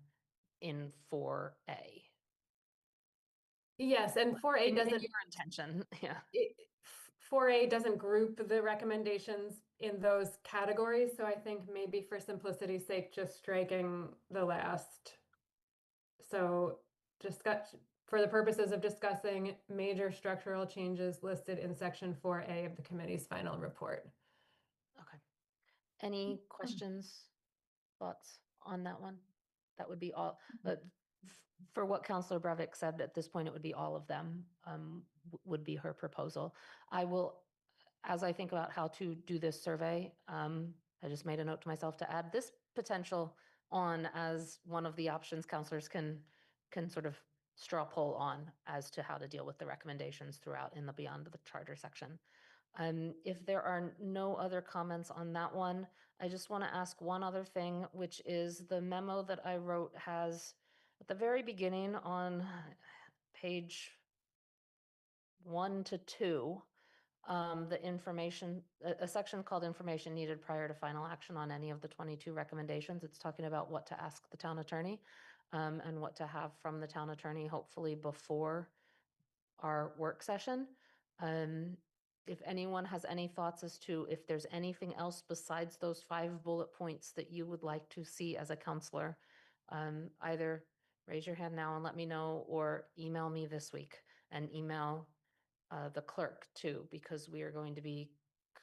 in 4A? Yes, and 4A doesn't. Your intention, yeah. 4A doesn't group the recommendations in those categories, so I think maybe for simplicity's sake, just striking the last. So for the purposes of discussing major structural changes listed in Section 4A of the committee's final report. Okay. Any questions, thoughts on that one? That would be all. For what Councilor Brevick said, at this point, it would be all of them, would be her proposal. I will, as I think about how to do this survey, I just made a note to myself to add this potential on as one of the options councilors can sort of straw poll on as to how to deal with the recommendations throughout in the beyond the charter section. If there are no other comments on that one, I just want to ask one other thing, which is the memo that I wrote has, at the very beginning on page 1 to 2, the information, a section called information needed prior to final action on any of the 22 recommendations. It's talking about what to ask the town attorney and what to have from the town attorney, hopefully before our work session. If anyone has any thoughts as to if there's anything else besides those 5 bullet points that you would like to see as a counselor, either raise your hand now and let me know, or email me this week and email the clerk too, because we are going to be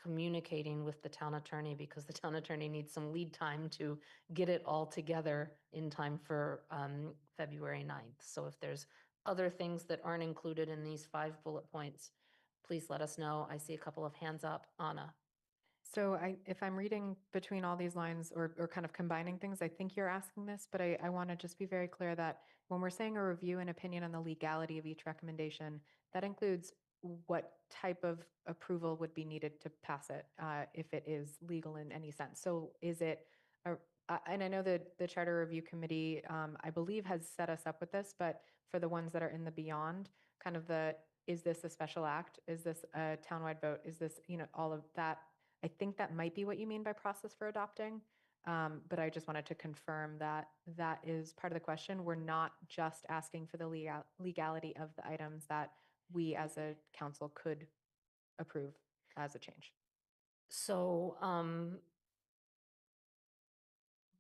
communicating with the town attorney, because the town attorney needs some lead time to get it all together in time for February 9th. So if there's other things that aren't included in these 5 bullet points, please let us know. I see a couple of hands up. Anna. So if I'm reading between all these lines or kind of combining things, I think you're asking this, but I want to just be very clear that when we're saying a review and opinion on the legality of each recommendation, that includes what type of approval would be needed to pass it, if it is legal in any sense. So is it, and I know that the Charter Review Committee, I believe, has set us up with this, but for the ones that are in the beyond, kind of is this a special act? Is this a townwide vote? Is this, all of that? I think that might be what you mean by process for adopting. But I just wanted to confirm that that is part of the question. We're not just asking for the legality of the items that we as a council could approve as a change. So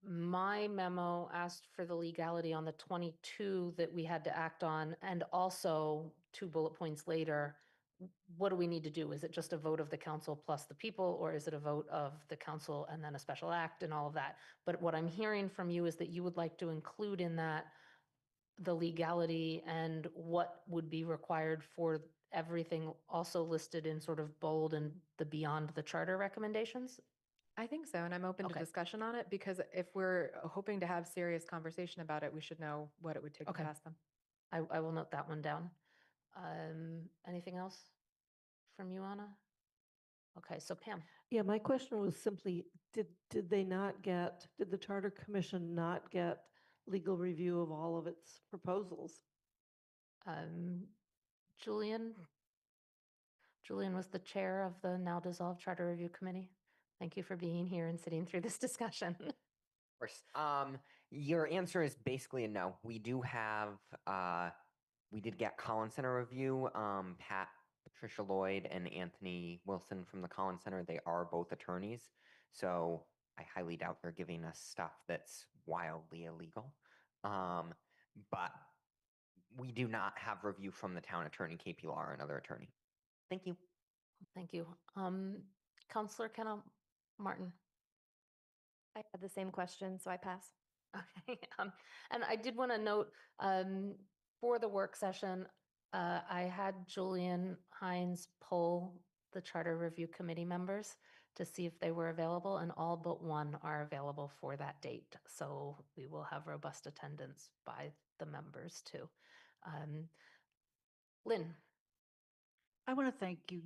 my memo asked for the legality on the 22 that we had to act on, and also 2 bullet points later, what do we need to do? Is it just a vote of the council plus the people, or is it a vote of the council and then a special act and all of that? But what I'm hearing from you is that you would like to include in that the legality and what would be required for everything also listed in sort of bold and the beyond the charter recommendations? I think so, and I'm open to Okay. discussion on it, because if we're hoping to have serious conversation about it, we should know what it would take to Okay. pass them. I will note that one down. Anything else from you, Anna? Okay, so Pam. Yeah, my question was simply, did the Charter Commission not get legal review of all of its proposals? Julian was the chair of the now dissolved Charter Review Committee. Thank you for being here and sitting through this discussion. Of course. Your answer is basically a no. We do have, we did get Collins Center review. Patricia Lloyd and Anthony Wilson from the Collins Center, they are both attorneys. So I highly doubt they're giving us stuff that's wildly illegal. But we do not have review from the town attorney, KP Law, or another attorney. Thank you. Thank you. Counselor Kenna Martin. I had the same question, so I pass. Okay. And I did want to note, for the work session, I had Julian Hines poll the Charter Review Committee members to see if they were available, and all but one are available for that date. So we will have robust attendance by the members too. Lynn. I want to thank you,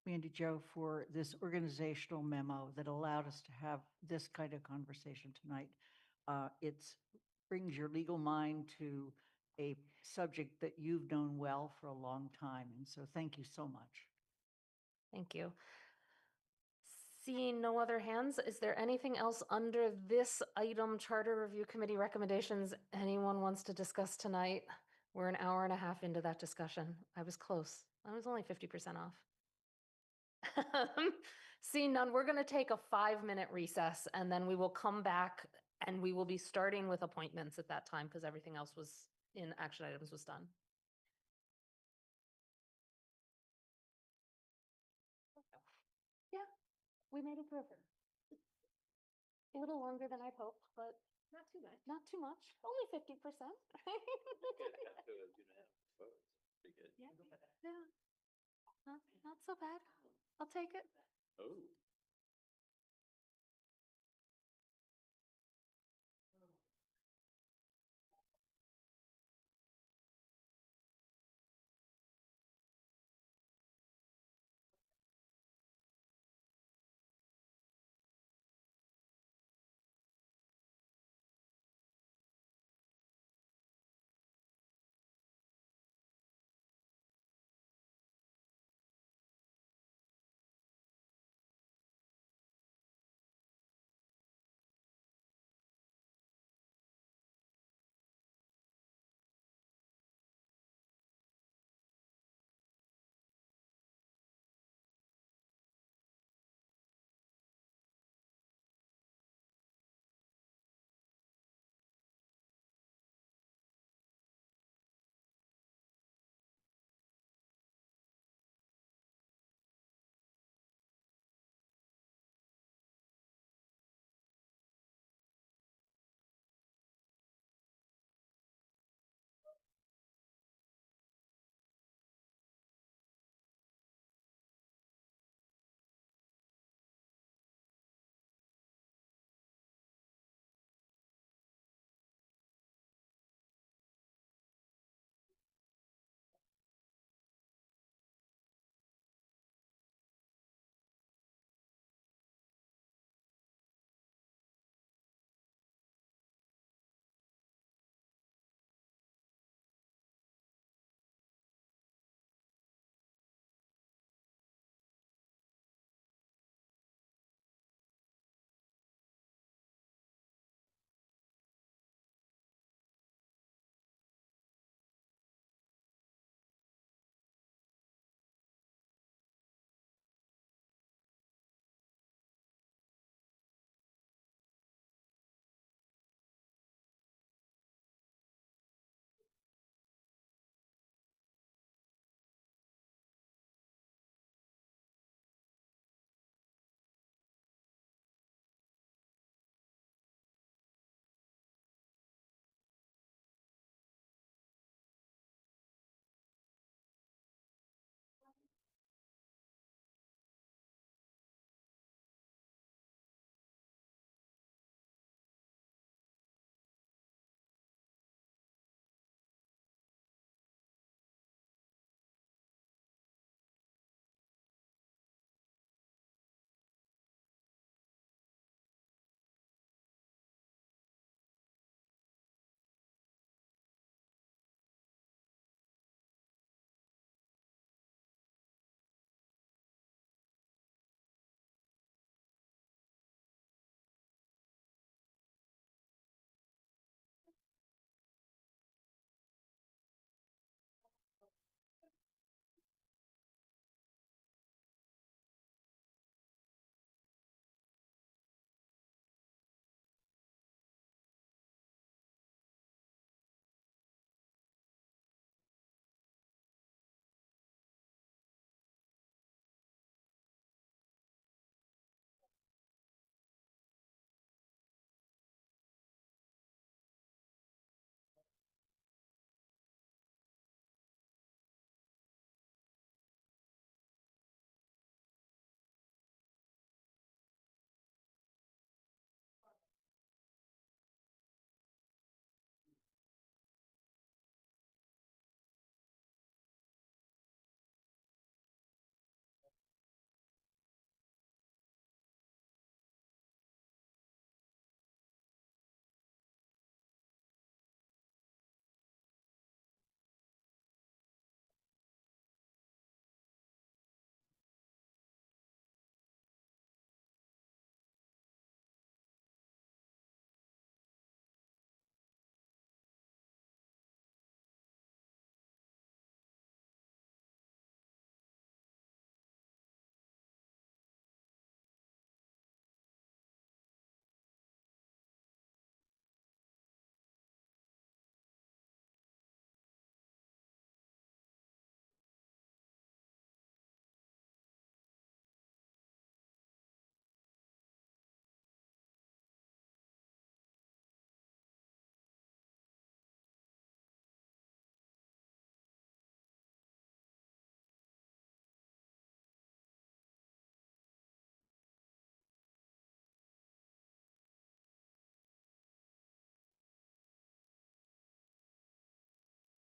Mandy Jo, for this organizational memo that allowed us to have this kind of conversation tonight. It brings your legal mind to a subject that you've known well for a long time. And so thank you so much. Thank you. Seeing no other hands, is there anything else under this item, Charter Review Committee recommendations, anyone wants to discuss tonight? We're an hour and a half into that discussion. I was close. I was only 50% off. Seeing none, we're going to take a 5-minute recess, and then we will come back and we will be starting with appointments at that time, because everything else was in action items was done. Yeah, we made it through. A little longer than I'd hoped, but not too much. Not too much. Only 50%. Yeah, yeah. Not so bad. I'll take it. Oh.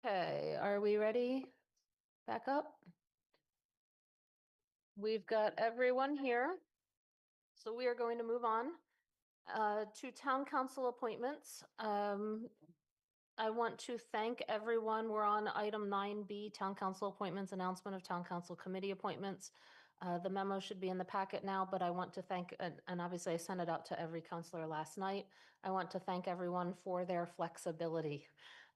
Okay, are we ready? Back up? We've got everyone here. So we are going to move on to town council appointments. I want to thank everyone. We're on item 9B, town council appointments, announcement of town council committee appointments. The memo should be in the packet now, but I want to thank, and obviously I sent it out to every counselor last night. I want to thank everyone for their flexibility.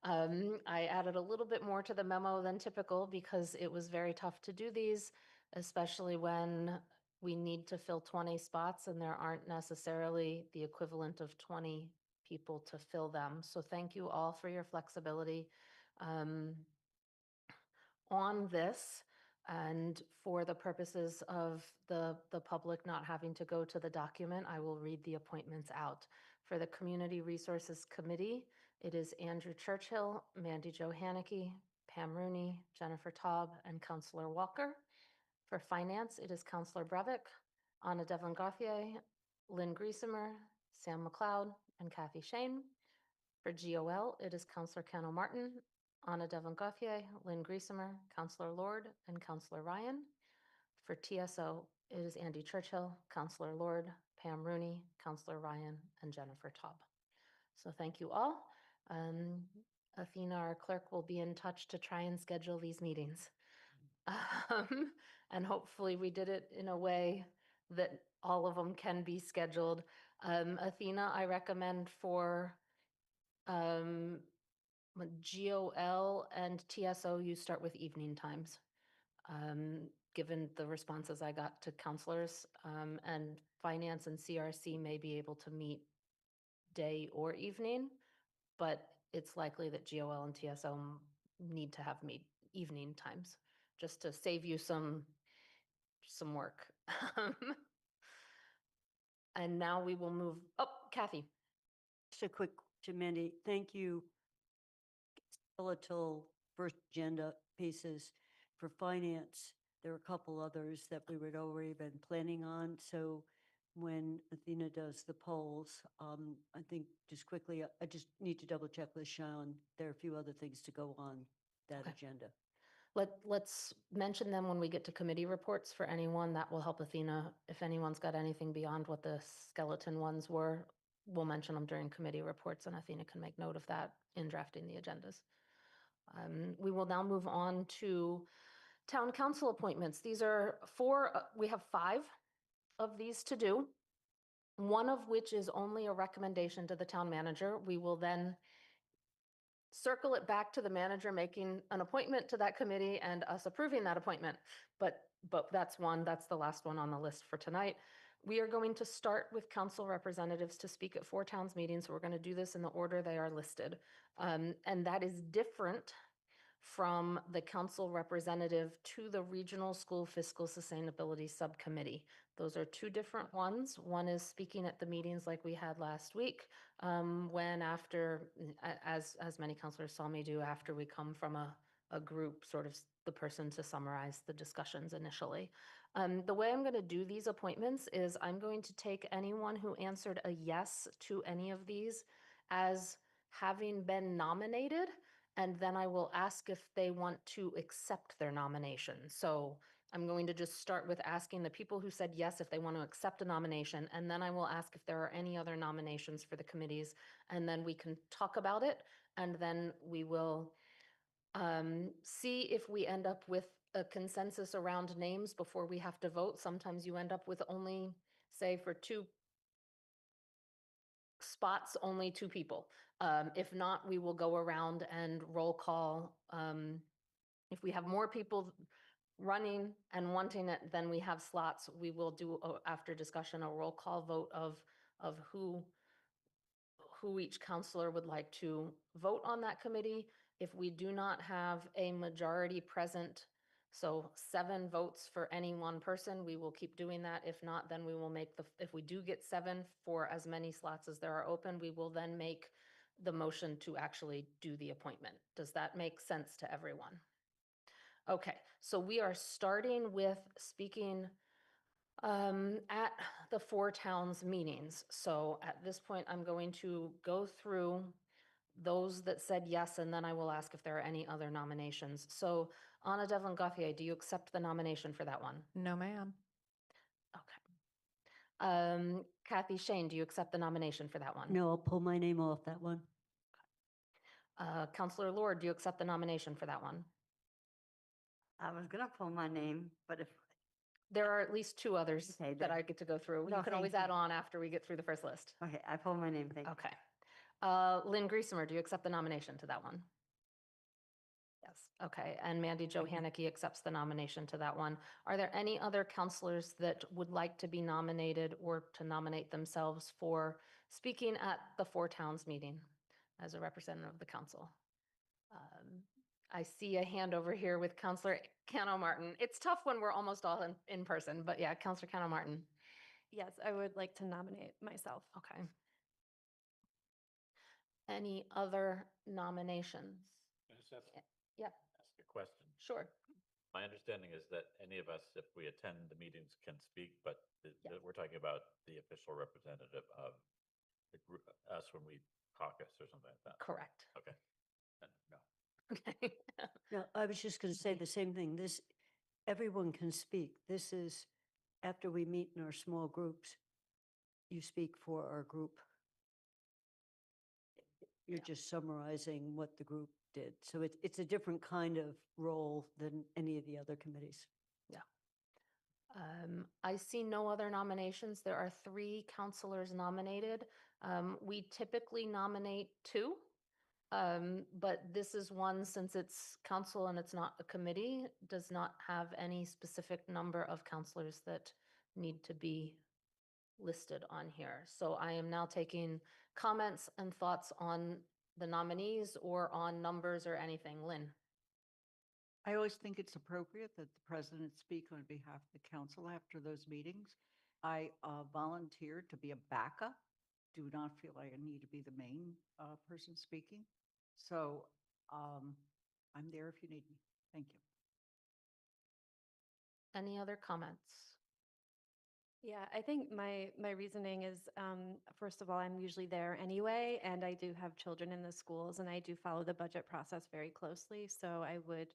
I added a little bit more to the memo than typical because it was very tough to do these, especially when we need to fill 20 spots and there aren't necessarily the equivalent of 20 people to fill them. So thank you all for your flexibility on this. And for the purposes of the public not having to go to the document, I will read the appointments out. For the Community Resources Committee, it is Andrew Churchill, Mandy Jo Haneke, Pam Rooney, Jennifer Taub, and Councillor Walker. For Finance, it is Councillor Brevick, Anna Devlin Gauthier, Lynn Griesemer, Sam McLeod, and Kathy Shane. For GOL, it is Councillor Cano Martin, Anna Devlin Gauthier, Lynn Griesemer, Councillor Lord, and Councillor Ryan. For TSO, it is Andy Churchill, Councillor Lord, Pam Rooney, Councillor Ryan, and Jennifer Taub. So thank you all. Athena, our clerk, will be in touch to try and schedule these meetings. And hopefully we did it in a way that all of them can be scheduled. Athena, I recommend for GOL and TSO, you start with evening times. Given the responses I got to counselors, and Finance and CRC may be able to meet day or evening, but it's likely that GOL and TSO need to have evening times, just to save you some work. And now we will move, oh, Kathy. Just a quick to Mandy, thank you. Skeletal first agenda pieces for finance. There are a couple others that we would already been planning on. So when Athena does the polls, I think just quickly, I just need to double check with Sean. There are a few other things to go on that agenda. Let's mention them when we get to committee reports for anyone. That will help Athena. If anyone's got anything beyond what the skeleton ones were, we'll mention them during committee reports, and Athena can make note of that in drafting the agendas. We will now move on to town council appointments. These are we have 5 of these to do, one of which is only a recommendation to the town manager. We will then circle it back to the manager making an appointment to that committee and us approving that appointment. But that's the last one on the list for tonight. We are going to start with council representatives to speak at 4 towns meetings. So we're going to do this in the order they are listed. And that is different from the council representative to the Regional School Fiscal Sustainability Subcommittee. Those are 2 different ones. One is speaking at the meetings like we had last week, when after, as many counselors saw me do, after we come from a group, sort of the person to summarize the discussions initially. The way I'm going to do these appointments is I'm going to take anyone who answered a yes to any of these as having been nominated, and then I will ask if they want to accept their nomination. So I'm going to just start with asking the people who said yes if they want to accept a nomination, and then I will ask if there are any other nominations for the committees, and then we can talk about it, and then we will see if we end up with a consensus around names before we have to vote. Sometimes you end up with only, say, for 2 spots, only 2 people. If not, we will go around and roll call. If we have more people running and wanting it than we have slots, we will do, after discussion, a roll call vote of who each counselor would like to vote on that committee. If we do not have a majority present, so 7 votes for any one person, we will keep doing that. If not, then we will make if we do get 7 for as many slots as there are open, we will then make the motion to actually do the appointment. Does that make sense to everyone? Okay, so we are starting with speaking at the 4 towns meetings. So at this point, I'm going to go through those that said yes, and then I will ask if there are any other nominations. So Anna Devlin Gauthier, do you accept the nomination for that one? No, ma'am. Okay. Kathy Shane, do you accept the nomination for that one? No, I'll pull my name off that one. Counselor Lord, do you accept the nomination for that one? I was gonna pull my name, but if, There are at least two others Okay, that then. I get to go through. No, You can always thank add you. on after we get through the first list. okay, I pull my name, thank you. Okay. Lynn Griesemer, do you accept the nomination to that one? Yes. Okay. And Mandy Jo Haneke accepts the nomination to that one. Are there any other counselors that would like to be nominated or to nominate themselves for speaking at the Four Towns meeting as a representative of the council? I see a hand over here with Counselor Cano Martin. It's tough when we're almost all in person, but yeah, Counselor Cano Martin. Yes, I would like to nominate myself. Okay. Any other nominations? Can I just ask, Yep, ask a question? sure. My understanding is that any of us, if we attend the meetings, can speak, but Yeah. we're talking about the official representative of the group, us when we caucus or something like that. Correct. Okay. Then no. Okay. No, I was just going to say the same thing. Everyone can speak. This is, after we meet in our small groups, you speak for our group. You're just summarizing what the group did. So it's a different kind of role than any of the other committees. Yeah. I see no other nominations. There are 3 counselors nominated. We typically nominate 2. But this is one, since it's council and it's not a committee, does not have any specific number of counselors that need to be listed on here. So I am now taking comments and thoughts on the nominees or on numbers or anything. Lynn? I always think it's appropriate that the president speak on behalf of the council after those meetings. I volunteered to be a backup. Do not feel like I need to be the main person speaking. So I'm there if you need me. Thank you. Any other comments? Yeah, I think my reasoning is, first of all, I'm usually there anyway, and I do have children in the schools, and I do follow the budget process very closely. So I would,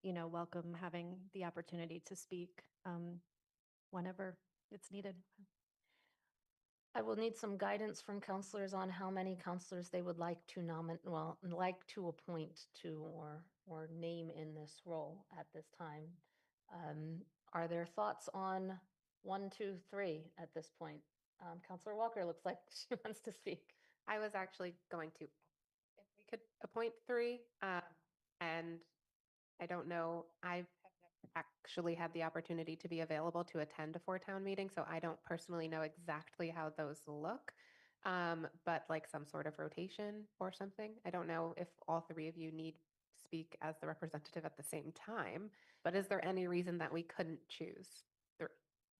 welcome having the opportunity to speak whenever it's needed. I will need some guidance from counselors on how many counselors they would like to like to appoint to or name in this role at this time. Are there thoughts on 1, 2, 3 at this point? Counselor Walker looks like she wants to speak. I was actually going to, if we could appoint 3, and I don't know, I've actually had the opportunity to be available to attend a 4-town meeting, so I don't personally know exactly how those look. But like some sort of rotation or something. I don't know if all 3 of you need speak as the representative at the same time, but is there any reason that we couldn't choose 3?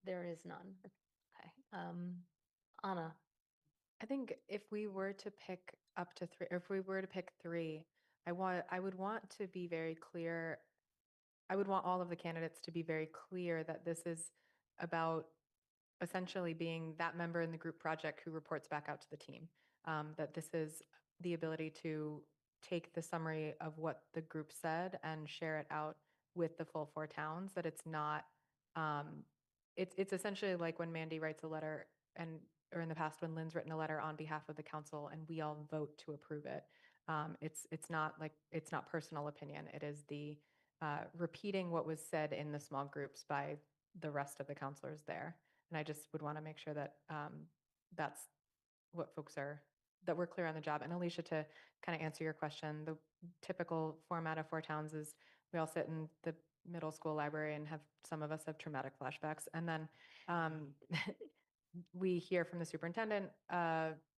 There is none. Okay. Anna? I think if we were to pick up to 3, or if we were to pick 3, I would want to be very clear. I would want all of the candidates to be very clear that this is about essentially being that member in the group project who reports back out to the team. That this is the ability to take the summary of what the group said and share it out with the full 4 towns. That it's not, it's essentially like when Mandy writes a letter or in the past when Lynn's written a letter on behalf of the council and we all vote to approve it. It's not personal opinion. It is the repeating what was said in the small groups by the rest of the counselors there. And I just would want to make sure that that's what that we're clear on the job. And Alicia, to kind of answer your question, the typical format of 4 towns is we all sit in the middle school library and some of us have traumatic flashbacks. And then we hear from the superintendent,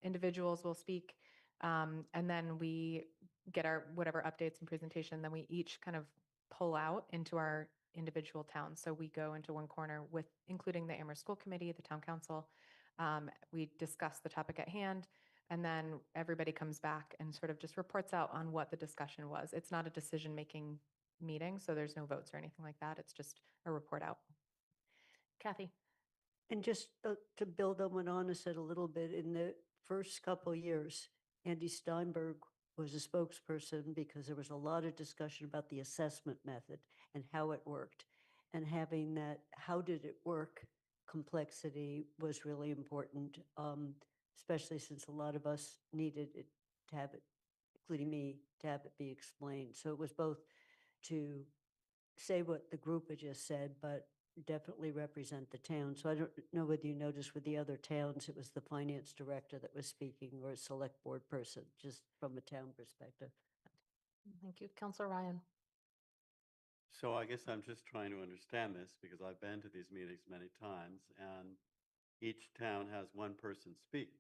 individuals will speak, and then we get our whatever updates and presentation, then we each kind of pull out into our individual towns. So we go into one corner with including the Amherst School Committee, the town council. We discuss the topic at hand, and then everybody comes back and sort of just reports out on what the discussion was. It's not a decision-making meeting, so there's no votes or anything like that. It's just a report out. Kathy? And just to build on what Anna said a little bit, in the first couple years, Andy Steinberg was a spokesperson because there was a lot of discussion about the assessment method and how it worked. And having that, how did it work complexity was really important, especially since a lot of us needed it to have it, including me, to have it be explained. So it was both to say what the group had just said, but definitely represent the town. So I don't know whether you noticed with the other towns, it was the finance director that was speaking or a select board person, just from a town perspective. Thank you. Counselor Ryan. So I guess I'm just trying to understand this because I've been to these meetings many times and each town has one person speak.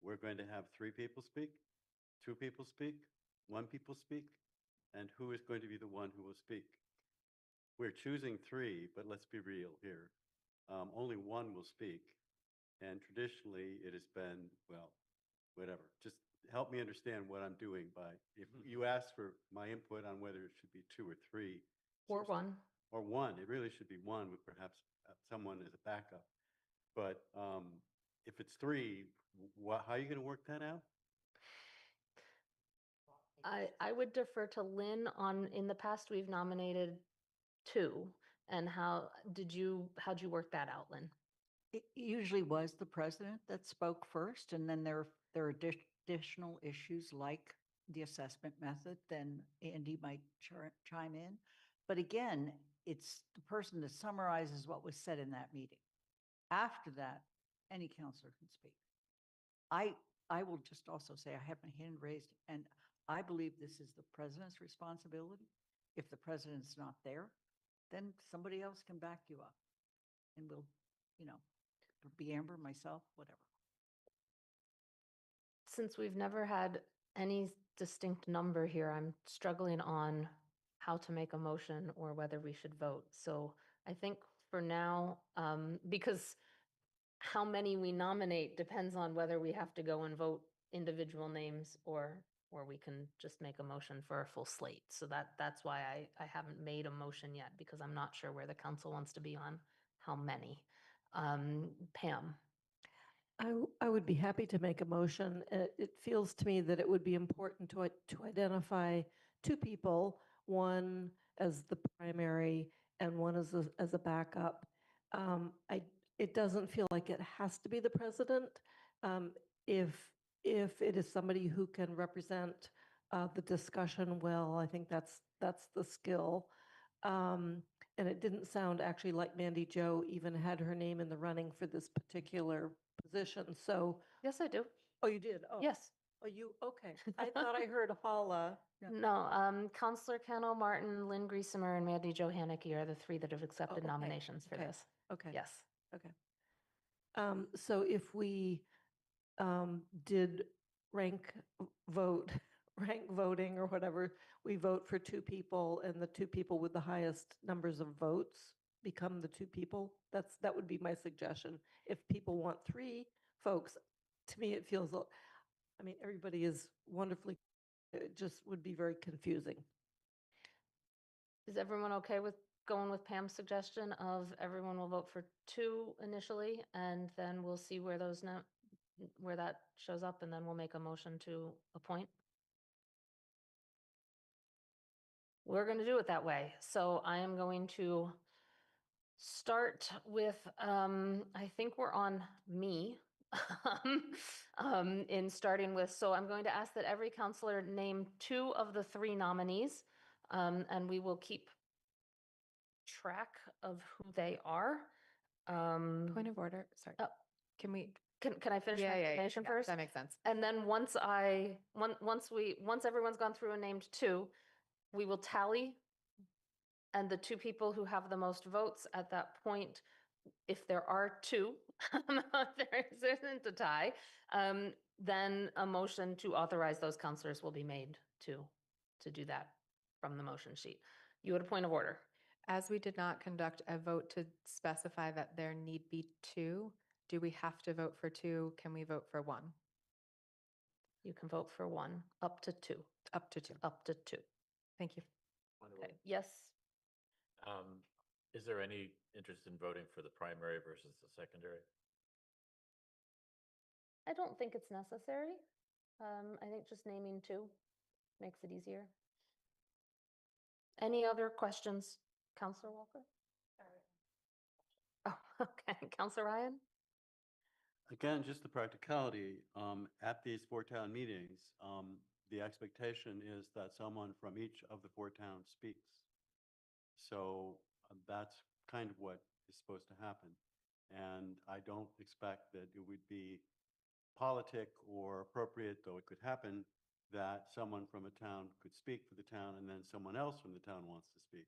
We're going to have 3 people speak, 2 people speak, 1 people speak, and who is going to be the one who will speak? We're choosing 3, but let's be real here. Only 1 will speak. And traditionally it has been, well, whatever. Just help me understand what I'm doing by, if you ask for my input on whether it should be 2 or 3. Or 1. Or 1, it really should be 1 with perhaps someone as a backup. But if it's 3, how are you going to work that out? I would defer to Lynn on, in the past, we've nominated 2. And how'd you work that out, Lynn? It usually was the president that spoke first, and then there are additional issues like the assessment method, then Andy might chime in. But again, it's the person that summarizes what was said in that meeting. After that, any counselor can speak. I will just also say I have my hand raised, and I believe this is the president's responsibility. If the president's not there, then somebody else can back you up, and we'll, be Amber, myself, whatever. Since we've never had any distinct number here, I'm struggling on how to make a motion or whether we should vote. So I think for now, because how many we nominate depends on whether we have to go and vote individual names or we can just make a motion for a full slate. So that's why I haven't made a motion yet, because I'm not sure where the council wants to be on how many. Pam. I would be happy to make a motion. It feels to me that it would be important to identify 2 people, one as the primary and one as a backup. It doesn't feel like it has to be the president. If it is somebody who can represent the discussion well, I think that's the skill. And it didn't sound actually like Mandy Jo even had her name in the running for this particular position. So, Yes, I do. oh, you did? Oh. Yes. Oh, you, okay. I thought I heard Hala. No, Counselor Cano Martin, Lynn Griesemer, and Mandy Jo Haneke are the 3 that have accepted okay. nominations for Okay. this. Okay. Yes. Okay. So if we did rank vote, rank voting or whatever, we vote for 2 people and the 2 people with the highest numbers of votes become the 2 people. That would be my suggestion. If people want 3 folks, to me, it feels, I mean, everybody is wonderfully, it just would be very confusing. Is everyone okay with going with Pam's suggestion of everyone will vote for 2 initially, and then we'll see where where that shows up, and then we'll make a motion to appoint? We're going to do it that way. So I am going to start with, I think we're on me. In starting with, so I'm going to ask that every counselor name 2 of the 3 nominees, and we will keep track of who they are. Point of order, sorry. Can we? Can I finish my explanation first? That makes sense. And then once everyone's gone through and named 2, we will tally. And the 2 people who have the most votes at that point, if there are 2, there isn't a tie, then a motion to authorize those counselors will be made to do that from the motion sheet. You had a point of order. As we did not conduct a vote to specify that there need be 2, do we have to vote for 2? Can we vote for 1? You can vote for 1, up to 2. Up to 2. Up to 2. Thank you. Okay. Yes. Is there any interest in voting for the primary versus the secondary? I don't think it's necessary. I think just naming two makes it easier. Any other questions, Counselor Walker? Oh, okay, Counselor Ryan? Again, just the practicality, at these four town meetings, the expectation is that someone from each of the four towns speaks. So that's kind of what is supposed to happen. And I don't expect that it would be politic or appropriate, though it could happen, that someone from a town could speak for the town and then someone else from the town wants to speak.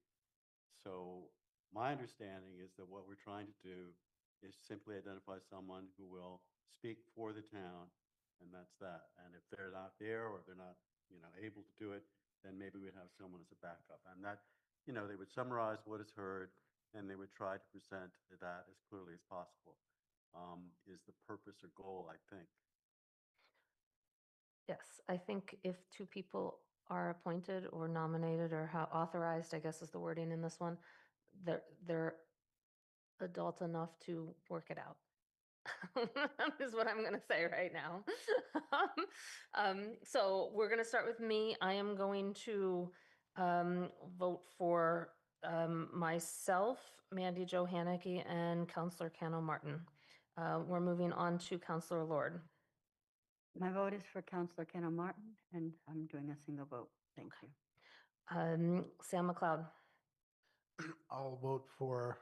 So my understanding is that what we're trying to do is simply identify someone who will speak for the town, and that's that. And if they're not there or they're not, able to do it, then maybe we'd have someone as a backup. And that, they would summarize what is heard, and they would try to present that as clearly as possible, is the purpose or goal, I think. Yes, I think if two people are appointed or nominated or how authorized, I guess is the wording in this one, they're adult enough to work it out. Is what I'm going to say right now. So we're going to start with me. I am going to vote for myself, Mandy Jo Haneke, and Counselor Cano Martin. We're moving on to Counselor Lord. My vote is for Counselor Kenna Martin, and I'm doing a single vote. Thank you. Sam McLeod. I'll vote for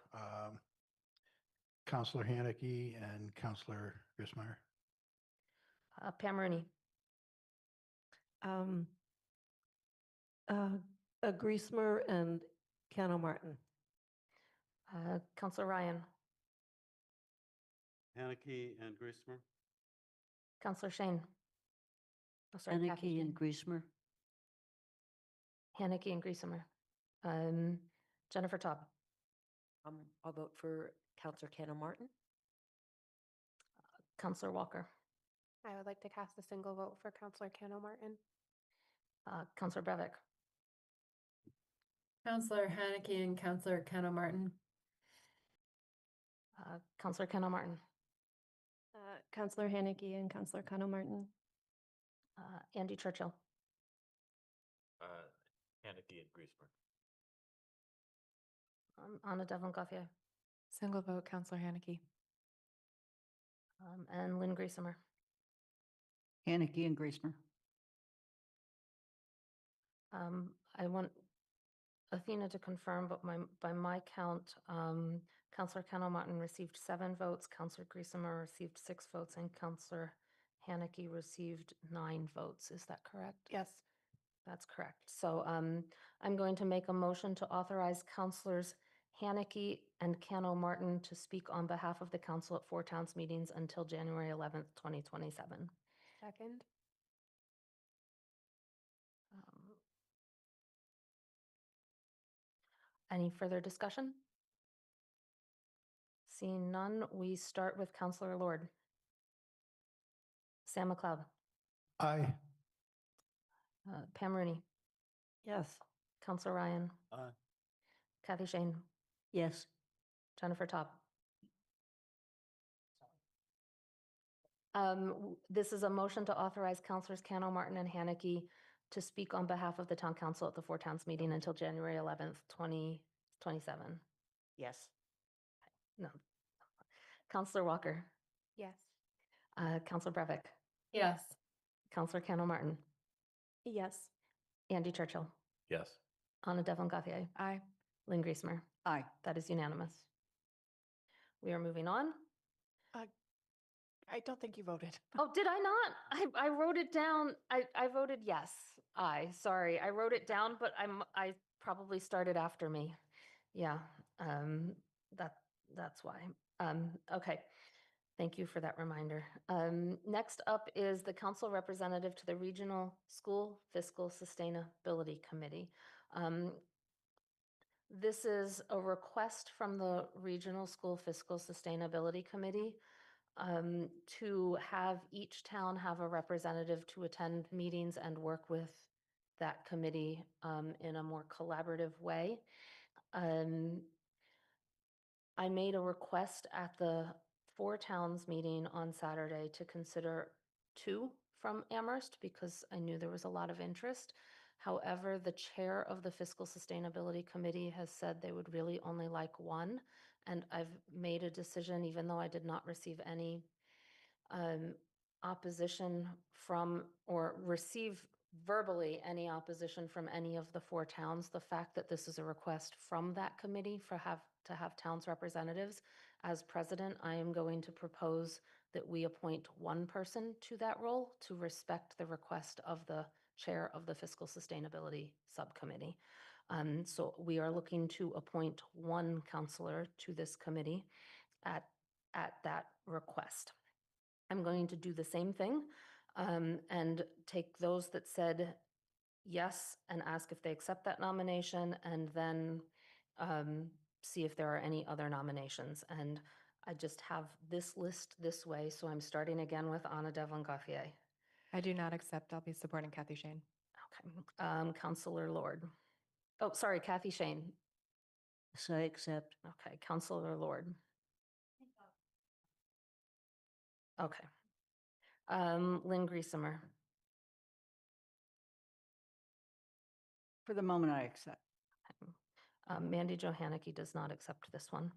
Counselor Haneke and Counselor Grismeyer. Pam Rooney. Griesmer and Cano Martin. Counselor Ryan. Haneke and Griesmer. Counselor Shane. Oh, sorry, Kathy Haneke and Shane. Griesmer. Haneke and Griesemer. Jennifer Taub. I'll vote for Counselor Kenna Martin. Counselor Walker. I would like to cast a single vote for Counselor Cano Martin. Counselor Brevick. Counselor Haneke and Counselor Cano Martin. Counselor Cano Martin. Counselor Haneke and Counselor Cano Martin. Andy Churchill. Haneke and Griesmer. Anna Devlin Gauthier. Single vote, Counselor Haneke. And Lynn Griesemer. Haneke and Griesmer. I want Athena to confirm, but by my count, Counselor Cano Martin received 7 votes, Counselor Griesemer received 6 votes, and Counselor Haneke received 9 votes. Is that correct? Yes. That's correct. So I'm going to make a motion to authorize Counselors Haneke and Cano Martin to speak on behalf of the council at Four Towns meetings until January 11th, 2027. Second. Any further discussion? Seeing none, we start with Counselor Lord. Sam McLeod. Aye. Pam Rooney. Yes. Counselor Ryan. Aye. Kathy Shane. Yes. Jennifer Taub. This is a motion to authorize Counselors Cano Martin and Haneke to speak on behalf of the town council at the Four Towns meeting until January 11th, 2027. Yes. No. Counselor Walker. Yes. Counselor Brevick. Yes. Counselor Cano Martin. Yes. Andy Churchill. Yes. Anna Devlin Gauthier. Aye. Lynn Griesemer. Aye. That is unanimous. We are moving on. I don't think you voted. Oh, did I not? I wrote it down. I voted yes. Aye. Sorry. I wrote it down, but I probably started after me. Yeah. That's why. Okay. Thank you for that reminder. Next up is the council representative to the Regional School Fiscal Sustainability Committee. This is a request from the Regional School Fiscal Sustainability Committee to have each town have a representative to attend meetings and work with that committee in a more collaborative way. I made a request at the Four Towns meeting on Saturday to consider 2 from Amherst because I knew there was a lot of interest. However, the chair of the Fiscal Sustainability Committee has said they would really only like one. And I've made a decision, even though I did not receive any um, opposition from or receive verbally any opposition from any of the four towns. The fact that this is a request from that committee to have towns representatives, as president, I am going to propose that we appoint one person to that role to respect the request of the chair of the Fiscal Sustainability Subcommittee. So we are looking to appoint one counselor to this committee at that request. I'm going to do the same thing and take those that said yes and ask if they accept that nomination, and then see if there are any other nominations. And I just have this list this way, so I'm starting again with Anna Devlin Gauthier. I do not accept. I'll be supporting Kathy Shane. Okay, Councillor Lord. Oh, sorry, Kathy Shane. So I accept. Okay, Councillor Lord. Okay. Lynn Griesemer. For the moment, I accept. Mandy Johanneke does not accept this one.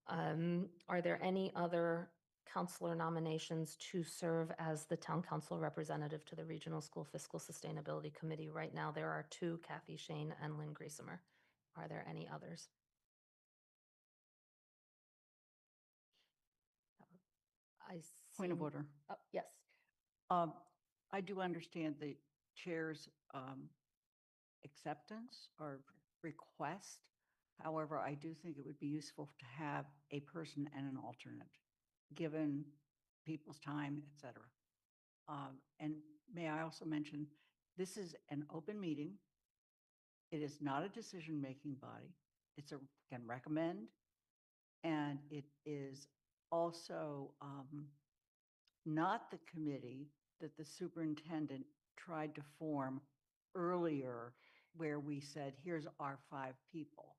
Are there any other counselor nominations to serve as the town council representative to the Regional School Fiscal Sustainability Committee? Right now, there are two, Kathy Shane and Lynn Griesemer. Are there any others? I Point of see- order. Oh, yes. I do understand the chair's acceptance or request. However, I do think it would be useful to have a person and an alternate, given people's time, et cetera. And may I also mention, this is an open meeting. It is not a decision-making body. Can recommend, and it is also not the committee that the superintendent tried to form earlier, where we said, here's our 5 people,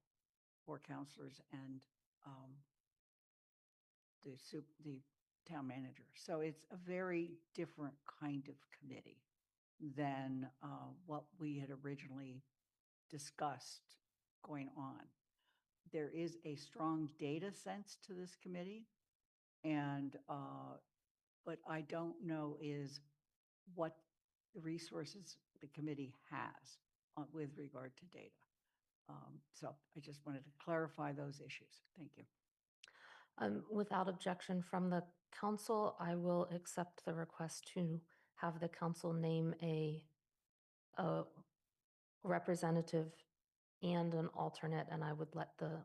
4 counselors and the town manager. So it's a very different kind of committee than what we had originally discussed going on. There is a strong data sense to this committee, and but I don't know is what the resources the committee has with regard to data. So I just wanted to clarify those issues. Thank you. Without objection from the council, I will accept the request to have the council name a representative and an alternate, and I would let the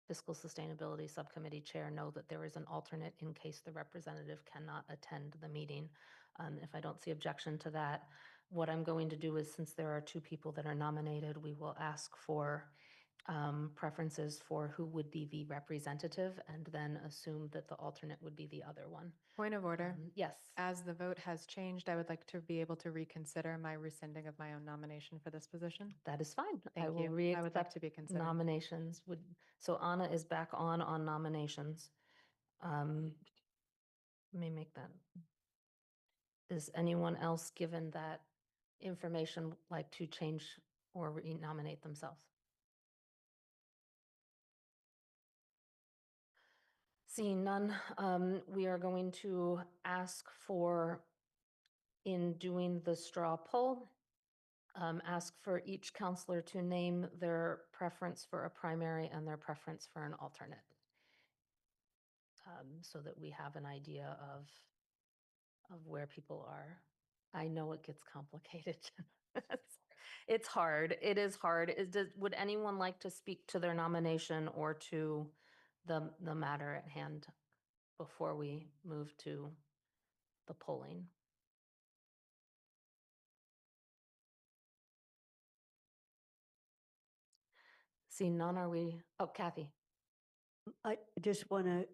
Fiscal Sustainability Subcommittee Chair know that there is an alternate in case the representative cannot attend the meeting. If I don't see objection to that, what I'm going to do is, since there are 2 people that are nominated, we will ask for preferences for who would be the representative, and then assume that the alternate would be the other one. Point of order. Yes. As the vote has changed, I would like to be able to reconsider my rescinding of my own nomination for this position. That is fine. Thank I will you. I would like re-accept to be considered. nominations. So Anna is back on nominations. Let me make that. Is anyone else, given that information, like to change or re-nominate themselves? Seeing none, we are going to ask for, in doing the straw poll, ask for each counselor to name their preference for a primary and their preference for an alternate, so that we have an idea of where people are. I know it gets complicated. It's hard. It is hard. Would anyone like to speak to their nomination or to the matter at hand before we move to the polling? Seeing none, oh, Kathy. I just want to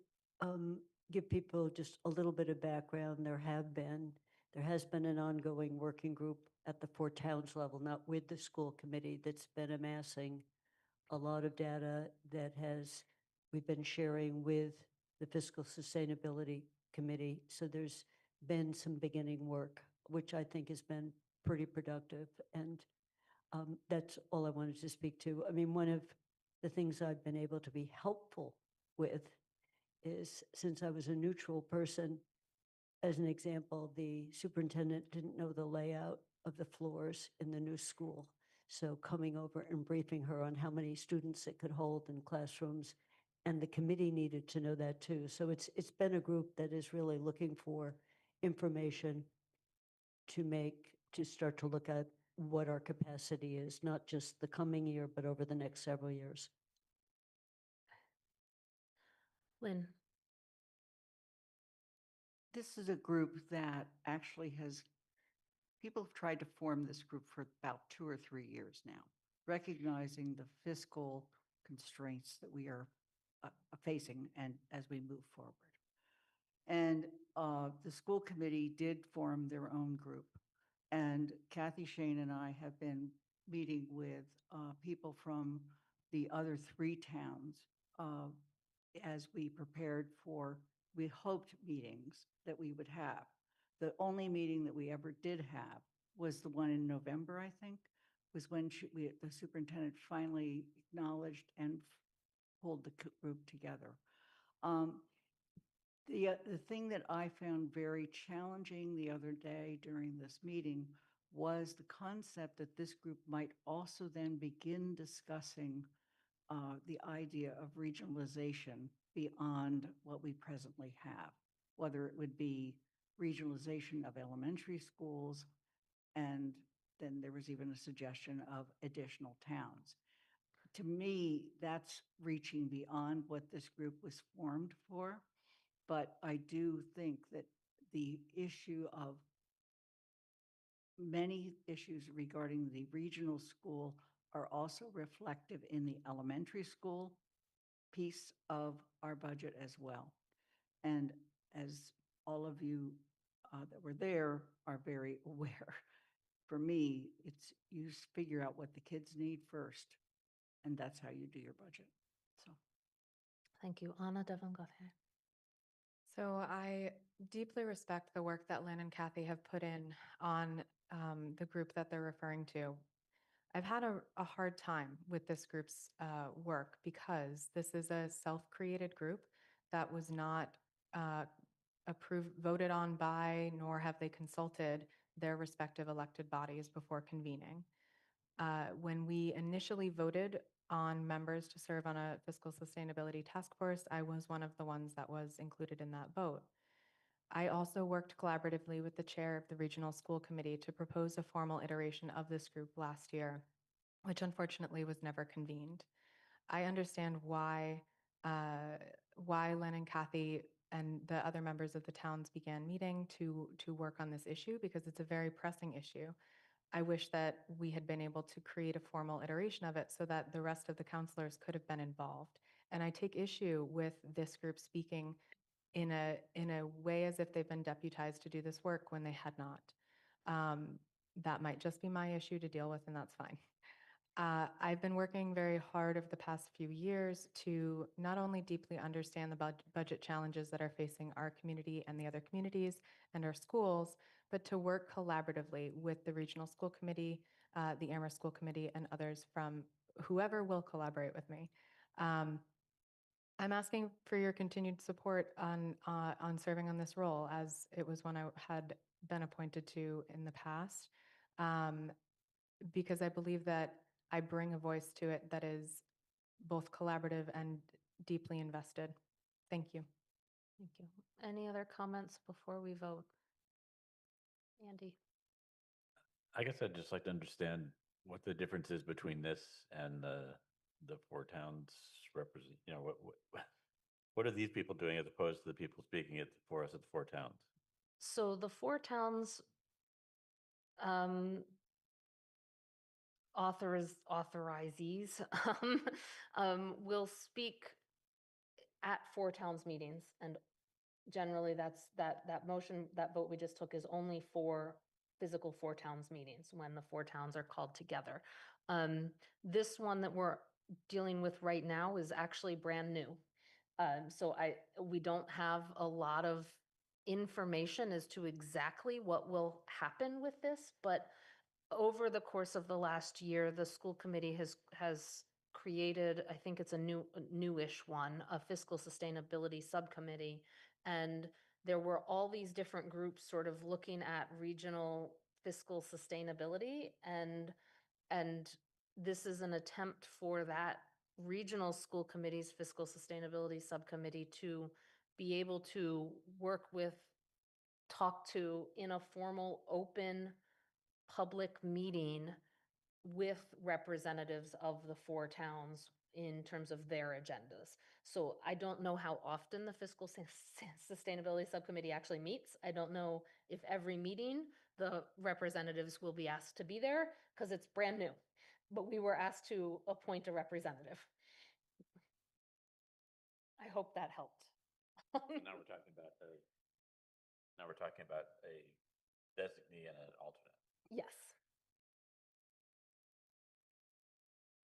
give people just a little bit of background. There has been an ongoing working group at the 4 towns level, not with the school committee, that's been amassing a lot of data that we've been sharing with the Fiscal Sustainability Committee. So there's been some beginning work which I think has been pretty productive. And that's all I wanted to speak to. I mean, one of the things I've been able to be helpful with is, since I was a neutral person, as an example, the superintendent didn't know the layout of the floors in the new school. So coming over and briefing her on how many students it could hold in classrooms, and the committee needed to know that too. So it's been a group that is really looking for information to start to look at what our capacity is, not just the coming year, but over the next several years. Lynn? This is a group that actually people have tried to form this group for about 2 or 3 years now, recognizing the fiscal constraints that we are facing and as we move forward. And the school committee did form their own group. And Kathy Shane and I have been meeting with people from the other 3 towns as we prepared for, we hoped, meetings that we would have. The only meeting that we ever did have was the one in November, I think, was when the superintendent finally acknowledged and pulled the group together. The thing that I found very challenging the other day during this meeting was the concept that this group might also then begin discussing the idea of regionalization beyond what we presently have, whether it would be regionalization of elementary schools, and then there was even a suggestion of additional towns. To me, that's reaching beyond what this group was formed for. But I do think that the issue of many issues regarding the regional school are also reflective in the elementary school piece of our budget as well. And as all of you that were there are very aware, for me, it's you figure out what the kids need first, and that's how you do your budget. So. Thank you. Anna Devon Gauthier. So I deeply respect the work that Lynn and Kathy have put in on the group that they're referring to. I've had a hard time with this group's work because this is a self-created group that was not voted on by, nor have they consulted their respective elected bodies before convening. When we initially voted on members to serve on a fiscal sustainability task force, I was one of the ones that was included in that vote. I also worked collaboratively with the chair of the regional school committee to propose a formal iteration of this group last year, which unfortunately was never convened. I understand why Lynn and Kathy and the other members of the towns began meeting to work on this issue, because it's a very pressing issue. I wish that we had been able to create a formal iteration of it so that the rest of the counselors could have been involved. And I take issue with this group speaking in a way as if they've been deputized to do this work when they had not. That might just be my issue to deal with, and that's fine. I've been working very hard over the past few years to not only deeply understand the budget challenges that are facing our community and the other communities and our schools, but to work collaboratively with the regional school committee, the Amherst School Committee, and others from whoever will collaborate with me. I'm asking for your continued support on serving on this role, as it was one I had been appointed to in the past, because I believe that I bring a voice to it that is both collaborative and deeply invested. Thank you. Thank you. Any other comments before we vote? Andy? I guess I'd just like to understand what the difference is between this and the 4 towns represent. You know, what are these people doing as opposed to the people speaking for us at the 4 towns? So the 4 towns authorizees will speak at 4 towns meetings, and generally that's that vote we just took is only for physical 4 towns meetings when the 4 towns are called together. This one that we're dealing with right now is actually brand new. So we don't have a lot of information as to exactly what will happen with this, but over the course of the last year, the school committee has created, I think it's a newish one, a fiscal sustainability subcommittee. And there were all these different groups sort of looking at regional fiscal sustainability, and this is an attempt for that regional school committee's fiscal sustainability subcommittee to be able to work with, talk to in a formal, open, public meeting with representatives of the four towns in terms of their agendas. So I don't know how often the fiscal sustainability subcommittee actually meets. I don't know if every meeting the representatives will be asked to be there because it's brand new. But we were asked to appoint a representative. I hope that helped. Now we're talking about a designee and an alternate. Yes.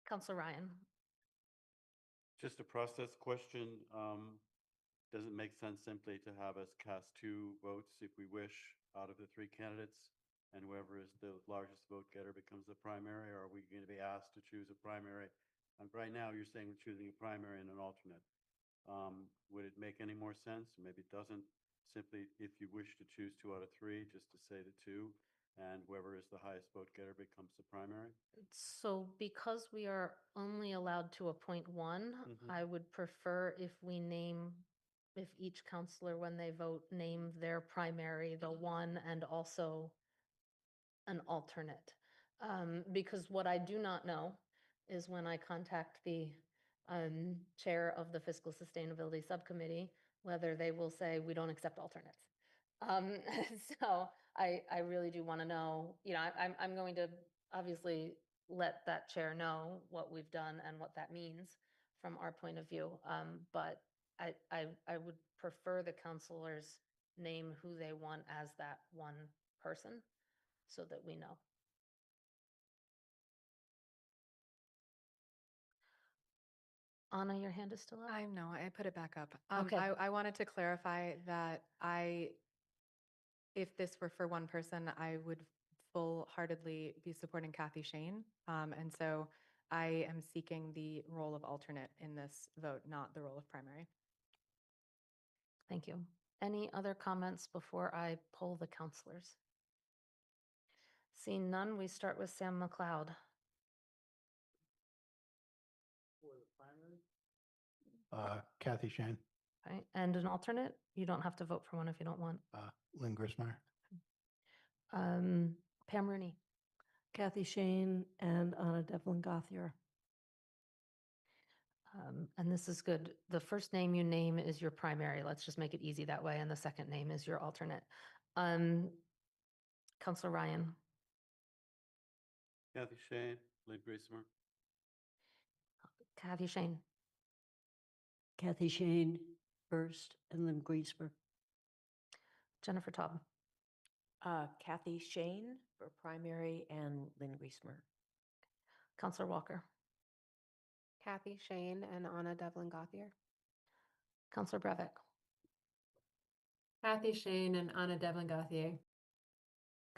Councilor Ryan. Just a process question. Does it make sense simply to have us cast 2 votes if we wish out of the 3 candidates, and whoever is the largest vote getter becomes the primary, or are we going to be asked to choose a primary? And right now, you're saying we're choosing a primary and an alternate. Would it make any more sense? Maybe it doesn't. Simply, if you wish to choose 2 out of 3, just to say the 2, and whoever is the highest vote getter becomes the primary? So because we are only allowed to appoint one, I would prefer if each counselor, when they vote, name their primary, the one, and also an alternate. Because what I do not know is when I contact the chair of the Fiscal Sustainability Subcommittee, whether they will say, we don't accept alternates. So I really do want to know, I'm going to obviously let that chair know what we've done and what that means from our point of view. But I would prefer the counselors name who they want as that one person so that we know. Anna, your hand is still up? I know, I put it back up. Okay. I wanted to clarify that if this were for one person, I would full-heartedly be supporting Kathy Shane. And so I am seeking the role of alternate in this vote, not the role of primary. Thank you. Any other comments before I poll the counselors? Seeing none, we start with Sam McLeod. Kathy Shane, Okay, and an alternate? You don't have to vote for one if you don't want. Lynn Grismeyer. Pam Rooney. Kathy Shane and Anna Devlin Gothier. And this is good. The first name you name is your primary. Let's just make it easy that way. And the second name is your alternate. Councilor Ryan. Kathy Shane, Lynn Griesemer. Kathy Shane. Kathy Shane first and then Griesmer. Jennifer Taub. Kathy Shane for primary and Lynn Griesemer. Councilor Walker. Kathy Shane and Anna Devlin Gothier. Councilor Brevick. Kathy Shane and Anna Devlin Gauthier.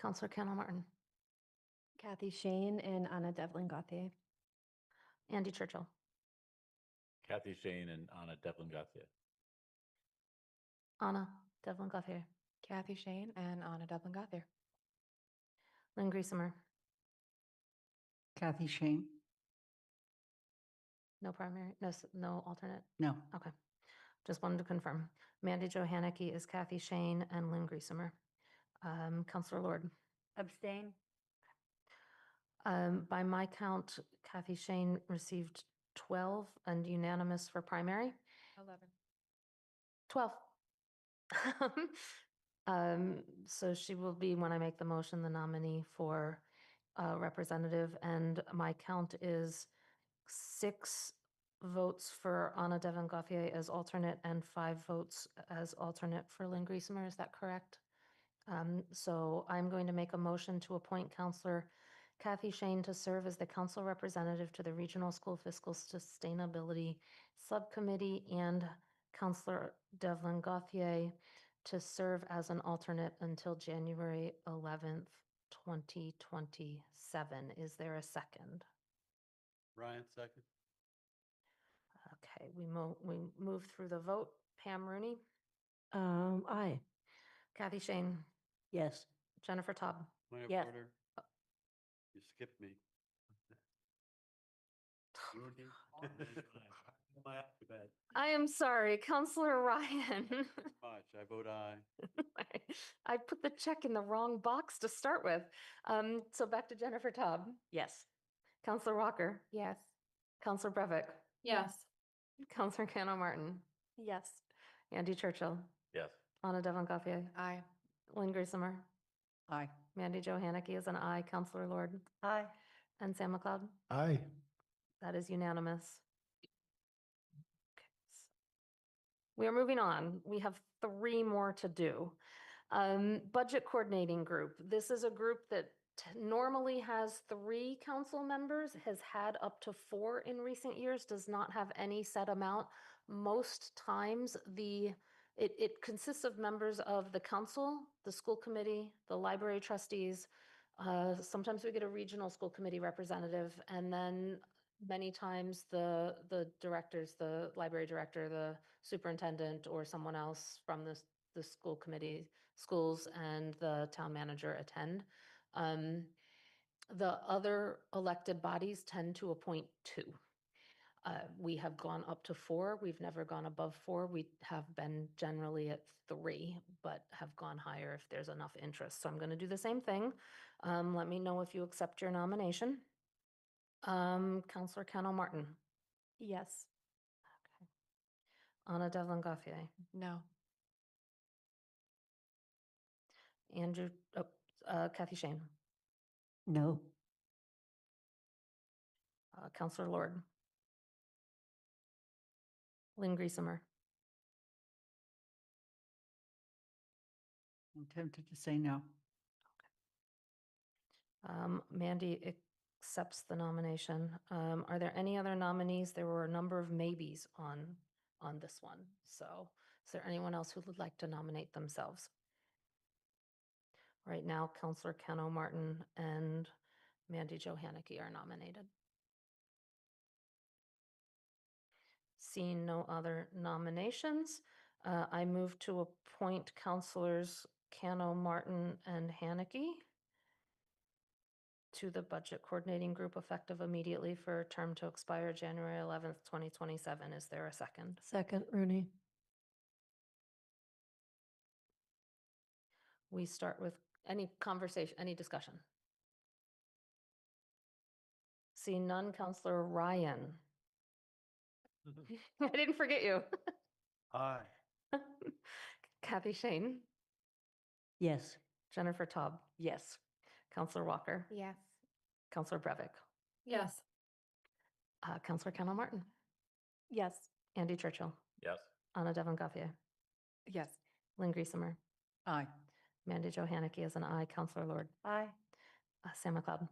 Councilor Cannell Martin. Kathy Shane and Anna Devlin Gauthier. Andy Churchill. Kathy Shane and Anna Devlin Gauthier. Anna Devlin Gauthier. Kathy Shane and Anna Devlin Gauthier. Lynn Griesemer. Kathy Shane? No primary, no alternate? No. Okay. Just wanted to confirm. Mandy Johanneke is Kathy Shane and Lynn Griesemer. Councilor Lord. Abstain? By my count, Kathy Shane received 12 and unanimous for primary. 11. 12. So she will be, when I make the motion, the nominee for representative, and my count is 6 votes for Anna Devon Gauthier as alternate and 5 votes as alternate for Lynn Griesemer. Is that correct? So I'm going to make a motion to appoint Counselor Kathy Shane to serve as the council representative to the Regional School Fiscal Sustainability Subcommittee, and Counselor Devlin Gauthier to serve as an alternate until January 11th, 2027. Is there a second? Ryan, second. Okay, we move through the vote. Pam Rooney, Aye. Kathy Shane, Yes. Jennifer Taub. Point of Yes. order. You skipped me. Rudy? My alphabet. I am sorry, Counselor Ryan. Much. I vote aye. I put the check in the wrong box to start with. So back to Jennifer Taub. Yes. Counselor Walker. Yes. Counselor Brevick. Yes. Counselor Cano Martin. Yes. Andy Churchill. Yes. Anna Devon Gauthier. Aye. Lynn Griesemer. Aye. Mandy Jo Haneke is an aye. Counselor Lord. Aye. And Sam McLeod. Aye. That is unanimous. Okay. We are moving on. We have 3 more to do. Budget Coordinating Group. This is a group that normally has 3 council members, has had up to 4 in recent years, does not have any set amount. Most times it consists of members of the council, the school committee, the library trustees. Sometimes we get a regional school committee representative, and then many times the directors, the library director, the superintendent, or someone else from the school committee, schools, and the town manager attend. The other elected bodies tend to appoint 2. We have gone up to 4. We've never gone above 4. We have been generally at 3, but have gone higher if there's enough interest. So I'm going to do the same thing. Let me know if you accept your nomination. Counselor Cano Martin. Yes. Anna Devlin Gauthier. No. Andrew, Kathy Shane. No. Counselor Lord. Lynn Griesemer. I'm tempted to say no. Mandy accepts the nomination. Are there any other nominees? There were a number of maybes on this one. So is there anyone else who would like to nominate themselves? Right now, Counselor Cano Martin and Mandy Jo Haneke are nominated. Seeing no other nominations, I move to appoint Counselors Cano Martin and Haneke to the Budget Coordinating Group effective immediately for a term to expire January 11th, 2027. Is there a second? Second, Rooney. We start with any conversation, any discussion. Seeing none, Counselor Ryan. I didn't forget you. Aye. Kathy Shane. Yes. Jennifer Taub. Yes. Counselor Walker. Yes. Counselor Brevick. Yes. Counselor Cano Martin. Yes. Andy Churchill. Yes. Anna Devon Gauthier. Yes. Lynn Griesemer. Aye. Mandy Jo Haneke is an aye. Counselor Lord. Aye. Sam McLeod.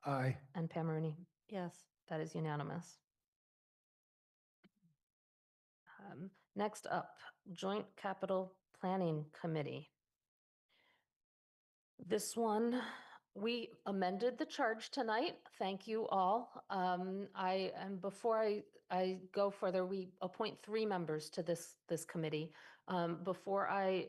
Aye. And Pam Rooney. Yes. That is unanimous. Next up, Joint Capital Planning Committee. This one, we amended the charge tonight. Thank you all. Before I go further, we appoint 3 members to this committee. Before I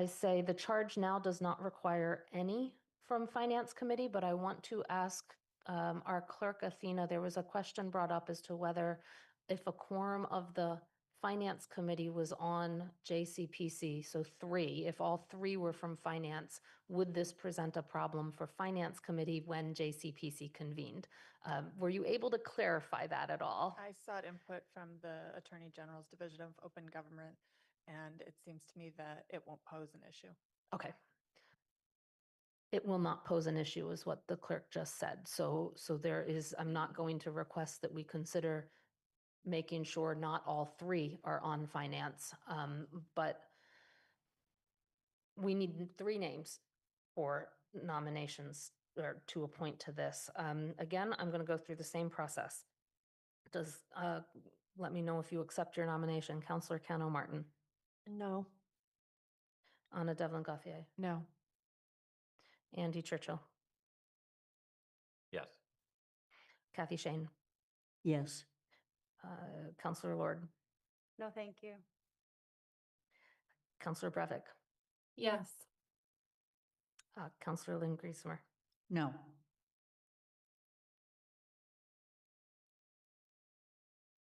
say the charge now does not require any from Finance Committee, but I want to ask our clerk, Athena, there was a question brought up as to whether if a quorum of the Finance Committee was on JCPC, so 3, if all 3 were from Finance, would this present a problem for Finance Committee when JCPC convened? Were you able to clarify that at all? I sought input from the Attorney General's Division of Open Government, and it seems to me that it won't pose an issue. Okay. It will not pose an issue is what the clerk just said. So there is, I'm not going to request that we consider making sure not all 3 are on Finance, but we need 3 names for nominations or to appoint to this. Again, I'm going to go through the same process. Let me know if you accept your nomination. Counselor Cano Martin. No. Anna Devlin Gauthier, No. Andy Churchill, Yes. Kathy Shane, Yes. Counselor Lord, No, thank you. Counselor Brevick, Yes. Counselor Lynn Griesemer, No.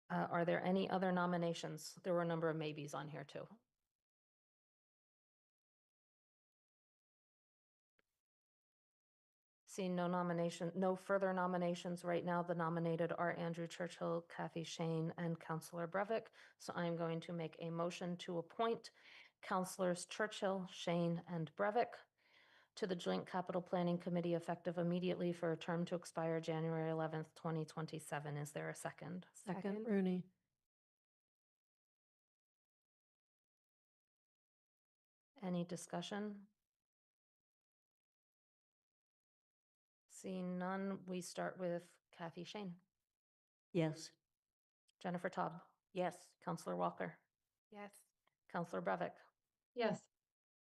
Are there any other nominations? There were a number of maybes on here too. Seeing no further nominations right now, the nominated are Andrew Churchill, Kathy Shane, and Counselor Brevick. So I'm going to make a motion to appoint Counselors Churchill, Shane, and Brevick to the Joint Capital Planning Committee effective immediately for a term to expire January 11th, 2027. Is there a second? Second, Rooney. Any discussion? Seeing none, we start with Kathy Shane, Yes. Jennifer Taub, Yes. Counselor Walker, Yes. Counselor Brevick, Yes.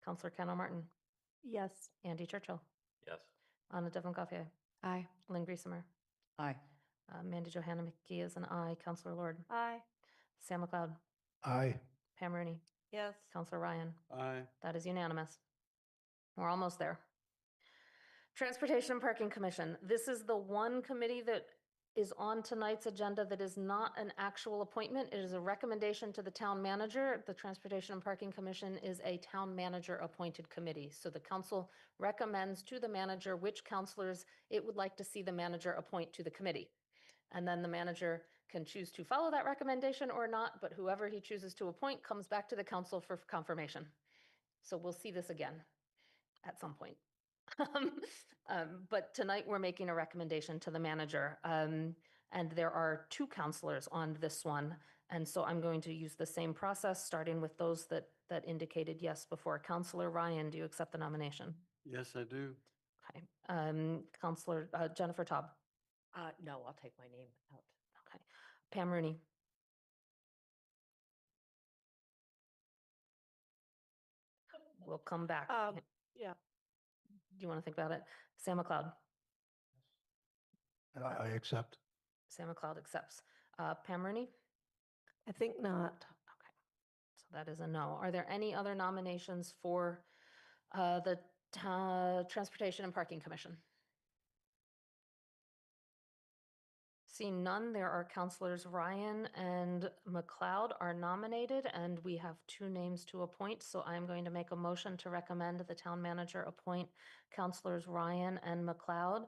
Counselor Kendall Martin, Yes. Andy Churchill, Yes. Anna Devlin Gauthier, Aye. Lynn Griesemer, Aye. Mandy Johanna McGee is an aye, Counselor Lord, Aye. Sam McLeod, Aye. Pam Rooney, Yes. Counselor Ryan. Aye. That is unanimous. We're almost there. Transportation and Parking Commission. This is the one committee that is on tonight's agenda that is not an actual appointment. It is a recommendation to the town manager. The Transportation and Parking Commission is a town manager appointed committee. So the council recommends to the manager which counselors it would like to see the manager appoint to the committee. And then the manager can choose to follow that recommendation or not, but whoever he chooses to appoint comes back to the council for confirmation. So we'll see this again at some point. But tonight we're making a recommendation to the manager. And there are two counselors on this one. And so I'm going to use the same process, starting with those that indicated yes before. Counselor Ryan, do you accept the nomination? Yes, I do. Okay. Counselor Jennifer Taub. No, I'll take my name out. Okay. Pam Rooney. We'll come back. Yeah. Do you want to think about it? Sam McLeod. I accept. Sam McLeod accepts. Pam Rooney? I think not. Okay. So that is a no. Are there any other nominations for the Transportation and Parking Commission? Seeing none, there are Counselors Ryan and McLeod are nominated, and we have two names to appoint. So I'm going to make a motion to recommend the town manager appoint Counselors Ryan and McLeod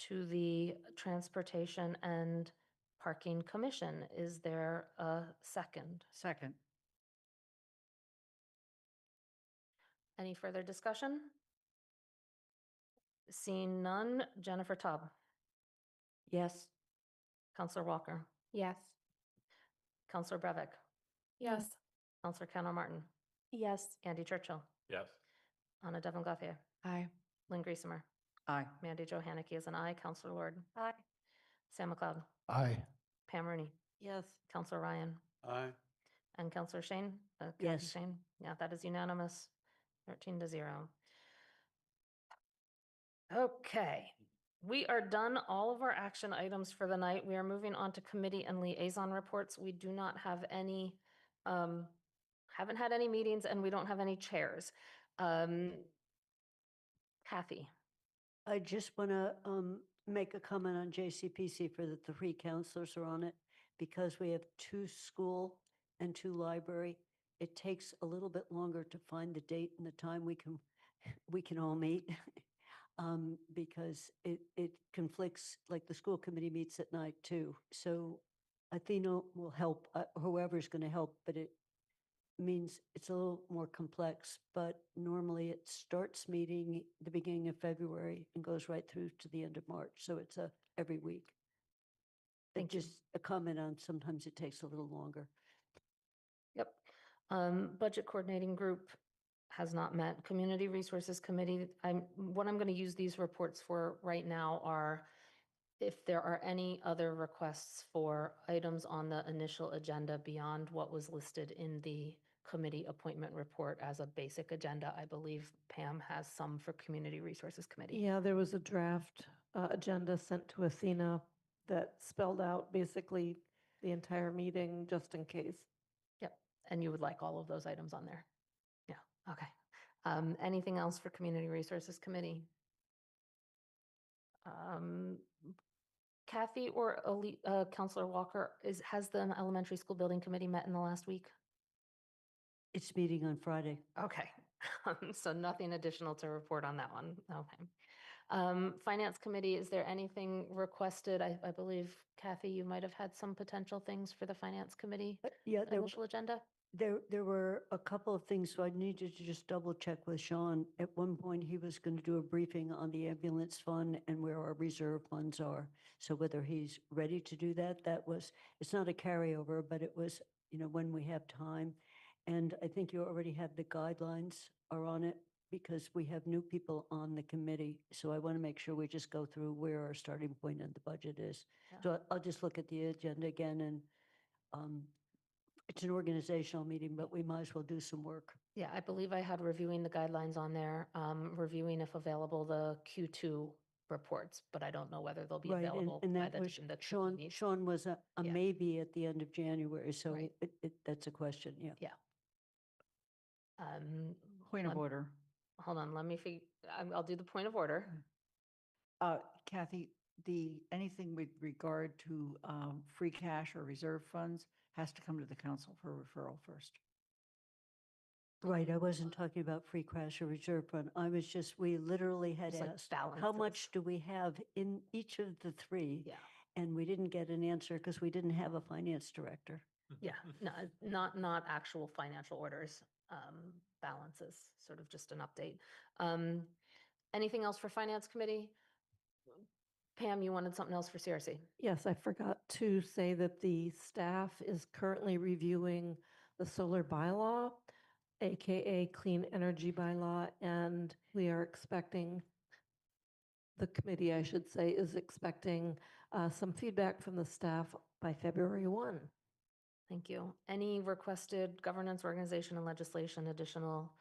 to the Transportation and Parking Commission. Is there a second? Second. Any further discussion? Seeing none, Jennifer Taub, Yes. Counselor Walker, Yes. Counselor Brevick, Yes. Counselor Kendall Martin, Yes. Andy Churchill, Yes. Anna Devlin Gauthier, Aye. Lynn Griesemer, Aye. Mandy Jo Haneke is an aye, Counselor Lord, Aye. Sam McLeod, Aye. Pam Rooney, Yes. Counselor Ryan, Aye. and Counselor Shane. Kathy Yes. Shane. Yeah, that is unanimous, 13-0. Okay, we are done all of our action items for the night. We are moving on to committee and liaison reports. We do not have any, haven't had any meetings, and we don't have any chairs. Kathy, I just want to make a comment on JCPC for the three counselors are on it. Because we have two school and two library, it takes a little bit longer to find the date and the time we can all meet. Because it conflicts, like the school committee meets at night too. So Athena will help, whoever's going to help, but it means it's a little more complex. But normally it starts meeting the beginning of February and goes right through to the end of March. So it's every week. But Thank you. just a comment on sometimes it takes a little longer. yep. Budget Coordinating Group has not met. Community Resources Committee, what I'm going to use these reports for right now are if there are any other requests for items on the initial agenda beyond what was listed in the committee appointment report as a basic agenda. I believe Pam has some for Community Resources Committee. Yeah, there was a draft agenda sent to Athena that spelled out basically the entire meeting, just in case. Yep, and you would like all of those items on there? Yeah, okay. Anything else for Community Resources Committee? Kathy or Counselor Walker, has the elementary school building committee met in the last week? It's meeting on Friday. Okay, so nothing additional to report on that one. Okay. Finance Committee, is there anything requested? I believe, Kathy, you might have had some potential things for the Finance Committee Yeah, initial agenda? there were a couple of things, so I needed to just double check with Sean. At one point, he was going to do a briefing on the ambulance fund and where our reserve funds are. So whether he's ready to do that, it's not a carryover, but it was, when we have time. And I think you already have the guidelines are on it because we have new people on the committee. So I want to make sure we just go through where our starting point and the budget is. Yeah. So I'll just look at the agenda again and, it's an organizational meeting, but we might as well do some work. Yeah, I believe I had reviewing the guidelines on there, reviewing if available the Q2 reports, but I don't know whether they'll be Right, available and by that the was, time that Sean was a Yeah. maybe at the end of January, so Right. that's a question, yeah. Yeah. Point of order. Hold on, let me I'll do the point of order. Kathy, anything with regard to free cash or reserve funds has to come to the council for referral first. Right, I wasn't talking about free cash or reserve fund. I was just, we literally had It's like asked, how balances. much do we have in each of the three? Yeah. And we didn't get an answer because we didn't have a finance director. Yeah, no, not actual financial orders, balances, sort of just an update. Anything else for Finance Committee? Pam, you wanted something else for CRC? Yes, I forgot to say that the staff is currently reviewing the solar bylaw, AKA Clean Energy Bylaw, and we are expecting, the committee, I should say, is expecting some feedback from the staff by February 1. Thank you. Any requested governance, organization, and legislation additional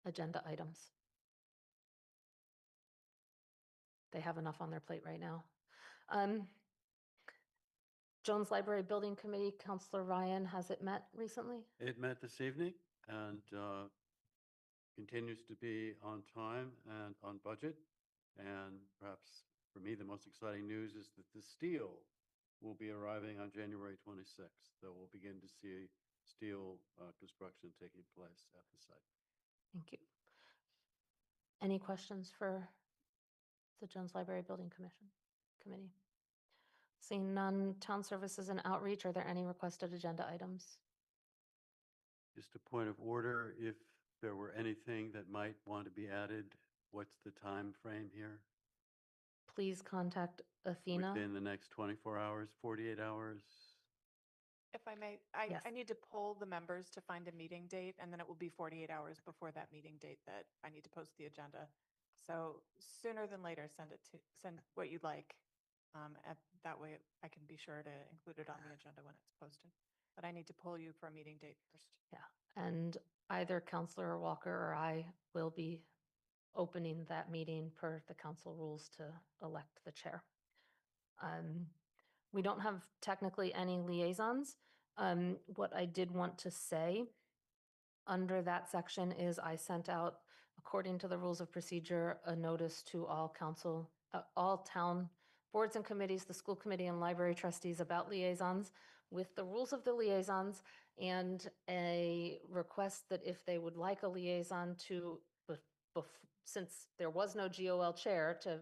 agenda items? They have enough on their plate right now. Jones Library Building Committee, Councillor Ryan, has it met recently? It met this evening and continues to be on time and on budget. And perhaps for me, the most exciting news is that the steel will be arriving on January 26th. So we'll begin to see steel construction taking place at the site. Thank you. Any questions for the Jones Library Building Committee? Seeing none, Town Services and Outreach, are there any requested agenda items? Just a point of order, if there were anything that might want to be added, what's the time frame here? Please contact Athena. Within the next 24 hours, 48 hours? If I may, Yes. I need to poll the members to find a meeting date, and then it will be 48 hours before that meeting date that I need to post the agenda. So sooner than later, send what you'd like. That way I can be sure to include it on the agenda when it's posted. But I need to poll you for a meeting date first. Yeah, and either Councillor Walker or I will be opening that meeting per the council rules to elect the chair. We don't have technically any liaisons. What I did want to say under that section is I sent out, according to the rules of procedure, a notice to all all town boards and committees, the school committee and library trustees about liaisons with the rules of the liaisons and a request that if they would like a liaison to, since there was no GOL chair, to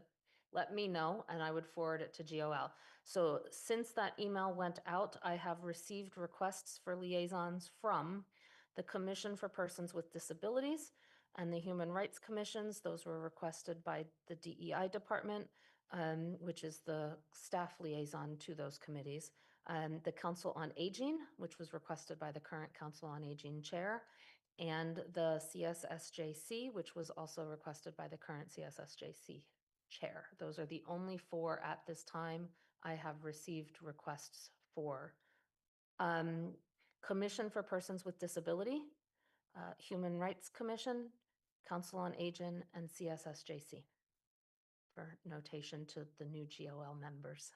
let me know and I would forward it to GOL. So since that email went out, I have received requests for liaisons from the Commission for Persons with Disabilities and the Human Rights Commissions. Those were requested by the DEI department, which is the staff liaison to those committees. The Council on Aging, which was requested by the current Council on Aging chair, and the CSSJC, which was also requested by the current CSSJC chair. Those are the only four at this time I have received requests for. Commission for Persons with Disability, Human Rights Commission, Council on Aging, and CSSJC for notation to the new GOL members.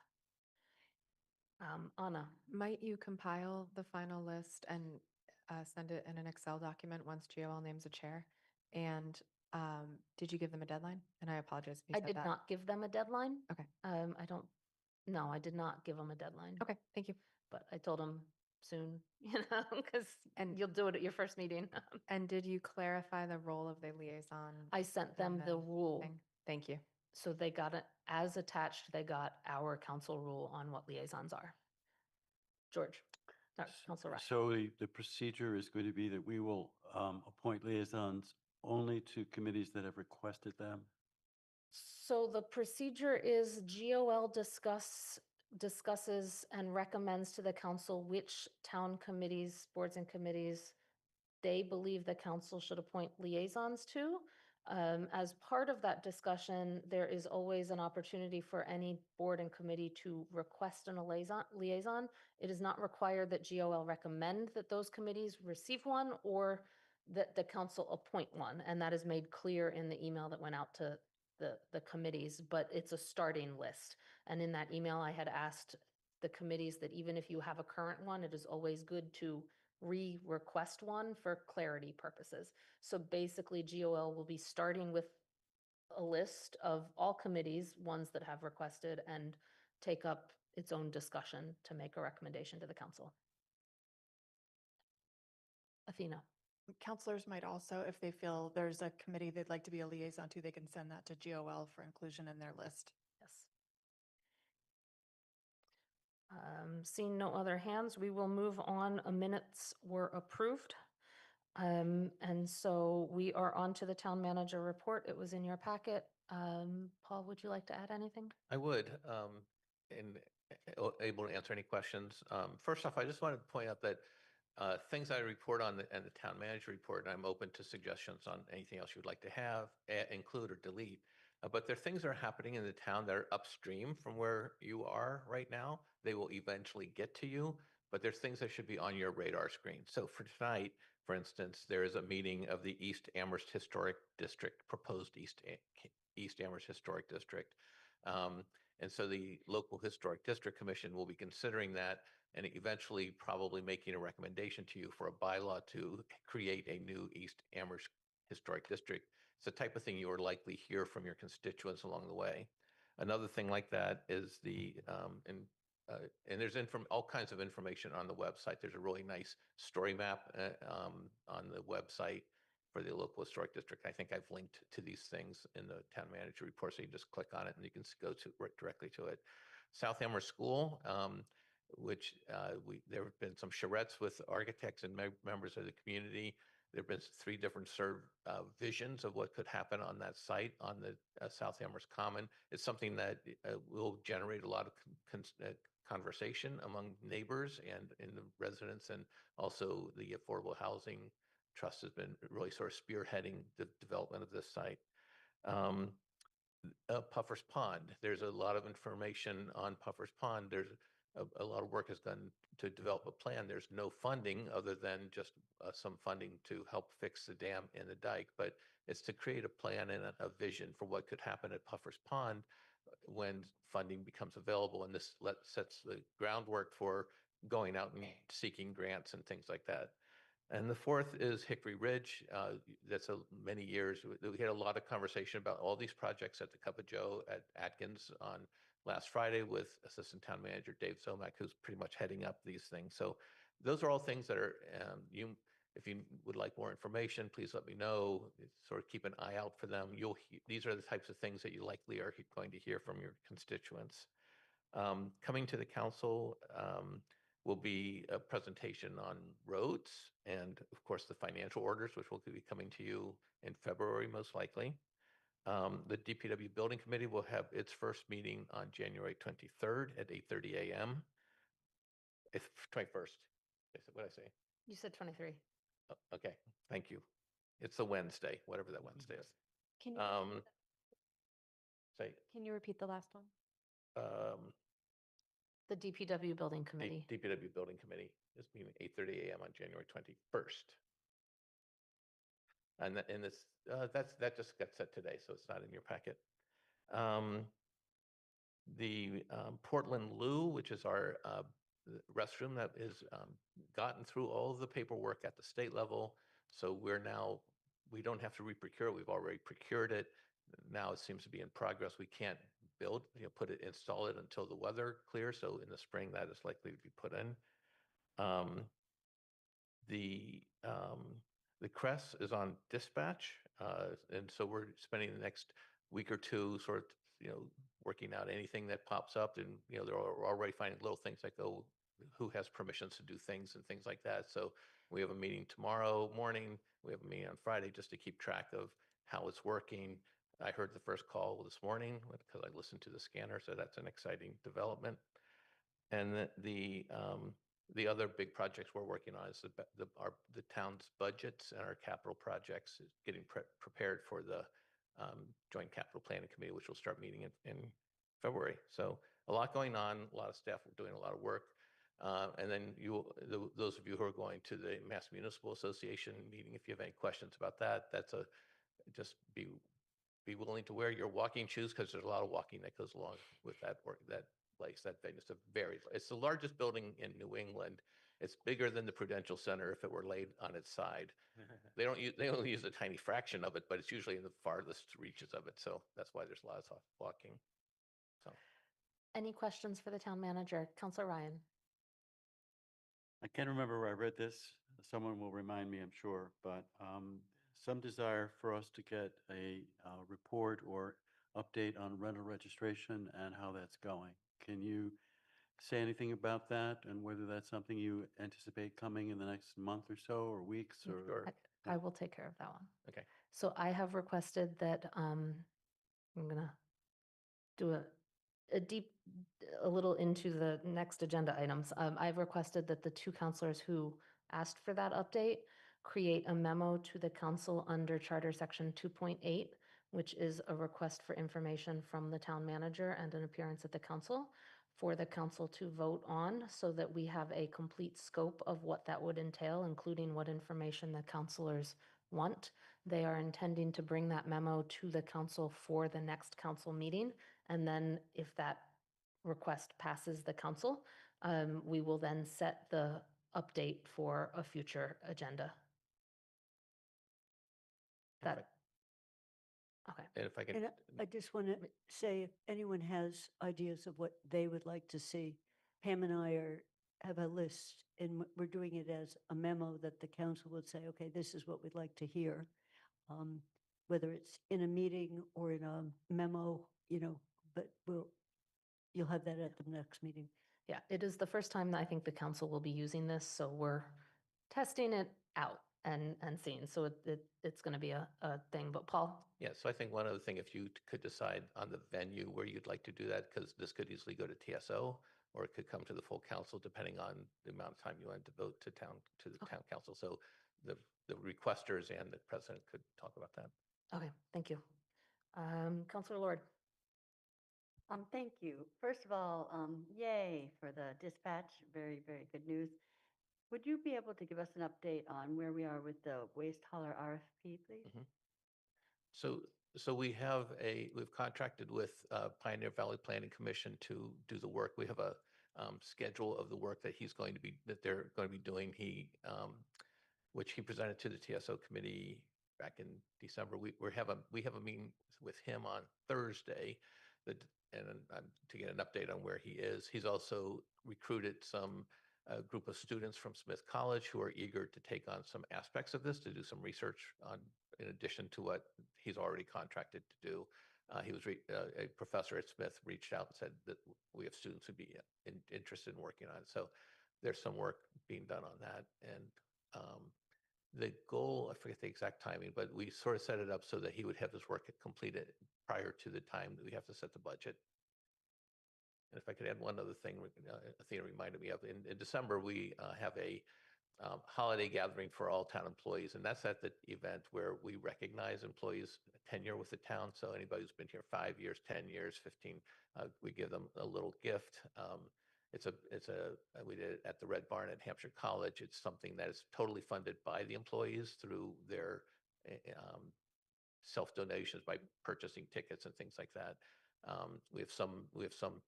Anna, Might you compile the final list and send it in an Excel document once GOL names a chair? And did you give them a deadline? And I apologize if you I said did that. not give them a deadline. Okay. I don't, no, I did not give them a deadline. Okay, thank you. But I told them soon, because And you'll do it at your first meeting. And did you clarify the role of the liaison? I sent them and the rule. thing? Thank you. So they got it as attached, they got our council rule on what liaisons are. George, Council Rai. So the procedure is going to be that we will appoint liaisons only to committees that have requested them. So the procedure is GOL discusses and recommends to the council which town committees, boards and committees they believe the council should appoint liaisons to. As part of that discussion, there is always an opportunity for any board and committee to request an liaison. It is not required that GOL recommend that those committees receive one or that the council appoint one. And that is made clear in the email that went out to the committees, but it's a starting list. And in that email, I had asked the committees that even if you have a current one, it is always good to re-request one for clarity purposes. So basically, GOL will be starting with a list of all committees, ones that have requested, and take up its own discussion to make a recommendation to the council. Athena. Counselors might also, if they feel there's a committee they'd like to be a liaison to, they can send that to GOL for inclusion in their list. Yes. Seeing no other hands, we will move on. Minutes were approved. And so we are on to the town manager report. It was in your packet. Paul, would you like to add anything? I would, and able to answer any questions. First off, I just wanted to point out that things I report on and the town manager report, and I'm open to suggestions on anything else you'd like to have, include or delete. But there are things that are happening in the town that are upstream from where you are right now. They will eventually get to you, but there's things that should be on your radar screen. So for tonight, for instance, there is a meeting of the East Amherst Historic District, proposed East Amherst Historic District. And so the local Historic District Commission will be considering that and eventually probably making a recommendation to you for a bylaw to create a new East Amherst Historic District. It's the type of thing you will likely hear from your constituents along the way. Another thing like that is and there's all kinds of information on the website. There's a really nice story map on the website for the local historic district. I think I've linked to these things in the town manager report, so you just click on it and you can go directly to it. South Amherst School, which there have been some charrettes with architects and members of the community. There have been 3 different visions of what could happen on that site on the South Amherst Common. It's something that will generate a lot of conversation among neighbors and in the residents, and also the Affordable Housing Trust has been really sort of spearheading the development of this site. Puffer's Pond, there's a lot of information on Puffer's Pond. There's a lot of work has done to develop a plan. There's no funding other than just some funding to help fix the dam and the dike, but it's to create a plan and a vision for what could happen at Puffer's Pond when funding becomes available. And this sets the groundwork for going out and seeking grants and things like that. And the fourth is Hickory Ridge. That's many years. We had a lot of conversation about all these projects at the Cup of Joe at Atkins on last Friday with Assistant Town Manager Dave Zomack, who's pretty much heading up these things. So those are all things that are, if you would like more information, please let me know. Sort of keep an eye out for them. These are the types of things that you likely are going to hear from your constituents. Coming to the council will be a presentation on roads and, of course, the financial orders, which will be coming to you in February, most likely. The DPW Building Committee will have its first meeting on January 23rd at 8:30 a.m. It's 21st. What did I say? You said 23. Oh, okay, thank you. It's a Wednesday, whatever that Wednesday is. Can you repeat the last one? The DPW Building Committee. DPW Building Committee is meeting 8:30 a.m. on January 21st. And this, that just got set today, so it's not in your packet. The Portland Loo, which is our restroom that is gotten through all of the paperwork at the state level. So we don't have to re-procure. We've already procured it. Now it seems to be in progress. We can't install it until the weather clears. So in the spring, that is likely to be put in. The Crest is on dispatch, and so we're spending the next week or two sort of, working out anything that pops up, and they're already finding little things like, oh, who has permissions to do things and things like that. So we have a meeting tomorrow morning. We have a meeting on Friday just to keep track of how it's working. I heard the first call this morning because I listened to the scanner, so that's an exciting development. And the other big projects we're working on is the town's budgets and our capital projects, is getting prepared for the Joint Capital Planning Committee, which will start meeting in February. So a lot going on, a lot of staff are doing a lot of work. And then those of you who are going to the Mass Municipal Association meeting, if you have any questions about that, just be willing to wear your walking shoes, because there's a lot of walking that goes along with that place, that thing. It's the largest building in New England. It's bigger than the Prudential Center if it were laid on its side. They only use a tiny fraction of it, but it's usually in the farthest reaches of it. So that's why there's a lot of walking. So, Any questions for the town manager? Councilor Ryan? I can't remember where I read this. Someone will remind me, I'm sure, but some desire for us to get a report or update on rental registration and how that's going. Can you say anything about that and whether that's something you anticipate coming in the next month or so, or weeks? Or sure. I will take care of that one. Okay. So I have requested that I'm gonna do a little into the next agenda items. I've requested that the two counselors who asked for that update create a memo to the council under Charter Section 2.8, which is a request for information from the town manager and an appearance at the council for the council to vote on, so that we have a complete scope of what that would entail, including what information the councilors want. They are intending to bring that memo to the council for the next council meeting. And then if that request passes the council, we will then set the update for a future agenda. That, okay. And if I can, And I just want to say, if anyone has ideas of what they would like to see, Pam and I have a list, and we're doing it as a memo that the council would say, okay, this is what we'd like to hear. Whether it's in a meeting or in a memo, but you'll have that at the next meeting. Yeah, it is the first time that I think the council will be using this, so we're testing it out and seeing. So it's going to be a thing. But Paul? yeah, so I think one other thing, if you could decide on the venue where you'd like to do that, because this could easily go to TSO, or it could come to the full council, depending on the amount of time you want to devote to the town council. So the requesters and the president could talk about that. Okay, thank you. Councilor Lord? Thank you. First of all, yay for the dispatch. Very, very good news. Would you be able to give us an update on where we are with the waste hauler RFP, please? So we've contracted with Pioneer Valley Planning Commission to do the work. We have a schedule of the work that they're going to be doing. Which he presented to the TSO committee back in December. We have a meeting with him on Thursday, to get an update on where he is. He's also recruited some group of students from Smith College who are eager to take on some aspects of this, to do some research on, in addition to what he's already contracted to do. A professor at Smith reached out and said that we have students who'd be interested in working on it. So there's some work being done on that. And the goal, I forget the exact timing, but we sort of set it up so that he would have this work completed prior to the time that we have to set the budget. And if I could add one other thing, Athena reminded me of, in December, we have a holiday gathering for all town employees. And that's at the event where we recognize employees' tenure with the town. So anybody who's been here 5 years, 10 years, 15, we give them a little gift. We did it at the Red Barn at Hampshire College. It's something that is totally funded by the employees through their self-donations by purchasing tickets and things like that. We have some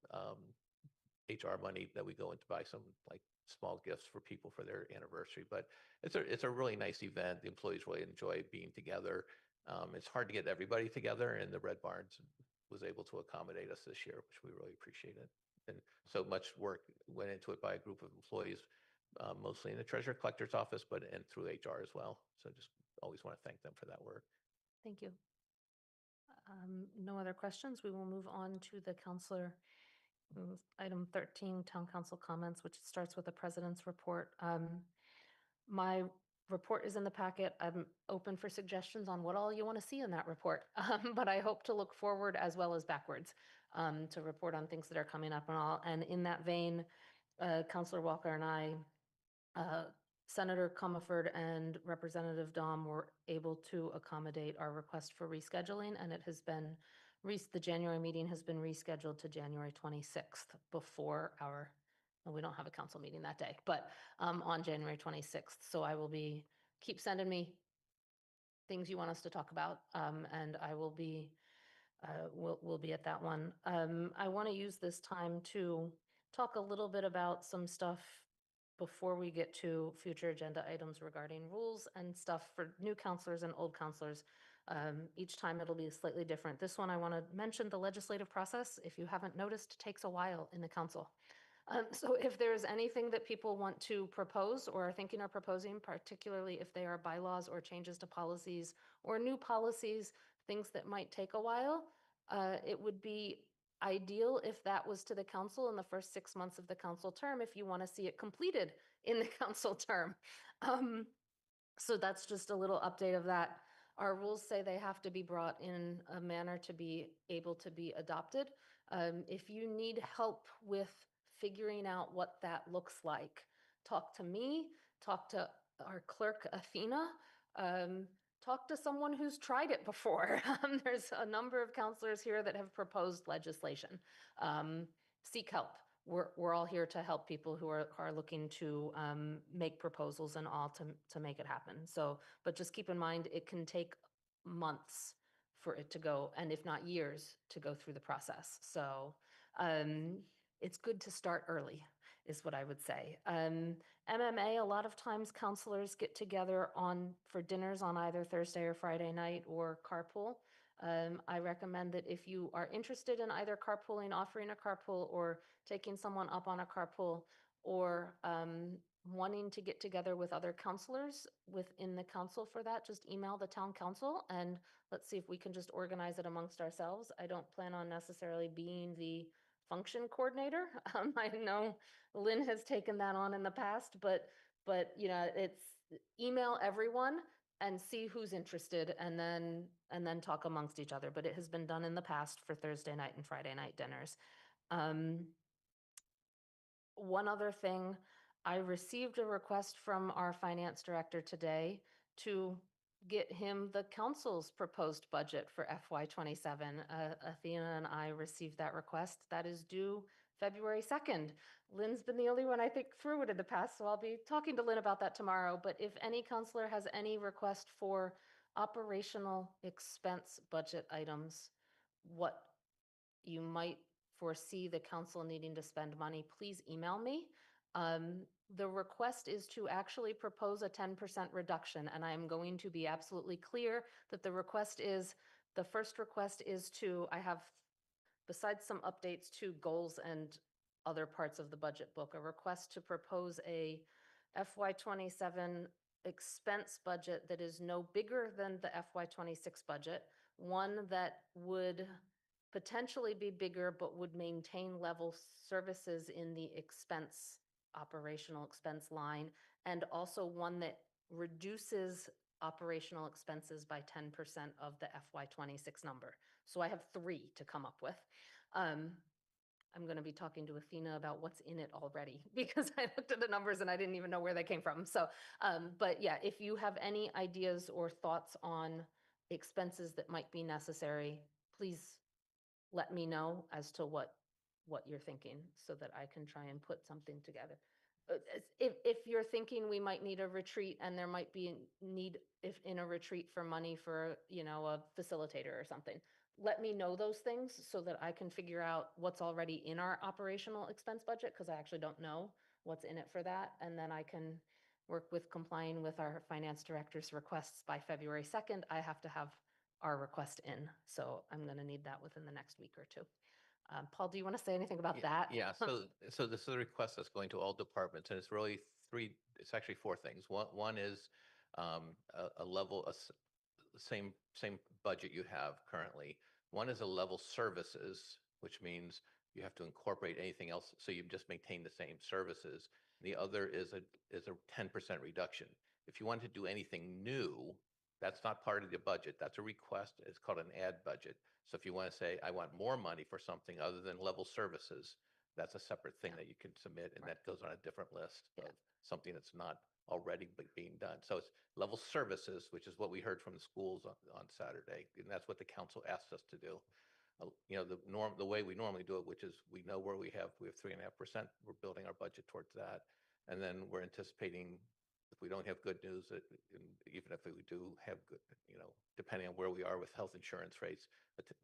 HR money that we go into buy some like small gifts for people for their anniversary. But it's a really nice event. The employees really enjoy being together. It's hard to get everybody together, and the Red Barns was able to accommodate us this year, which we really appreciated. And so much work went into it by a group of employees, mostly in the treasurer collector's office, and through HR as well. So just always want to thank them for that work. Thank you. No other questions. We will move on to the counselor. Item 13, town council comments, which starts with the president's report. My report is in the packet. I'm open for suggestions on what all you want to see in that report. But I hope to look forward as well as backwards to report on things that are coming up and all. And in that vein, Councilor Walker and I, Senator Comerford and Representative Dom were able to accommodate our request for rescheduling, and it has been, the January meeting has been rescheduled to January 26th before our, well, we don't have a council meeting that day, but on January 26th. So I will be, keep sending me things you want us to talk about, and I will be, we'll be at that one. I want to use this time to talk a little bit about some stuff before we get to future agenda items regarding rules and stuff for new counselors and old counselors. Each time it'll be slightly different. This one, I want to mention the legislative process. If you haven't noticed, takes a while in the council. So if there's anything that people want to propose or are thinking of proposing, particularly if they are bylaws or changes to policies or new policies, things that might take a while, it would be ideal if that was to the council in the first 6 months of the council term, if you want to see it completed in the council term. So that's just a little update of that. Our rules say they have to be brought in a manner to be able to be adopted. If you need help with figuring out what that looks like, talk to me, talk to our clerk, Athena, talk to someone who's tried it before. There's a number of counselors here that have proposed legislation. Seek help. We're all here to help people who are looking to make proposals and all to make it happen. So, but just keep in mind, it can take months for it to go, and if not years, to go through the process. So it's good to start early, is what I would say. MMA, a lot of times counselors get together for dinners on either Thursday or Friday night or carpool. I recommend that if you are interested in either carpooling, offering a carpool, or taking someone up on a carpool, or wanting to get together with other counselors within the council for that, just email the town council and let's see if we can just organize it amongst ourselves. I don't plan on necessarily being the function coordinator. I know Lynn has taken that on in the past, but you know, it's email everyone and see who's interested and then talk amongst each other. But it has been done in the past for Thursday night and Friday night dinners. One other thing, I received a request from our finance director today to get him the council's proposed budget for FY27. Athena and I received that request. That is due February 2nd. Lynn's been the only one I think through it in the past, so I'll be talking to Lynn about that tomorrow. But if any counselor has any request for operational expense budget items, what you might foresee the council needing to spend money, please email me. The request is to actually propose a 10% reduction, and I'm going to be absolutely clear that the first request is to, I have, besides some updates to goals and other parts of the budget book, a request to propose a FY27 expense budget that is no bigger than the FY26 budget, one that would potentially be bigger but would maintain level services in the operational expense line, and also one that reduces operational expenses by 10% of the FY26 number. So I have 3 to come up with. I'm going to be talking to Athena about what's in it already because I looked at the numbers and I didn't even know where they came from. So, but yeah, if you have any ideas or thoughts on expenses that might be necessary, please let me know as to what you're thinking so that I can try and put something together. If you're you're thinking we might need a retreat and there might be need if in a retreat for money for, you know, a facilitator or something, let me know those things so that I can figure out what's already in our operational expense budget, because I actually don't know what's in it for that. And then I can work with complying with our finance director's requests by February 2nd. I have to have our request in, so I'm going to need that within the next week or two. Paul, do you want to say anything about that? Yeah, so this is a request that's going to all departments, and it's really it's actually four things. One is a level, same budget you have currently. One is a level services, which means you have to incorporate anything else, so you just maintain the same services. The other is a 10% reduction. If you want to do anything new, that's not part of the budget. That's a request. It's called an ad budget. So if you want to say, I want more money for something other than level services, that's a separate thing that you can submit, and that goes on a different list of something that's not already being done. So it's level services, which is what we heard from the schools on Saturday, and that's what the council asked us to do. You know, the way we normally do it, which is we know where we have 3.5%. We're building our budget towards that, and then we're anticipating if we don't have good news, even if we do have good, you know, depending on where we are with health insurance rates,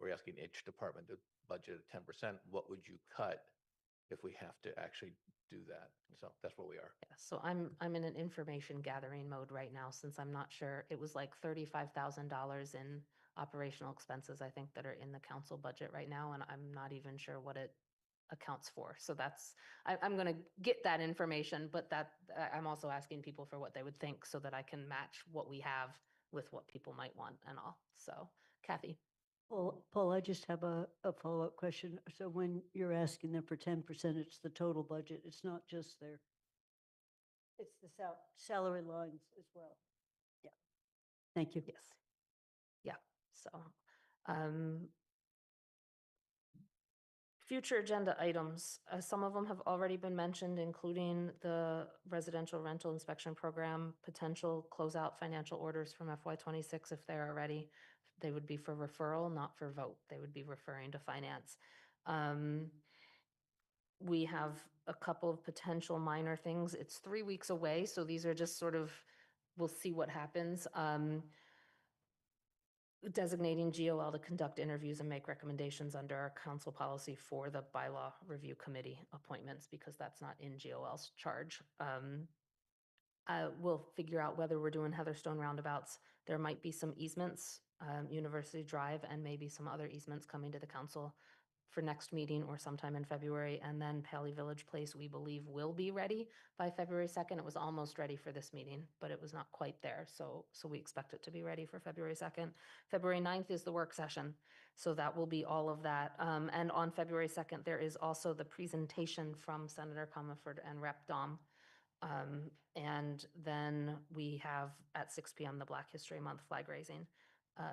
we're asking each department to budget at 10%. What would you cut if we have to actually do that? So that's where we are. Yeah, so I'm in an information gathering mode right now, since I'm not sure. It was like $35,000 in operational expenses, I think, that are in the council budget right now, and I'm not even sure what it accounts for. So that's, I'm going to get that information, but I'm also asking people for what they would think so that I can match what we have with what people might want and all. So Kathy. Well, Paul, I just have a follow-up question. So when you're asking them for 10%, it's the total budget. It's not just it's the salary lines as well. Yeah. Thank you. Yes. Yeah. So, um, future agenda items, some of them have already been mentioned, including the residential rental inspection program, potential closeout financial orders from FY26 if they are ready. They would be for referral, not for vote. They would be referring to finance. We have a couple of potential minor things. It's 3 weeks away, so these are just sort of, we'll see what happens. Designating GOL to conduct interviews and make recommendations under our council policy for the bylaw review committee appointments, because that's not in GOL's charge. We'll figure out whether we're doing Heatherstone roundabouts. There might be some easements, University Drive, and maybe some other easements coming to the council for next meeting or sometime in February. And then Pally Village Place, we believe, will be ready by February 2nd. It was almost ready for this meeting, but it was not quite there. So we expect it to be ready for February 2nd. February 9th is the work session. So that will be all of that. And on February 2nd, there is also the presentation from Senator Comerford and Rep. Dom. And then we have at 6 p.m. the Black History Month flag raising.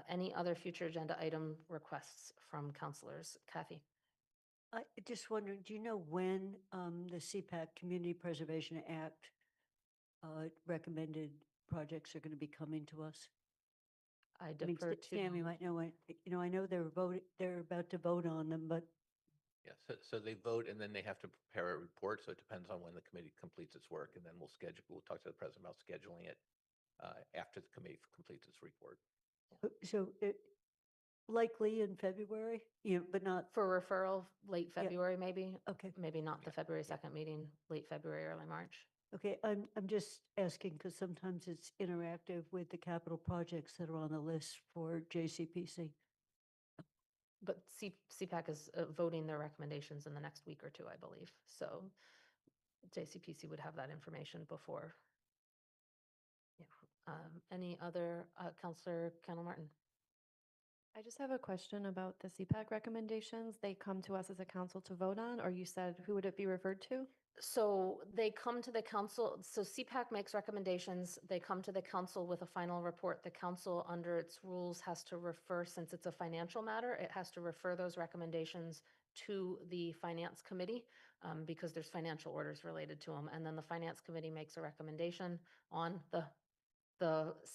Any other future agenda item requests from councilors? Kathy? I just wondering, do you know when the CPAC Community Preservation Act recommended projects are going to be coming to us? I defer to Tammy might know when. You know, I know they're about to vote on them, but Yeah, so they vote and then they have to prepare a report. So it depends on when the committee completes its work, and then we'll talk to the president about scheduling it after the committee completes its report. so it likely in February, but not for referral, late February, maybe. Okay. Maybe not the February 2nd meeting, late February, early March. Okay, I'm just asking because sometimes it's interactive with the capital projects that are on the list for JCPC. But CPAC is voting their recommendations in the next week or two, I believe. So JCPC would have that information before. Yeah. Any other, Councilor Kendall Martin? I just have a question about the CPAC recommendations. They come to us as a council to vote on, or you said who would it be referred to? So they come to the council. So CPAC makes recommendations. They come to the council with a final report. The council, under its rules, has to refer, since it's a financial matter, it has to refer those recommendations to the finance committee because there's financial orders related to them. And then the finance committee makes a recommendation on the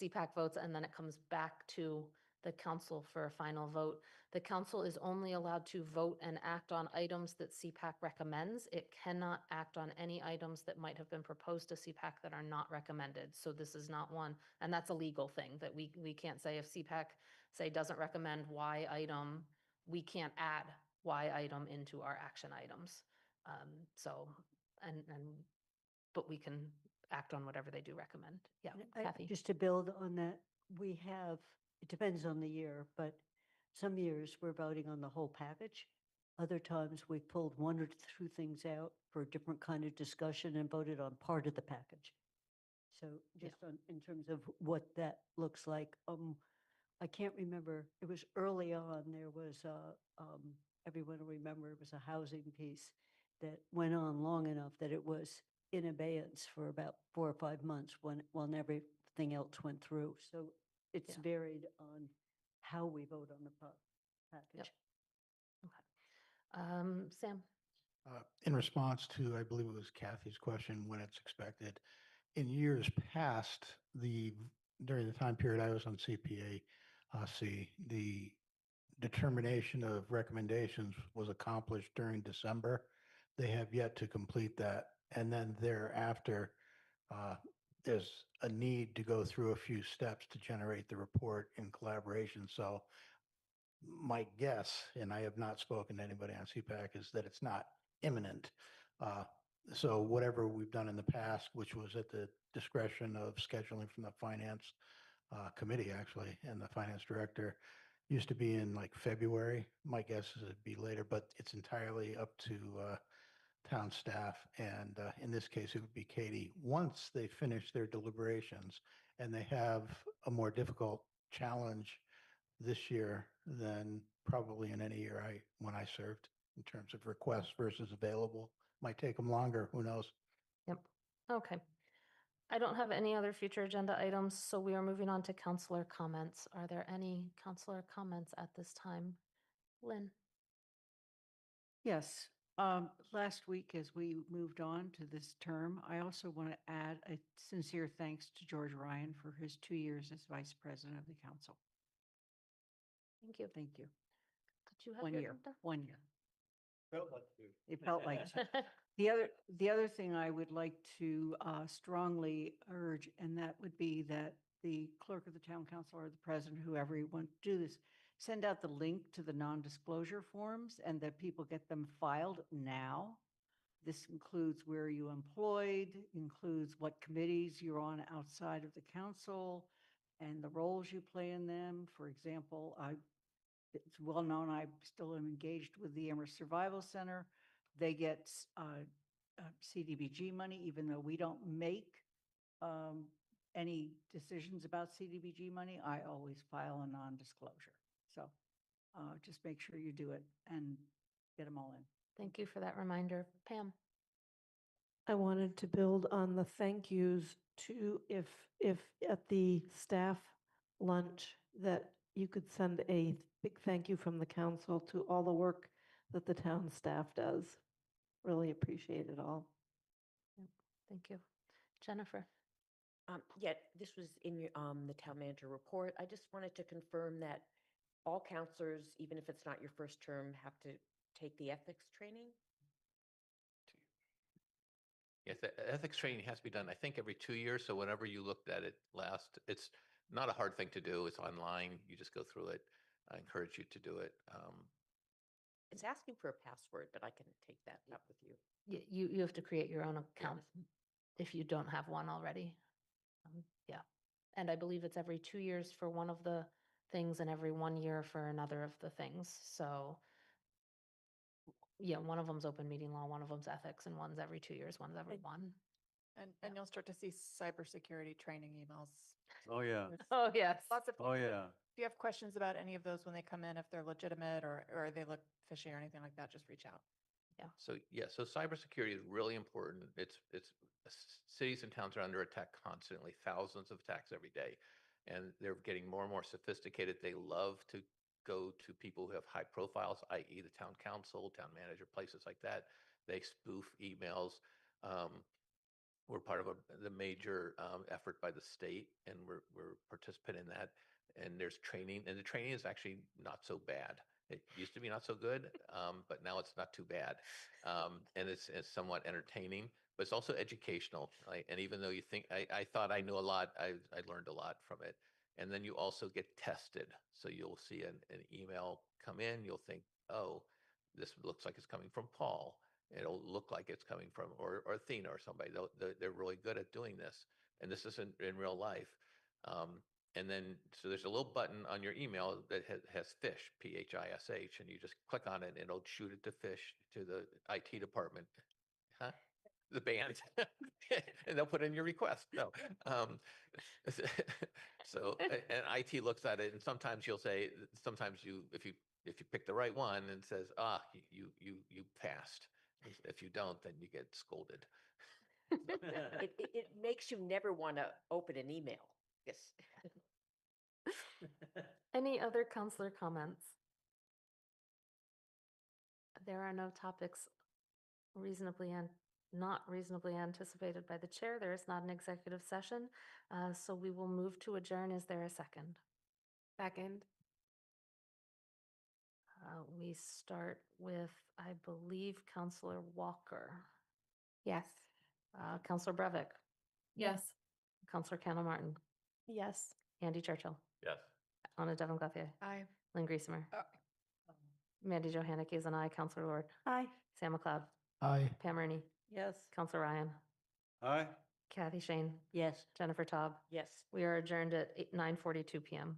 CPAC votes, and then it comes back to the council for a final vote. The council is only allowed to vote and act on items that CPAC recommends. It cannot act on any items that might have been proposed to CPAC that are not recommended. So this is not one, and that's a legal thing that we can't say if CPAC, say, doesn't recommend Y item, we can't add Y item into our action items. So, but we can act on whatever they do recommend. Yeah, Kathy? Just to build on that, we have, it depends on the year, but some years we're voting on the whole package. Other times we've pulled one or two things out for a different kind of discussion and voted on part of the package. So just on, in terms of what that looks like, I can't remember, it was early on, there was everyone will remember, it was a housing piece that went on long enough that it was in abeyance for about 4 or 5 months while everything else went through. So it's varied on how we vote on the package. Sam? In response to, I believe it was Kathy's question, when it's expected, in years past, during the time period I was on CPAC, the determination of recommendations was accomplished during December. They have yet to complete that. And then thereafter, there's a need to go through a few steps to generate the report in collaboration. So my guess, and I have not spoken to anybody on CPAC, is that it's not imminent. So whatever we've done in the past, which was at the discretion of scheduling from the finance committee, actually, and the finance director, used to be in like February. My guess is it'd be later, but it's entirely up to town staff. And in this case, it would be Katie. Once they finish their deliberations and they have a more difficult challenge this year than probably in any year when I served, in terms of requests versus available. Might take them longer, who knows? Yep. Okay. I don't have any other future agenda items, so we are moving on to counselor comments. Are there any counselor comments at this time? Lynn? Yes. Last week, as we moved on to this term, I also want to add a sincere thanks to George Ryan for his 2 years as vice president of the council. Thank you. Thank you. Did you have 1 your year, hand up? 1 year. Felt like you. It felt like it. The other thing I would like to strongly urge, and that would be that the clerk of the town council or the president, whoever you want to do this, send out the link to the non-disclosure forms and that people get them filed now. This includes where you employed, includes what committees you're on outside of the council and the roles you play in them. For example, it's well known, I still am engaged with the Amherst Survival Center. They get CDBG money, even though we don't make any decisions about CDBG money. I always file a non-disclosure. So just make sure you do it and get them all in. Thank you for that reminder. Pam? I wanted to build on the thank yous to if at the staff lunch that you could send a big thank you from the council to all the work that the town staff does. Really appreciate it all. Yep. Thank you. Jennifer? Yeah, this was in your, the town manager report. I just wanted to confirm that all counselors, even if it's not your first term, have to take the ethics training? Yes, the ethics training has to be done, I think, every 2 years. So whenever you looked at it last, it's not a hard thing to do. It's online. You just go through it. I encourage you to do it. It's asking for a password, but I can take that up with you. You have to create your own account if you don't have one already. Yeah. And I believe it's every 2 years for one of the things and every 1 year for another of the things. So yeah, one of them's open meeting law, one of them's ethics, and one's every 2 years, one's every one. And you'll start to see cybersecurity training emails. Oh, yeah. Oh, yes. Lots of. Oh, yeah. If you have questions about any of those when they come in, if they're legitimate or they look fishy or anything like that, just reach out. Yeah. So yeah, so cybersecurity is really important. Cities and towns are under attack constantly, thousands of attacks every day, and they're getting more and more sophisticated. They love to go to people who have high profiles, i.e. the town council, town manager, places like that. They spoof emails. We're part of the major effort by the state, and we're participating in that. and there's training, and the training is actually not so bad. It used to be not so good, but now it's not too bad. And it's somewhat entertaining, but it's also educational. And even though you think, I thought I knew a lot, I learned a lot from it. And then you also get tested. So you'll see an email come in, you'll think, oh, this looks like it's coming from Paul. It'll look like it's coming from, or Athena or somebody. They're really good at doing this. And this is in real life. And then, so there's a little button on your email that has fish, PHISH, and you just click on it and it'll shoot it to fish to the IT department. Huh? The band. And they'll put in your request. No. So, and IT looks at it, and sometimes you'll say, sometimes if you pick the right one and says, you passed. If you don't, then you get scolded. It makes you never want to open an email. Yes. Any other counselor comments? There are no topics not reasonably anticipated by the chair. There is not an executive session, so we will move to adjourn. Is there a second? Second. We start with, I believe, Counselor Walker. Yes. Counselor Breivik, Yes. Counselor Cano Martin, Yes. Andy Churchill, Yes. Anna Devon Gauthier, Aye. Lynn Griesemer, Mandy Johannick is an aye. Counselor Lord, Aye. Sam McLeod, Aye. Pam Rooney, Yes. Counselor Ryan, Aye. Kathy Shane, Yes. Jennifer Taub. Yes. We are adjourned at 9:42 p.m.